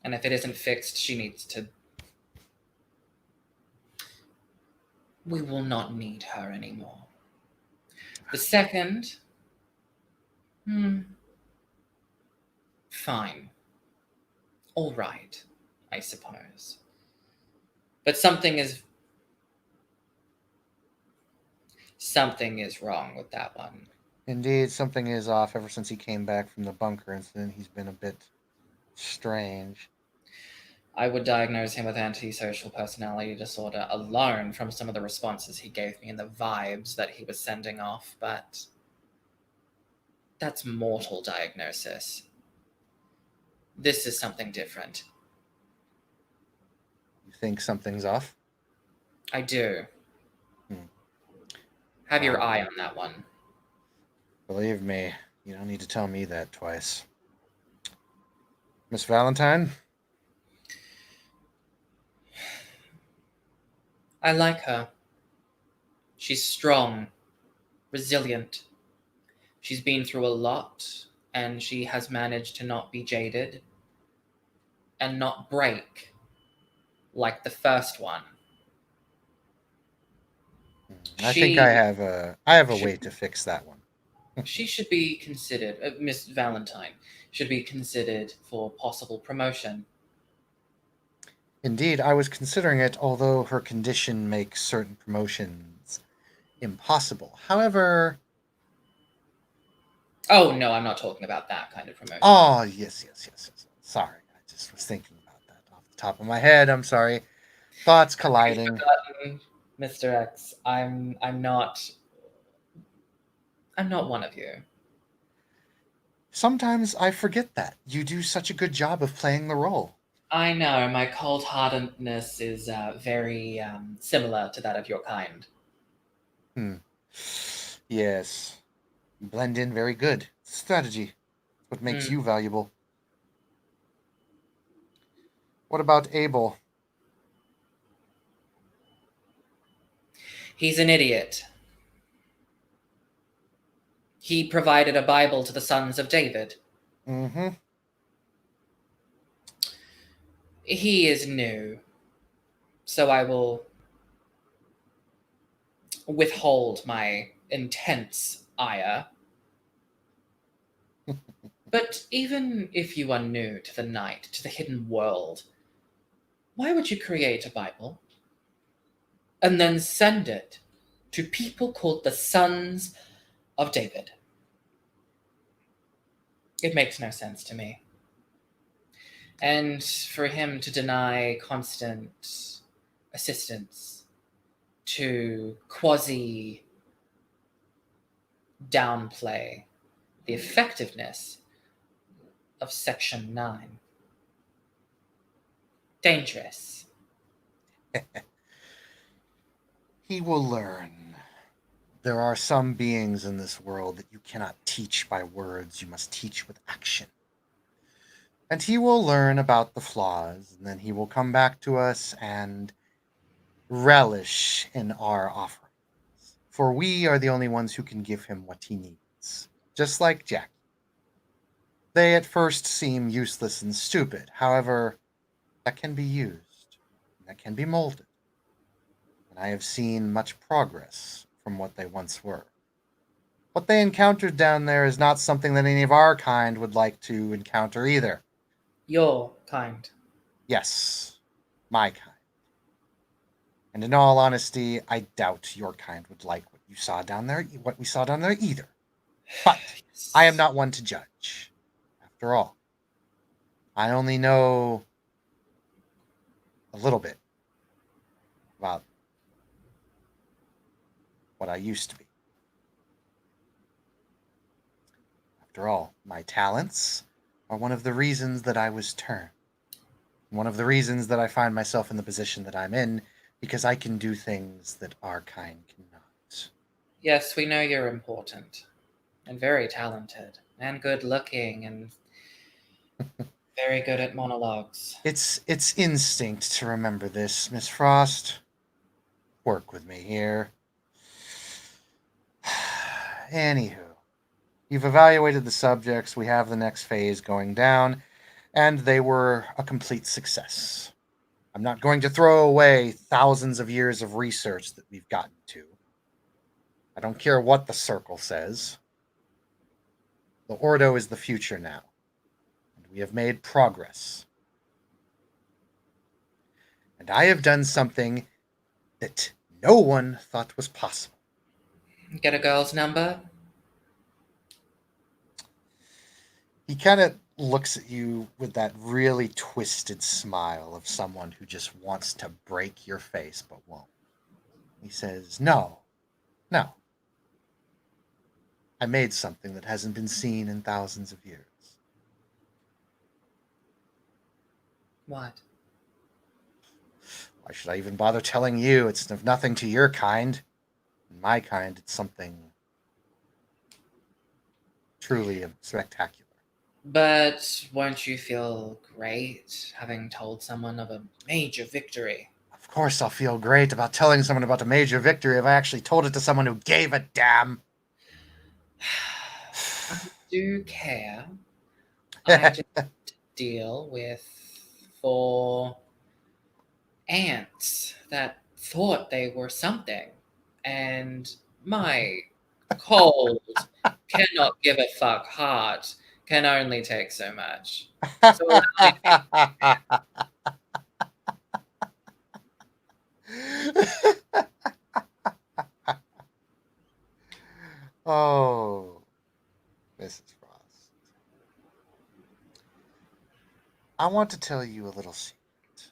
And if it isn't fixed, she needs to... We will not need her anymore. The second... Fine. All right, I suppose. But something is wrong with that one. Indeed, something is off. Ever since he came back from the bunker incident, he's been a bit strange. I would diagnose him with antisocial personality disorder alone from some of the responses he gave me and the vibes that he was sending off, but that's mortal diagnosis. This is something different. You think something's off? I do. Have your eye on that one. Believe me, you don't need to tell me that twice. Miss Valentine? I like her. She's strong, resilient. She's been through a lot, and she has managed to not be jaded and not break like the first one. I think I have a way to fix that one. She should be considered, Miss Valentine, should be considered for possible promotion. Indeed, I was considering it, although her condition makes certain promotions impossible. However... Oh, no, I'm not talking about that kind of promotion. Oh, yes. Sorry, I just was thinking about that off the top of my head. I'm sorry. Thoughts colliding. Mr. X, I'm not one of you. Sometimes I forget that. You do such a good job of playing the role. I know, my cold-heartedness is very similar to that of your kind. Yes. You blend in very good. Strategy. What makes Hmm. you valuable. What about Abel? He's an idiot. He provided a Bible to the sons of David. Mm-hmm. He is new, so I will withhold my intense ire. But even if you are new to the night, to the hidden world, why would you create a Bible and then send it to people called the Sons of David? It makes no sense to me. And for him to deny constant assistance, to quasi downplay the effectiveness of Section 9. Dangerous. He will learn. There are some beings in this world that you cannot teach by words, you must teach with action. And he will learn about the flaws, and then he will come back to us and relish in our offerings. For we are the only ones who can give him what he needs. Just like Jack. They at first seem useless and stupid. However, that can be used, that can be molded. And I have seen much progress from what they once were. What they encountered down there is not something that any of our kind would like to encounter either. Your kind. Yes, my kind. And in all honesty, I doubt your kind would like what you saw down there, what we saw down there either. But I am not one to judge. After all, I only know a little bit about what I used to be. After all, my talents are one of the reasons that I was turned. One of the reasons that I find myself in the position that I'm in, because I can do things that our kind cannot. Yes, we know you're important and very talented and good looking and very good at monologues. It's instinct to remember this, Miss Frost. Work with me here. Anywho, you've evaluated the subjects. We have the next phase going down, and they were a complete success. I'm not going to throw away thousands of years of research that we've gotten to. I don't care what the circle says. The Ordo is the future now, and we have made progress. And I have done something that no one thought was possible. Get a girl's number? He kind of looks at you with that really twisted smile of someone who just wants to break your face but won't. He says, No, no. I made something that hasn't been seen in thousands of years. What? Why should I even bother telling you? It's of nothing to your kind. In my kind, it's something truly spectacular. But won't you feel great having told someone of a major victory? Of course, I'll feel great about telling someone about a major victory if I actually told it to someone who gave a damn. I do care. I just have to deal with 4 ants that thought they were something. And my cold, cannot give a fuck heart can only take so much. So allow me Oh, Mrs. Frost. I want to tell you a little secret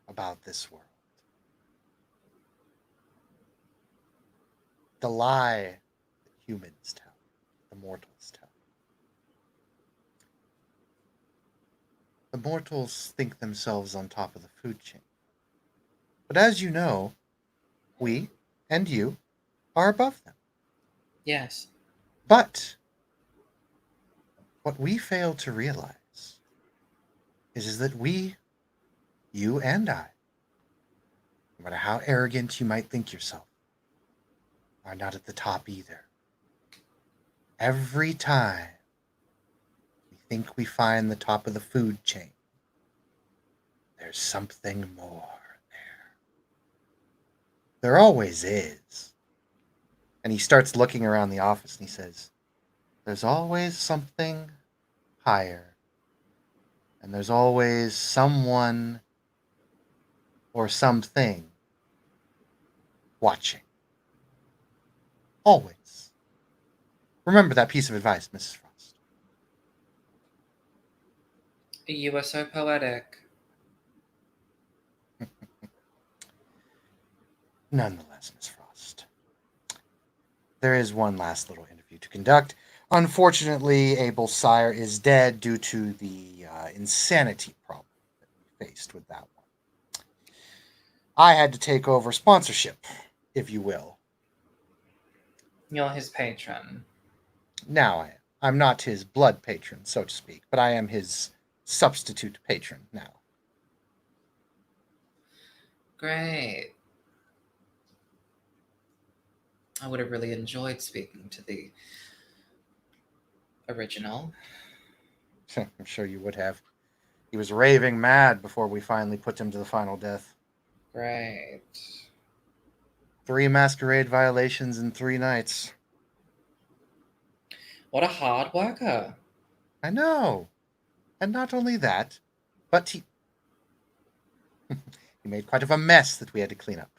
about this world. The lie that humans tell, the mortals tell. mortals think themselves on top of the food chain. But as you know, we and you are above them. Yes. But what we fail to realize is that we, you and I, no matter how arrogant you might think yourself, are not at the top either. Every time we think we find the top of the food chain, there's something more there. There always is. And he starts looking around the office and he says, there's always something higher. And there's always someone or something watching. Always. Remember that piece of advice, Mrs. Frost. You are so poetic. Nonetheless, Miss Frost, there is one last little interview to conduct. Unfortunately, Abel's sire is dead due to the insanity problem that we faced with that one. I had to take over sponsorship, if you will. You're his patron. Now I am. I'm not his blood patron, so to speak, but I am his substitute patron now. Great. I would have really enjoyed speaking to the original. I'm sure you would have. He was raving mad before we finally put him to the final death. Great. 3 masquerade violations in 3 nights. What a hard worker. I know. And not only that, but he made quite of a mess that we had to clean up.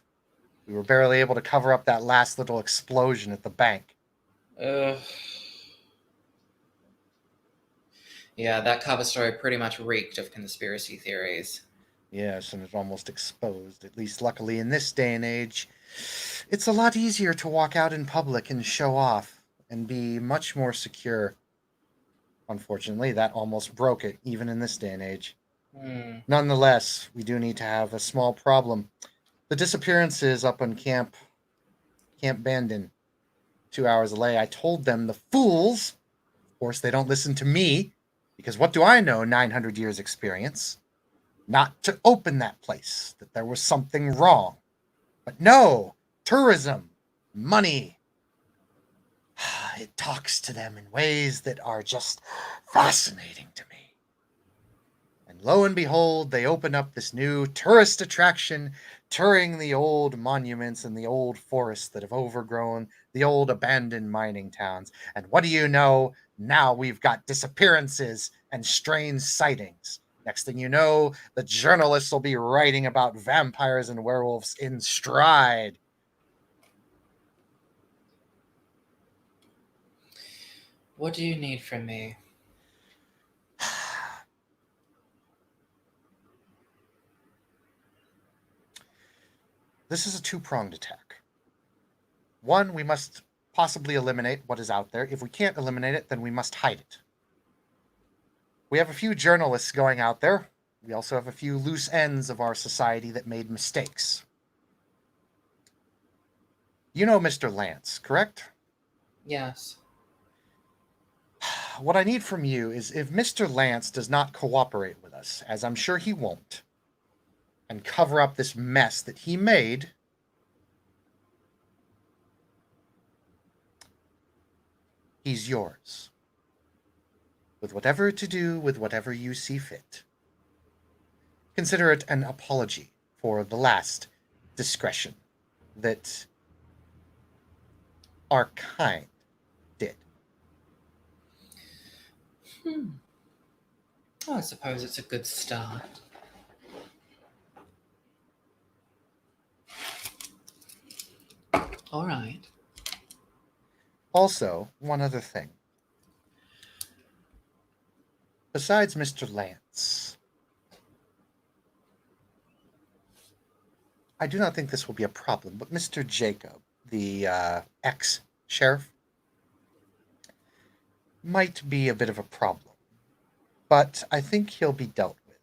We were barely able to cover up that last little explosion at the bank. Ugh. Yeah, that cover story pretty much reeked of conspiracy theories. Yes, and it almost exposed, at least luckily in this day and age. It's a lot easier to walk out in public and show off and be much more secure. Unfortunately, that almost broke it, even in this day and age. Nonetheless, we do need to have a small problem. The disappearances up on Camp Bandon, 2 hours away. I told them, the fools, of course they don't listen to me, because what do I know, 900 years experience? Not to open that place, that there was something wrong. But no, tourism, money, it talks to them in ways that are just fascinating to me. And lo and behold, they open up this new tourist attraction, touring the old monuments and the old forests that have overgrown the old abandoned mining towns. And what do you know? Now we've got disappearances and strange sightings. Next thing you know, the journalists will be writing about vampires and werewolves in stride. What do you need from me? This is a 2-pronged attack. One, we must possibly eliminate what is out there. If we can't eliminate it, then we must hide it. We have a few journalists going out there. We also have a few loose ends of our society that made mistakes. You know Mr. Lance, correct? Yes. What I need from you is, if Mr. Lance does not cooperate with us, as I'm sure he won't, and cover up this mess that he made, he's yours. With whatever to do, with whatever you see fit. Consider it an apology for the last discretion that our kind did. Oh, I suppose it's a good start. All right. Also, one other thing. Besides Mr. Lance, I do not think this will be a problem, but Mr. Jacob, the ex-sheriff, might be a bit of a problem. But I think he'll be dealt with.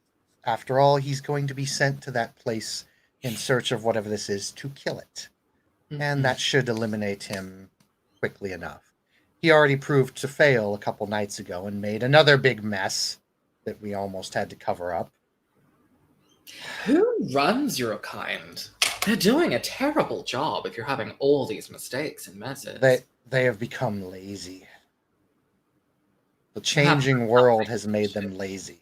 After all, he's going to be sent to that place in search of whatever this is to kill it. And that should eliminate him quickly enough. He already proved to fail a couple nights ago and made another big mess that we almost had to cover up. Who runs your kind? They're doing a terrible job if you're having all these mistakes and messes. They have become lazy. The changing world has made them lazy.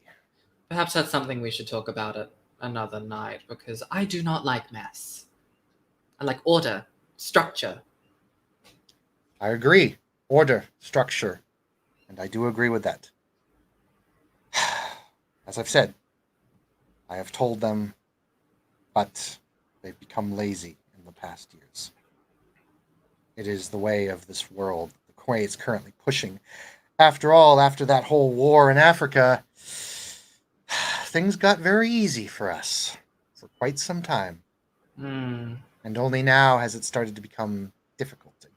Perhaps that's something we should talk about at another night, because I do not like mess. I like order, structure. I agree. Order, structure. And I do agree with that. As I've said, I have told them, but they've become lazy in the past years. It is the way of this world, the way it's currently pushing. After all, after that whole war in Africa, things got very easy for us for quite some time. And only now has it started to become difficult again.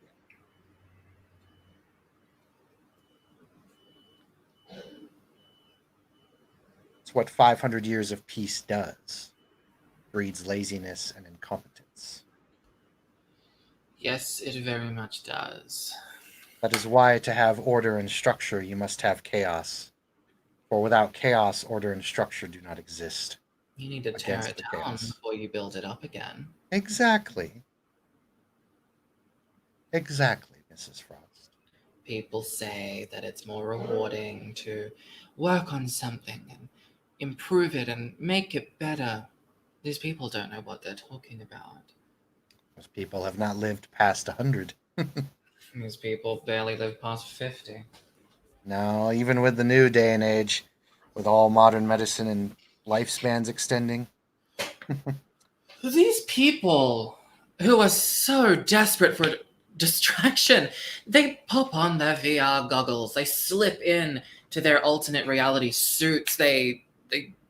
It's what 500 years of peace does. Breeds laziness and incompetence. Yes, it very much does. That is why to have order and structure, you must have chaos. For without chaos, order and structure do not exist. You need to tear Against it the down chaos. before you build it up again. Exactly. Exactly, Mrs. Frost. People say that it's more rewarding to work on something and improve it and make it better. These people don't know what they're talking about. Those people have not lived past 100. These people barely live past 50. No, even with the new day and age, with all modern medicine and lifespans extending. These people who are so desperate for distraction, they pop on their VR goggles, they slip in to their alternate reality suits, they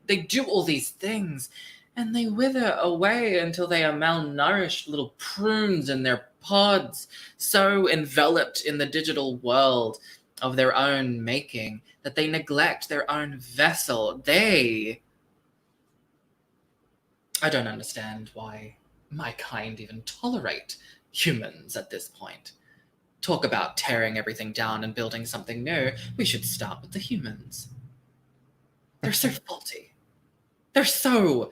do all these things, and they wither away until they are malnourished little prunes in their pods, so enveloped in the digital world of their own making that they neglect their own vessel. I don't understand why my kind even tolerate humans at this point. Talk about tearing everything down and building something new. We should start with the humans. They're so faulty. They're so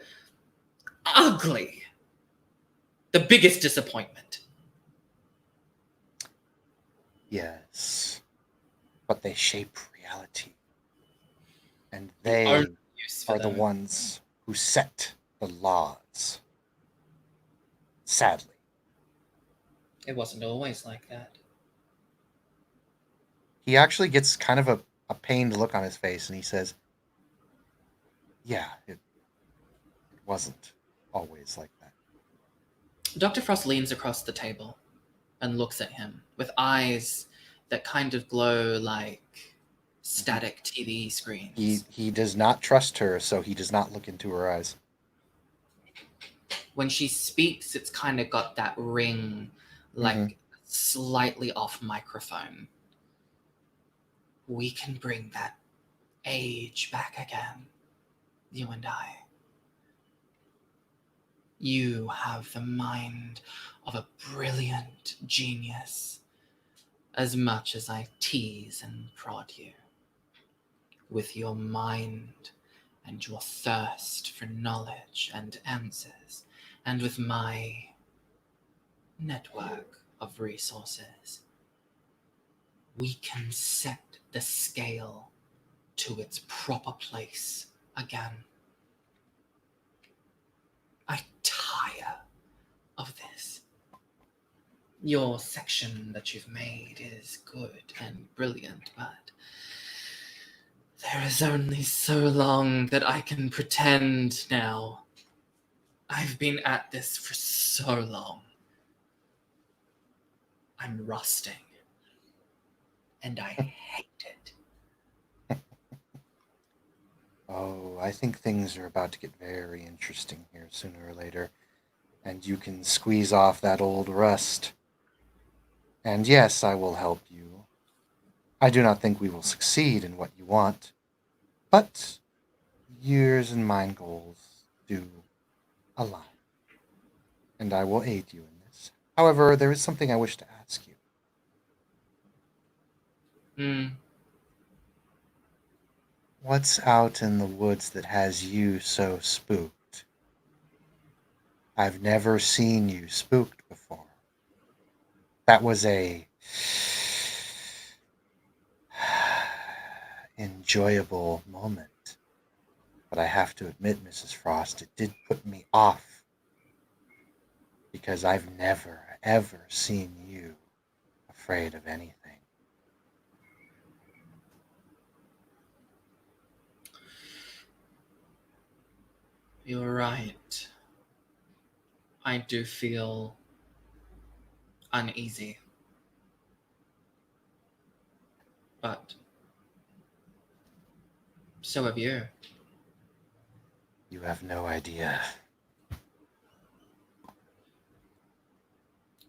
ugly. The biggest disappointment. Yes. But they shape reality. And The they only use for are the them. ones who set the laws. Sadly. It wasn't always like that. He actually gets kind of a pained look on his face and he says, yeah, it wasn't always like that. Dr. Frost leans across the table and looks at him with eyes that kind of glow like static TV screens. He does not trust her, so he does not look into her eyes. When she speaks, it's kind of got that ring, like slightly off microphone. We can bring that age back again, you and I. You have the mind of a brilliant genius, as much as I tease and prod you. With your mind and your thirst for knowledge and answers, and with my network of resources, we can set the scale to its proper place again. I tire of this. Your section that you've made is good and brilliant, but there is only so long that I can pretend now. I've been at this for so long. I'm rusting. And I hate it. Oh, I think things are about to get very interesting here sooner or later. And you can squeeze off that old rust. And yes, I will help you. I do not think we will succeed in what you want. But yours and mine goals do align, and I will aid you in this. However, there is something I wish to ask you. Hmm. What's out in the woods that has you so spooked? I've never seen you spooked before. That was a enjoyable moment. But I have to admit, Mrs. Frost, it did put me off because I've never, ever seen you afraid of anything. You're right. I do feel uneasy. But so have you. You have no idea.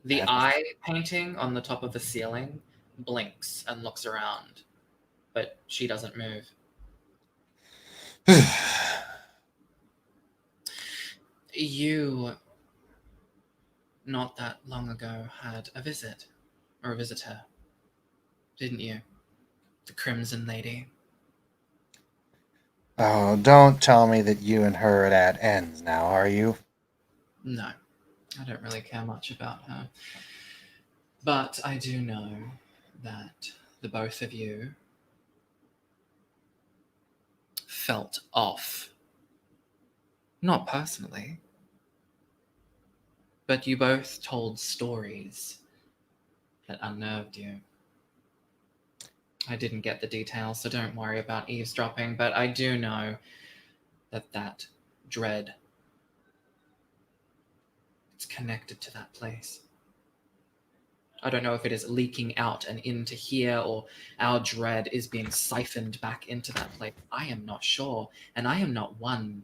The Have a- eye painting on the top of the ceiling blinks and looks around, but she doesn't move. You, not that long ago, had a visit, or a visitor, didn't you? The Crimson Lady. Oh, don't tell me that you and her are at ends now, are you? No, I don't really care much about her. But I do know that the both of you felt off. Not personally, but you both told stories that unnerved you. I didn't get the details, so don't worry about eavesdropping, but I do know that dread, it's connected to that place. I don't know if it is leaking out and into here, or our dread is being siphoned back into that place. I am not sure, and I am not one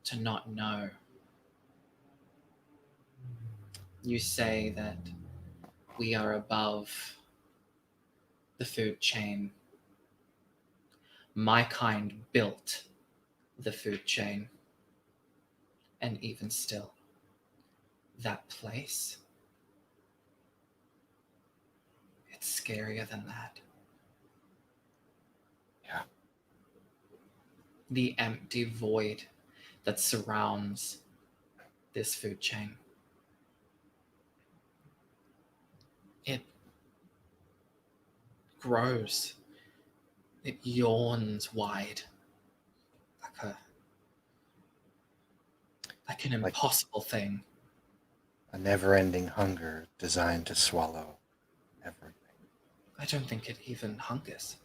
to not know. You say that we are above the food chain. My kind built the food chain. And even still, that place, it's scarier than that. Yeah. The empty void that surrounds this food chain. It grows. It yawns wide like an Like- impossible thing. A never-ending hunger designed to swallow everything. I don't think it even hungers.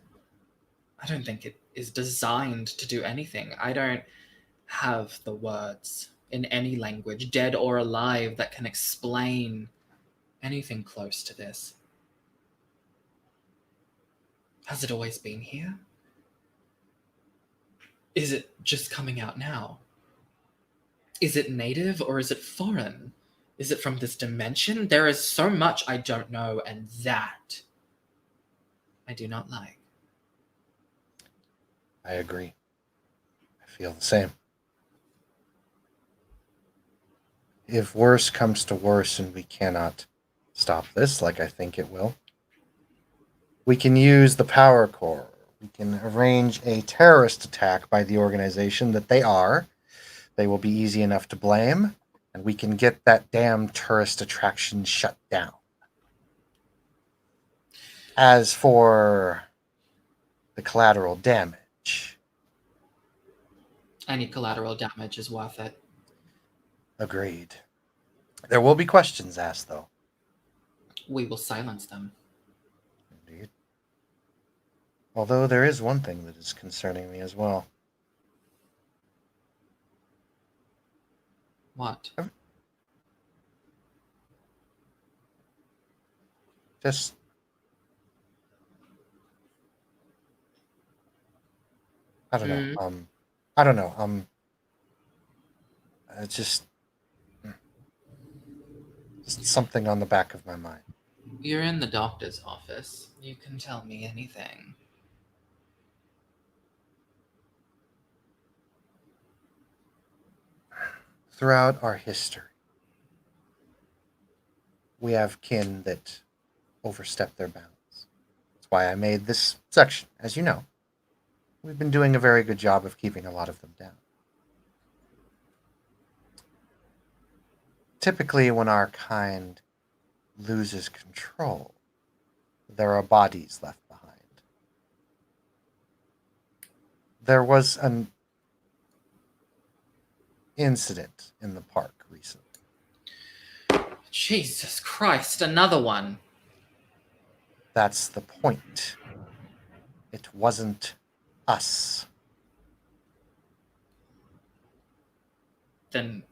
I don't think it is designed to do anything. I don't have the words in any language, dead or alive, that can explain anything close to this. Has it always been here? Is it just coming out now? Is it native or is it foreign? Is it from this dimension? There is so much I don't know, and that I do not like. I agree. I feel the same. If worse comes to worse and we cannot stop this, like I think it will, we can use the power core. We can arrange a terrorist attack by the organization that they are. They will be easy enough to blame, and we can get that damn tourist attraction shut down. As for the collateral damage, Any collateral damage is worth it. agreed. There will be questions asked, though. We will silence them. Indeed. Although there is one thing that is concerning me as well. What? Just I don't know. I don't know. It's just something on the back of my mind. You're in the doctor's office. You can tell me anything. throughout our history, we have kin that overstep their bounds. That's why I made this section. As you know, we've been doing a very good job of keeping a lot of them down. Typically, when our kind loses control, there are bodies left behind. There was an incident in the park recently. Jesus Christ, another one. That's the point. It wasn't us. Then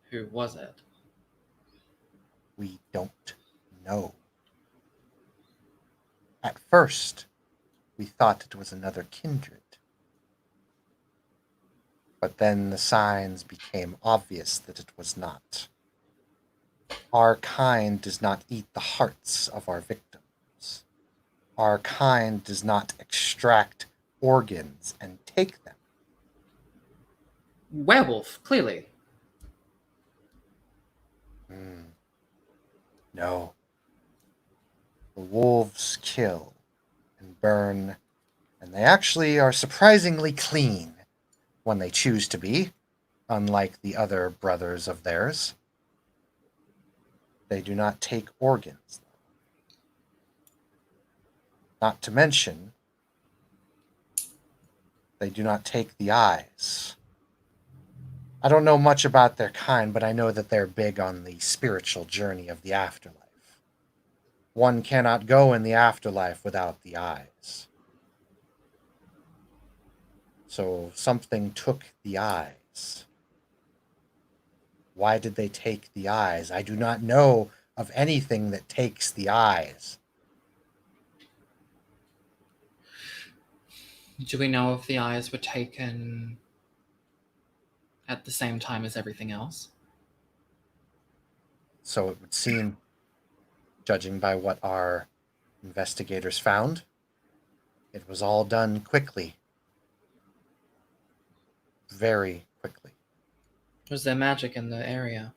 who was it? We don't know. At first, we thought it was another kindred. But then the signs became obvious that it was not. Our kind does not eat the hearts of our victims. Our kind does not extract organs and take them. Werewolf, clearly. No. The wolves kill and burn, and they actually are surprisingly clean when they choose to be, unlike the other brothers of theirs. They do not take organs. Not to mention, they do not take the eyes. I don't know much about their kind, but I know that they're big on the spiritual journey of the afterlife. One cannot go in the afterlife without the eyes. So something took the eyes. Why did they take the eyes? I do not know of anything that takes the eyes. Do we know if the eyes were taken at the same time as everything else? So it would seem, judging by what our investigators found, it was all done quickly. Very quickly. Was there magic in the area?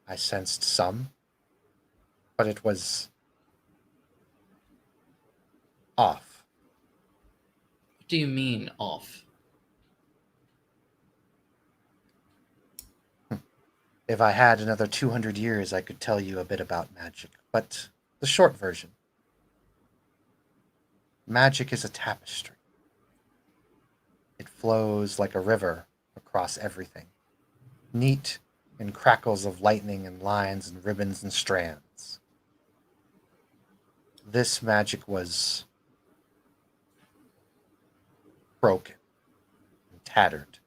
I sensed some, but it was off. What do you mean, off? If I had another 200 years, I could tell you a bit about magic, but the short version. Magic is a tapestry. It flows like a river across everything, neat in crackles of lightning and lines and ribbons and strands. This magic was broken and tattered.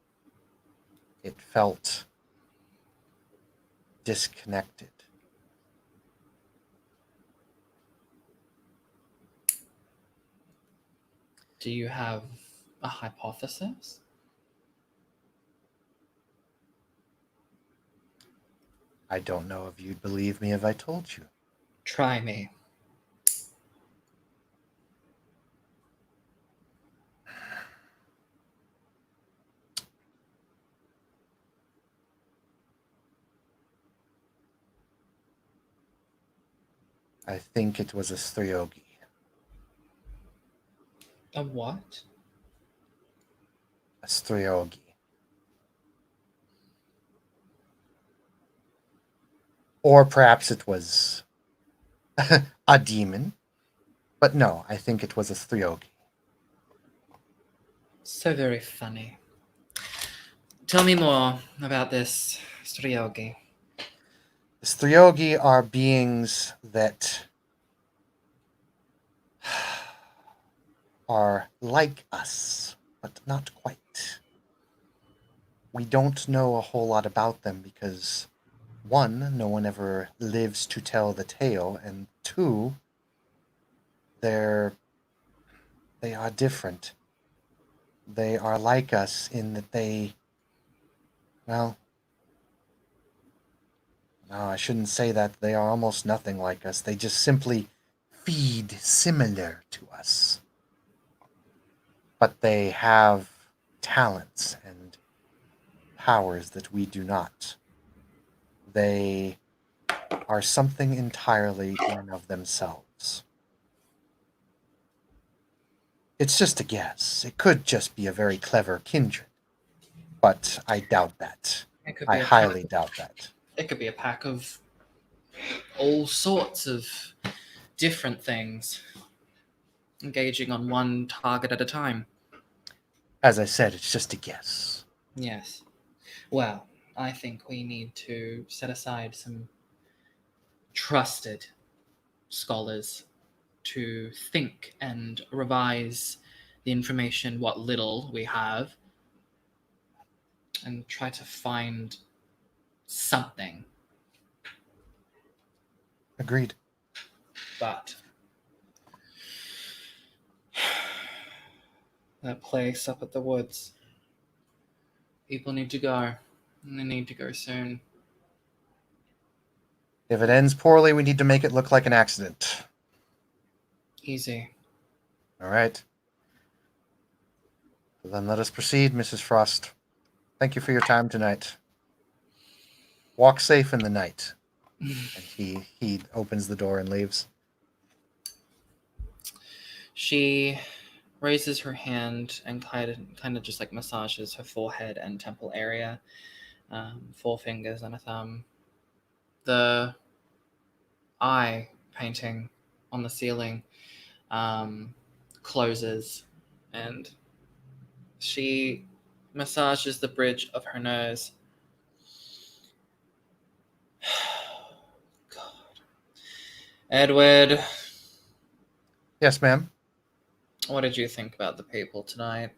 It felt disconnected. Do you have a hypothesis? I don't know if you'd believe me if I told you. Try me. I think it was a Stryogi. A what? A Stryogi. Or perhaps it was a demon. But no, I think it was a Stryogi. So very funny. Tell me more about this Stryogi. The Stryogi are beings that are like us, but not quite. We don't know a whole lot about them because, one, no one ever lives to tell the tale, and two, they are different. They are like us in that they, well, no, I shouldn't say that. They are almost nothing like us. They just simply feed similar to us. But they have talents and powers that we do not. They are something entirely in and of themselves. It's just a guess. It could just be a very clever kindred, but I doubt that. It could I be a highly pack. doubt that. It could be a pack of all sorts of different things, engaging on one target at a time. As I said, it's just a guess. Yes. Well, I think we need to set aside some trusted scholars to think and revise the information, what little we have, and try to find something. Agreed. But that place up at the woods, people need to go. And they need to go soon. If it ends poorly, we need to make it look like an accident. Easy. All right. So then let us proceed, Mrs. Frost. Thank you for your time tonight. Walk safe in the night. And he opens the door and leaves. She raises her hand and kind of just like massages her forehead and temple area. 4 fingers and a thumb. The eye painting on the ceiling closes, and she massages the bridge of her nose. God. Edward, Yes, ma'am. what did you think about the people tonight?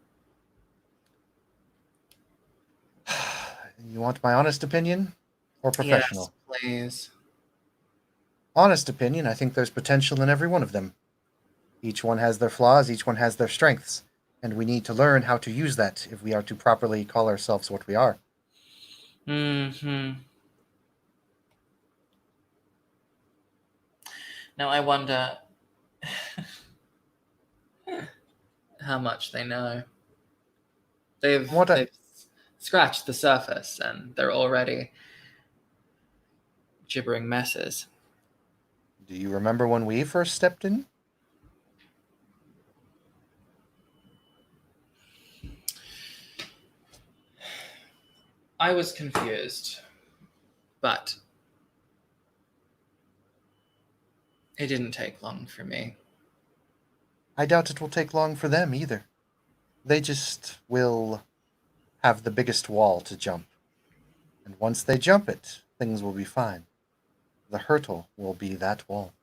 You want my honest opinion or professional? Yes, please. Honest opinion, I think there's potential in every one of them. Each one has their flaws, each one has their strengths, and we need to learn how to use that if we are to properly call ourselves what we are. Mm-hmm. Now I wonder how much they know. They've scratched the surface, and they're already gibbering messes. Do you remember when we first stepped in? I was confused, but it didn't take long for me. I doubt it will take long for them either. They just will have the biggest wall to jump. And once they jump it, things will be fine. The hurdle will be that wall.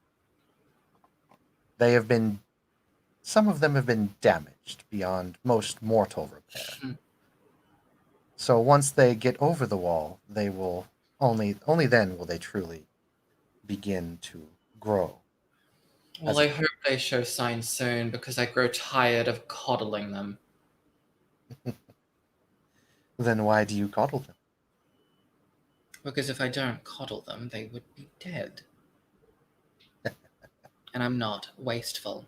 Some of them have been damaged beyond most mortal repair. So once they get over the wall, they will only then will they truly begin to grow. Well, I hope they show signs soon, because I grow tired of coddling them. Then why do you coddle them? Because if I don't coddle them, they would be dead. And I'm not wasteful.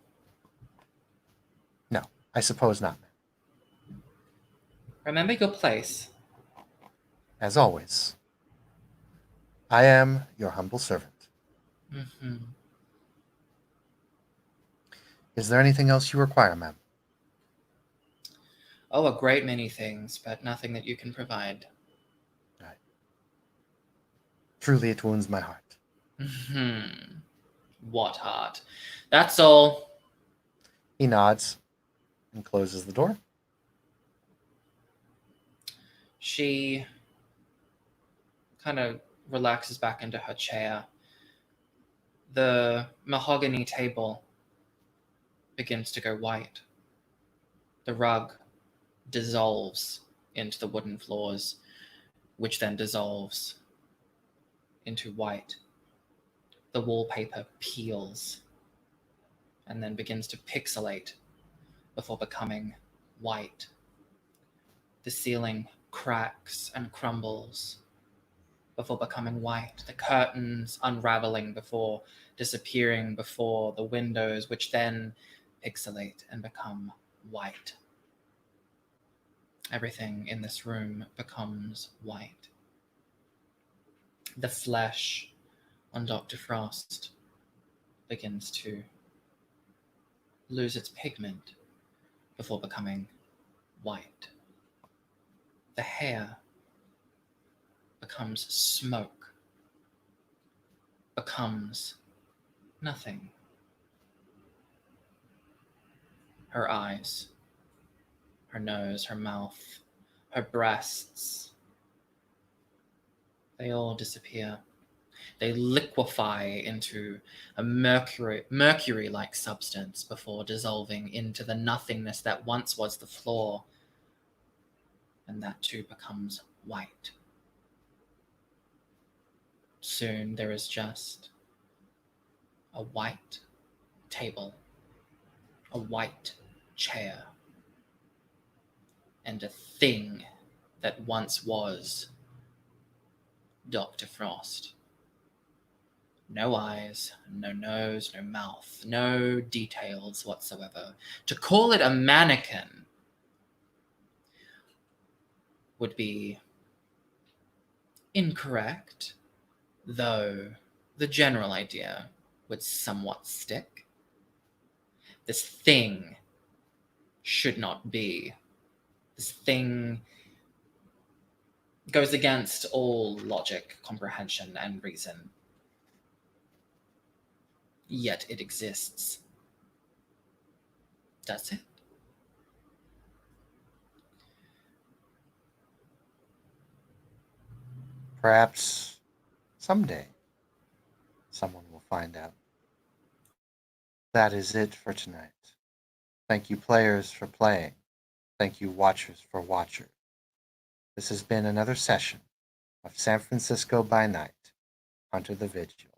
No, I suppose not. Remember your place. As always, I am your humble servant. Mm-hmm. Is there anything else you require, ma'am? Oh, a great many things, but nothing that you can provide. Truly, it wounds my heart. Mm-hmm. What heart? That's all. He nods and closes the door. She kind of relaxes back into her chair. The mahogany table begins to go white. The rug dissolves into the wooden floors, which then dissolves into white. The wallpaper peels and then begins to pixelate before becoming white. The ceiling cracks and crumbles before becoming white. The curtains unraveling before disappearing before the windows, which then pixelate and become white. everything in this room becomes white. The flesh on Dr. Frost begins to lose its pigment before becoming white. The hair becomes smoke, becomes nothing. Her eyes, her nose, her mouth, her breasts, they all disappear. They liquefy into a mercury-like substance before dissolving into the nothingness that once was the floor, and that too becomes white. Soon there is just a white table, a white chair, and a thing that once was Dr. Frost. No eyes, no nose, no mouth, no details whatsoever. To call it a mannequin would be incorrect, though the general idea would somewhat stick. This thing should not be. This thing goes against all logic, comprehension, and reason. Yet it exists. Does it? Perhaps someday someone will find out. That is it for tonight. Thank you, players, for playing. Thank you, watchers, for watching. This has been another session of San Francisco by Night, Hunter the Vigil.